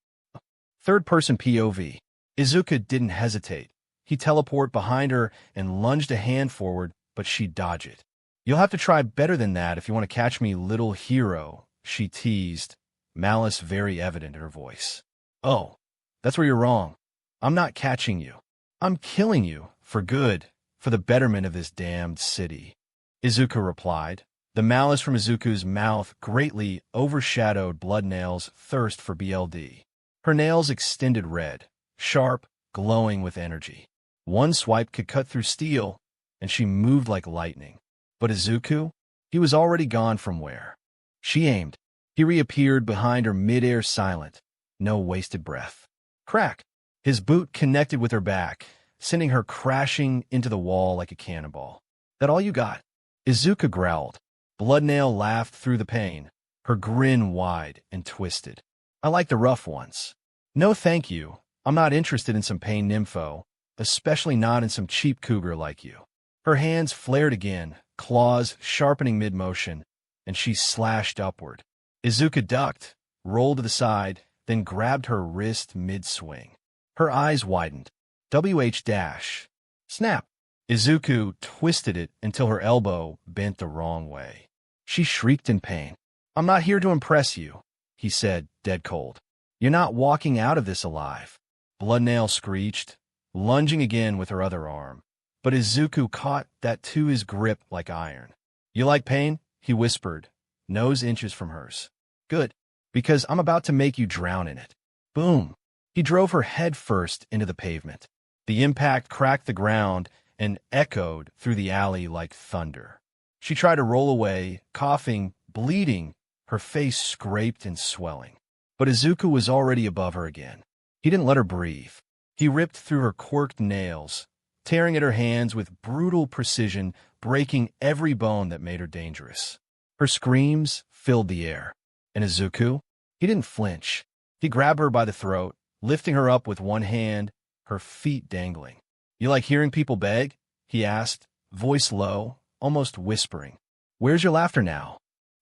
Third-person POV. Izuku didn't hesitate. He teleported behind her and lunged a hand forward, but she dodged it. You'll have to try better than that if you want to catch me, little hero, she teased, malice very evident in her voice. Oh, that's where you're wrong. I'm not catching you. I'm killing you, for good, for the betterment of this damned city. Izuku replied. The malice from Izuku's mouth greatly overshadowed Bloodnail's thirst for BLD. Her nails extended red, sharp, glowing with energy. One swipe could cut through steel, and she moved like lightning. But Izuku? He was already gone from where? She aimed. He reappeared behind her mid-air silent. No wasted breath. Crack! His boot connected with her back, sending her crashing into the wall like a cannonball. That all you got? Izuku growled. Bloodnail laughed through the pain, her grin wide and twisted. I like the rough ones. No thank you. I'm not interested in some pain nympho, especially not in some cheap cougar like you. Her hands flared again, claws sharpening mid-motion, and she slashed upward. Izuku ducked, rolled to the side, then grabbed her wrist mid-swing. Her eyes widened. WH-. Snap. Izuku twisted it until her elbow bent the wrong way. She shrieked in pain. I'm not here to impress you, he said, dead cold. You're not walking out of this alive. Bloodnail screeched, lunging again with her other arm. But Izuku caught that to his grip like iron. You like pain? He whispered, nose inches from hers. Good, because I'm about to make you drown in it. Boom. He drove her head first into the pavement. The impact cracked the ground and echoed through the alley like thunder. She tried to roll away, coughing, bleeding, her face scraped and swelling. But Izuku was already above her again. He didn't let her breathe. He ripped through her quirked nails, tearing at her hands with brutal precision, breaking every bone that made her dangerous. Her screams filled the air. And Izuku? He didn't flinch. He grabbed her by the throat, lifting her up with one hand, her feet dangling. You like hearing people beg? He asked, voice low, almost whispering. Where's your laughter now?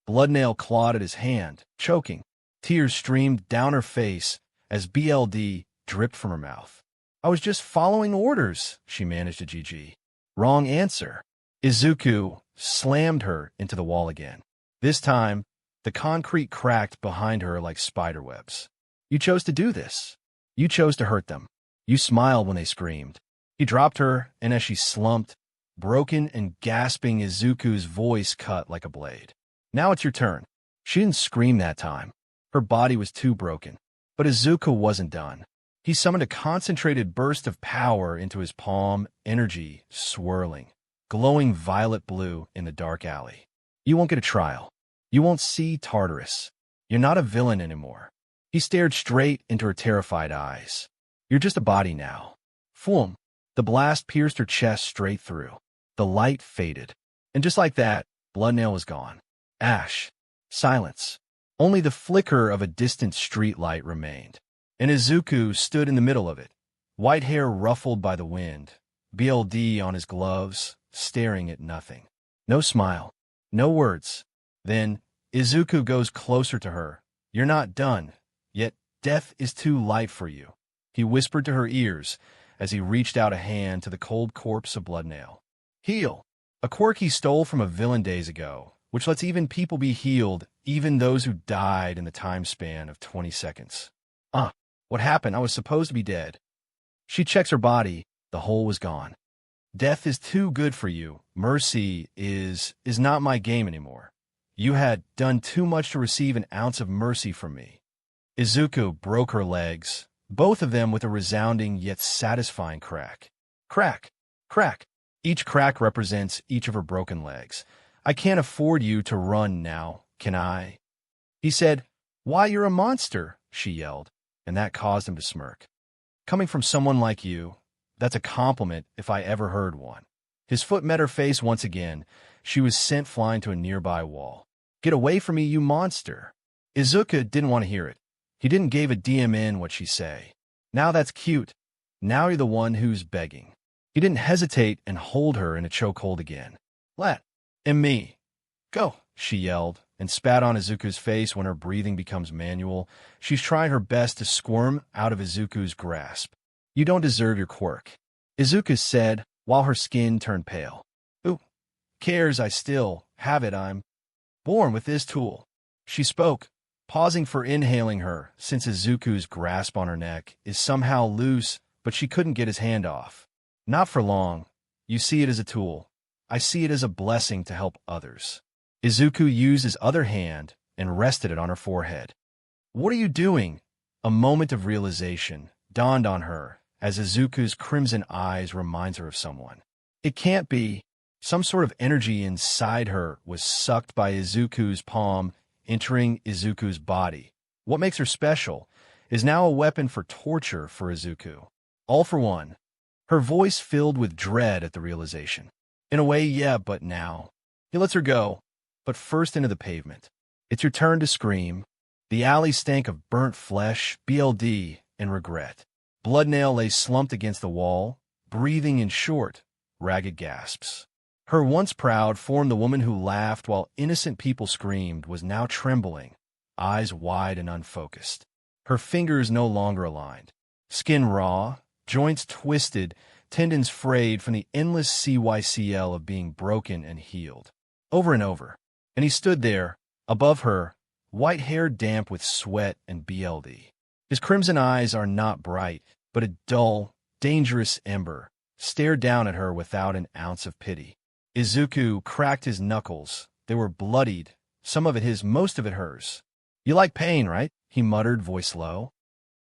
Bloodnail clawed at his hand, choking. Tears streamed down her face as BLD dripped from her mouth. I was just following orders, she managed to GG. Wrong answer. Izuku slammed her into the wall again. This time, the concrete cracked behind her like spiderwebs. You chose to do this. You chose to hurt them. You smiled when they screamed. He dropped her, and as she slumped, broken and gasping, Izuku's voice cut like a blade. Now it's your turn. She didn't scream that time. Her body was too broken. But Izuku wasn't done. He summoned a concentrated burst of power into his palm, energy swirling, glowing violet blue in the dark alley. You won't get a trial. You won't see Tartarus. You're not a villain anymore. He stared straight into her terrified eyes. You're just a body now. Foom. The blast pierced her chest straight through. The light faded. And just like that, Bloodnail was gone. Ash. Silence. Only the flicker of a distant street light remained. And Izuku stood in the middle of it, white hair ruffled by the wind, BLD on his gloves, staring at nothing. No smile. No words. Then, Izuku goes closer to her. You're not done. Yet, death is too light for you. He whispered to her ears as he reached out a hand to the cold corpse of Bloodnail. Heal. A quirk he stole from a villain days ago, which lets even people be healed, even those who died in the time span of 20 seconds. What happened? I was supposed to be dead. She checks her body. The hole was gone. Death is too good for you. Mercy is not my game anymore. You had done too much to receive an ounce of mercy from me. Izuku broke her legs, both of them with a resounding yet satisfying crack. Crack. Crack. Each crack represents each of her broken legs. I can't afford you to run now, can I? He said, Why, you're a monster, she yelled, and that caused him to smirk. Coming from someone like you, that's a compliment if I ever heard one. His foot met her face once again. She was sent flying to a nearby wall. Get away from me, you monster. Izuku didn't want to hear it. He didn't give a damn in what she say. Now that's cute. Now you're the one who's begging. He didn't hesitate and hold her in a chokehold again. Let and me. Go, she yelled, and spat on Izuku's face when her breathing becomes manual. She's trying her best to squirm out of Izuku's grasp. You don't deserve your quirk, Izuku said, while her skin turned pale. Who cares? I still have it. I'm born with this tool. She spoke, pausing for inhaling her, since Izuku's grasp on her neck is somehow loose, but she couldn't get his hand off. Not for long. You see it as a tool. I see it as a blessing to help others. Izuku used his other hand and rested it on her forehead. What are you doing? A moment of realization dawned on her as Izuku's crimson eyes reminds her of someone. It can't be. Some sort of energy inside her was sucked by Izuku's palm, entering Izuku's body. What makes her special is now a weapon for torture for Izuku. All for one. Her voice filled with dread at the realization. In a way, yeah, but now. He lets her go, but first into the pavement. It's your turn to scream. The alley stank of burnt flesh, BLD, and regret. Bloodnail lay slumped against the wall, breathing in short, ragged gasps. Her once proud form, the woman who laughed while innocent people screamed, was now trembling, eyes wide and unfocused. Her fingers no longer aligned. Skin raw, joints twisted, tendons frayed from the endless CYCL of being broken and healed. Over and over. And he stood there, above her, white hair damp with sweat and BLD. His crimson eyes are not bright, but a dull, dangerous ember, stared down at her without an ounce of pity. Izuku cracked his knuckles. They were bloodied, some of it his, most of it hers. "You like pain, right?" he muttered, voice low.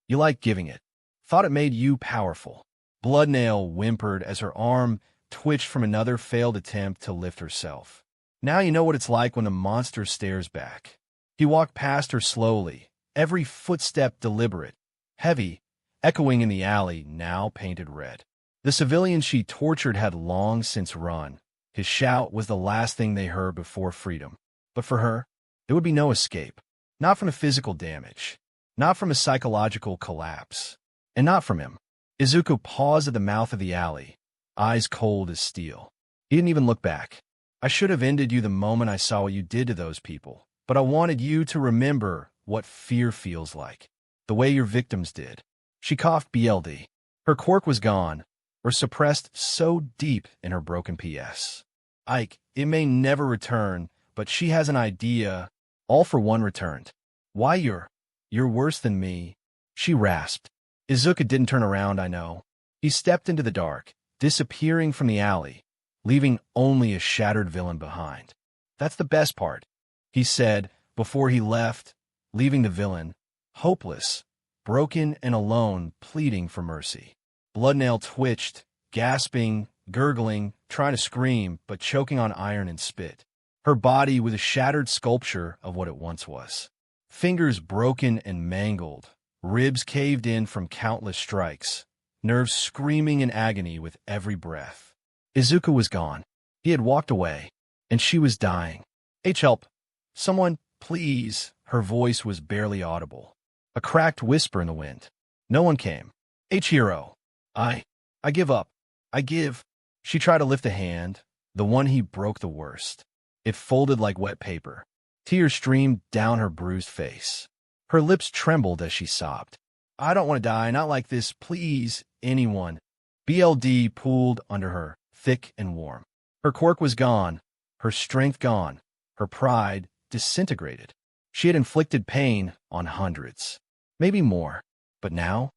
"You like giving it. Thought it made you powerful." Bloodnail whimpered as her arm twitched from another failed attempt to lift herself. "Now you know what it's like when a monster stares back." He walked past her slowly, every footstep deliberate, heavy, echoing in the alley, now painted red. The civilians she tortured had long since run. His shout was the last thing they heard before freedom. But for her, there would be no escape. Not from the physical damage, not from a psychological collapse, and not from him. Izuku paused at the mouth of the alley, eyes cold as steel. He didn't even look back. "I should have ended you the moment I saw what you did to those people, but I wanted you to remember what fear feels like, the way your victims did." She coughed BLD. Her quirk was gone, or suppressed so deep in her broken PS. "Ike, it may never return, but she has an idea." All for one returned. "Why, you're worse than me," she rasped. Izuku didn't turn around, I know. He stepped into the dark, disappearing from the alley, leaving only a shattered villain behind. "That's the best part," he said before he left, leaving the villain, hopeless, broken and alone, pleading for mercy. Bloodnail twitched, gasping, gurgling, trying to scream, but choking on iron and spit. Her body was a shattered sculpture of what it once was. Fingers broken and mangled, ribs caved in from countless strikes, nerves screaming in agony with every breath. Izuku was gone. He had walked away, and she was dying. Help! Someone, please!" Her voice was barely audible. A cracked whisper in the wind. No one came. Hero. I give up. I give." She tried to lift a hand, the one he broke the worst. It folded like wet paper. Tears streamed down her bruised face. Her lips trembled as she sobbed. "I don't want to die, not like this, please, anyone." BLD pooled under her, thick and warm. Her quirk was gone, her strength gone, her pride disintegrated. She had inflicted pain on hundreds, maybe more. But now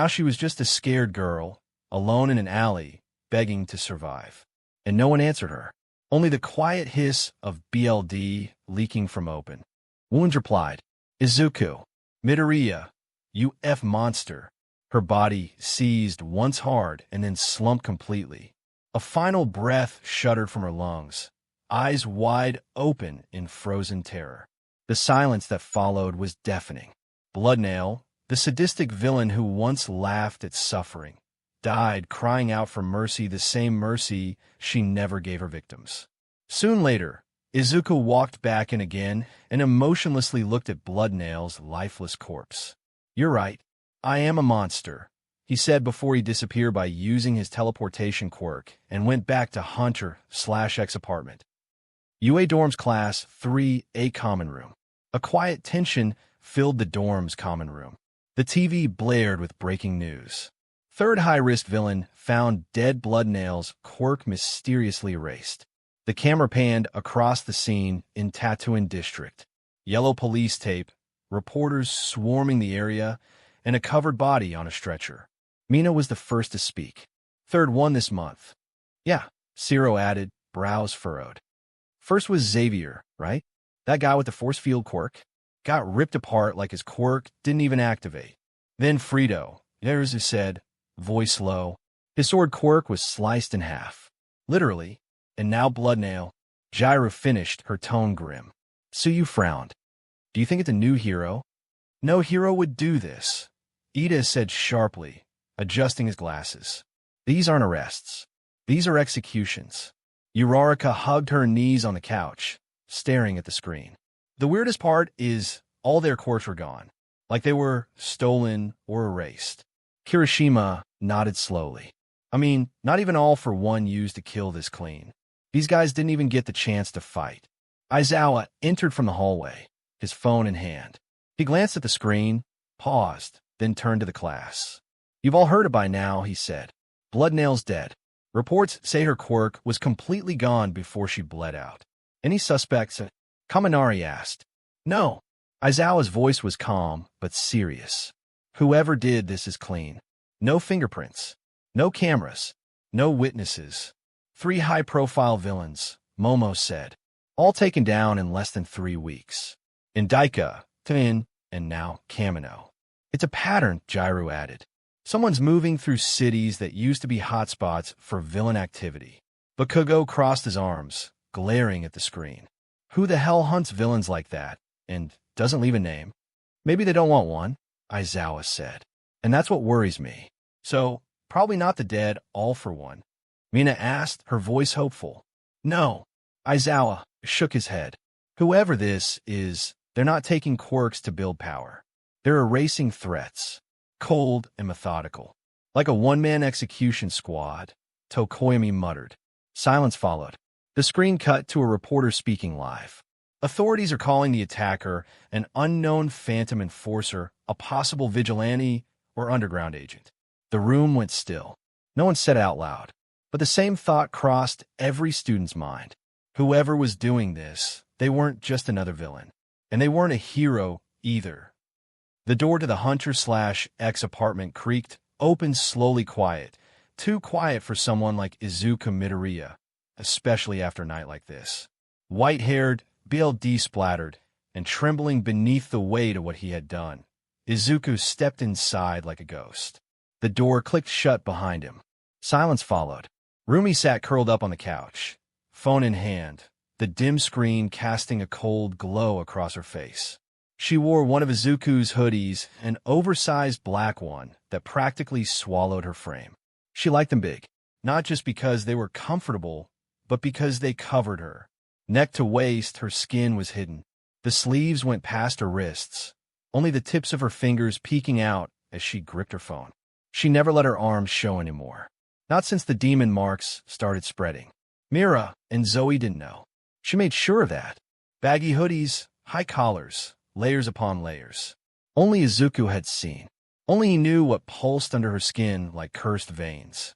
she was just a scared girl, alone in an alley, begging to survive. And no one answered her. Only the quiet hiss of BLD leaking from open. Wounds replied, "Izuku Midoriya, you F monster." Her body seized once hard and then slumped completely. A final breath shuddered from her lungs, eyes wide open in frozen terror. The silence that followed was deafening. Bloodnail, the sadistic villain who once laughed at suffering, died crying out for mercy, the same mercy she never gave her victims. Soon later, Izuku walked back in again and emotionlessly looked at Bloodnail's lifeless corpse. "You're right. I am a monster," he said before he disappeared by using his teleportation quirk and went back to Hunter/X apartment. UA Dorms Class 3A Common Room. A quiet tension filled the dorm's common room. The TV blared with breaking news. Third high-risk villain found dead. Bloodnail's quirk mysteriously erased. The camera panned across the scene in Tatooine District. Yellow police tape, reporters swarming the area, and a covered body on a stretcher. Mina was the first to speak. "Third one this month." "Yeah," Ciro added, brows furrowed. "First was Xavier, right? That guy with the force field quirk? Got ripped apart like his quirk didn't even activate. Then Frito, there's who said, voice low. His sword quirk was sliced in half. Literally. And now Bloodnail." Jaira finished, her tone grim. Suyu frowned. "Do you think it's a new hero?" "No hero would do this," Ida said sharply, adjusting his glasses. These aren't arrests. These are executions. Uraraka hugged her knees on the couch, staring at the screen. The weirdest part is all their quirks were gone, like they were stolen or erased. Kirishima nodded slowly. I mean, not even all for one used to kill this clean. These guys didn't even get the chance to fight. Aizawa entered from the hallway, his phone in hand. He glanced at the screen, paused, then turned to the class. You've all heard it by now, he said. Bloodnail's dead. Reports say her quirk was completely gone before she bled out. Any suspects? Kaminari asked. No. Aizawa's voice was calm, but serious. Whoever did this is clean. No fingerprints. No cameras. No witnesses. 3 high-profile villains, Momo said. All taken down in less than 3 weeks. Indika, Tin, and now Kamino. It's a pattern, Jiru added. Someone's moving through cities that used to be hotspots for villain activity. Bakugo crossed his arms, glaring at the screen. Who the hell hunts villains like that, and doesn't leave a name? Maybe they don't want one, Aizawa said. And that's what worries me. So, probably not the dead, all for one. Mina asked, her voice hopeful. No. Aizawa shook his head. Whoever this is, they're not taking quirks to build power. They're erasing threats. Cold and methodical. Like a one-man execution squad, Tokoyami muttered. Silence followed. The screen cut to a reporter speaking live. Authorities are calling the attacker an unknown phantom enforcer, a possible vigilante, or underground agent. The room went still. No one said it out loud. But the same thought crossed every student's mind. Whoever was doing this, they weren't just another villain. And they weren't a hero either. The door to the Hunter/X apartment creaked, opened slowly quiet. Too quiet for someone like Izuku Midoriya, especially after a night like this. White-haired, BLD splattered, and trembling beneath the weight of what he had done. Izuku stepped inside like a ghost. The door clicked shut behind him. Silence followed. Rumi sat curled up on the couch, phone in hand, the dim screen casting a cold glow across her face. She wore one of Izuku's hoodies, an oversized black one that practically swallowed her frame. She liked them big, not just because they were comfortable, but because they covered her. Neck to waist, her skin was hidden. The sleeves went past her wrists, only the tips of her fingers peeking out as she gripped her phone. She never let her arms show anymore. Not since the demon marks started spreading. Mira and Zoe didn't know. She made sure of that. Baggy hoodies, high collars, layers upon layers. Only Izuku had seen. Only he knew what pulsed under her skin like cursed veins.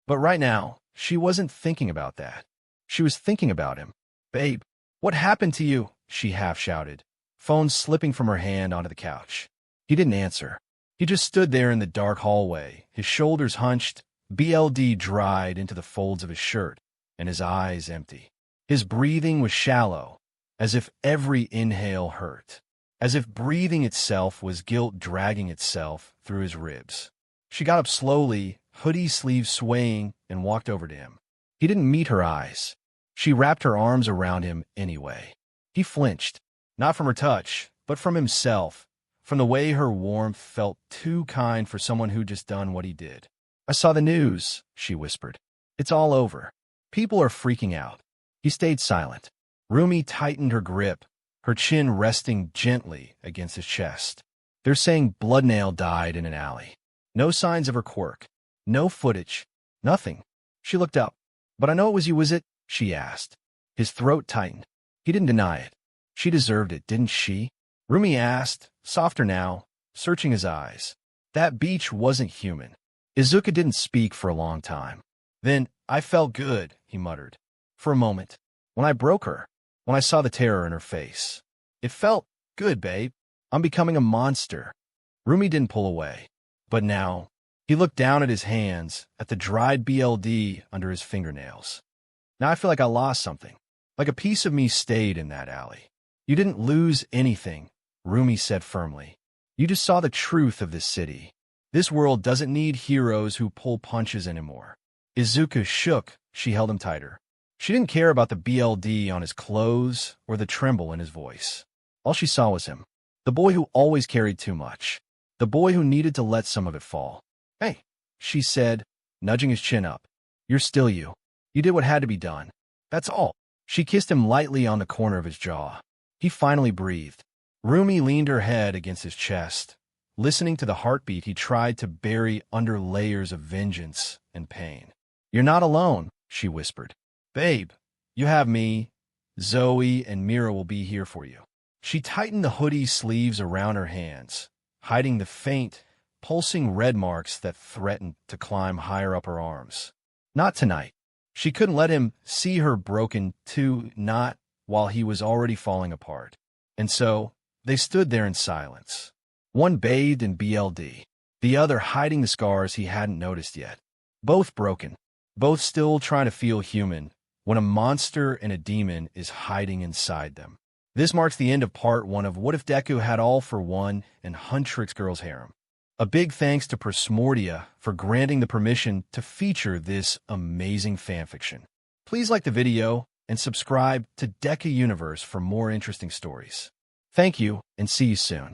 But right now, she wasn't thinking about that. She was thinking about him. Babe, what happened to you? She half shouted, phone slipping from her hand onto the couch. He didn't answer. He just stood there in the dark hallway, his shoulders hunched, BLD dried into the folds of his shirt, and his eyes empty. His breathing was shallow, as if every inhale hurt, as if breathing itself was guilt dragging itself through his ribs. She got up slowly, hoodie sleeves swaying, and walked over to him. He didn't meet her eyes. She wrapped her arms around him anyway. He flinched, not from her touch, but from himself, from the way her warmth felt too kind for someone who'd just done what he did. I saw the news, she whispered. It's all over. People are freaking out. He stayed silent. Rumi tightened her grip, her chin resting gently against his chest. They're saying Bloodnail died in an alley. No signs of her quirk. No footage. Nothing. She looked up. But I know it was you, was it? She asked. His throat tightened. He didn't deny it. She deserved it, didn't she? Rumi asked, softer now, searching his eyes. That beach wasn't human. Izuku didn't speak for a long time. Then, I felt good, he muttered. For a moment. When I broke her. When I saw the terror in her face. It felt good, babe. I'm becoming a monster. Rumi didn't pull away. But now, he looked down at his hands, at the dried BLD under his fingernails. Now I feel like I lost something. Like a piece of me stayed in that alley. You didn't lose anything, Rumi said firmly. You just saw the truth of this city. This world doesn't need heroes who pull punches anymore. Izuku shook. She held him tighter. She didn't care about the BLD on his clothes or the tremble in his voice. All she saw was him. The boy who always carried too much. the boy who needed to let some of it fall. "Hey," she said, nudging his chin up. "You're still you. You did what had to be done. That's all." She kissed him lightly on the corner of his jaw. He finally breathed. Rumi leaned her head against his chest, listening to the heartbeat he tried to bury under layers of vengeance and pain. "You're not alone," she whispered. "Babe, you have me. Zoe and Mira will be here for you." She tightened the hoodie sleeves around her hands, hiding the faint, pulsing red marks that threatened to climb higher up her arms. Not tonight. She couldn't let him see her broken too, not while he was already falling apart. And so, they stood there in silence. One bathed in BLD, the other hiding the scars he hadn't noticed yet. Both broken, both still trying to feel human, when a monster and a demon is hiding inside them. This marks the end of part 1 of What If Deku Had All for One and Huntrix Girls Harem. A big thanks to Prysmordia for granting the permission to feature this amazing fanfiction. Please like the video and subscribe to Deku Universe for more interesting stories. Thank you, and see you soon.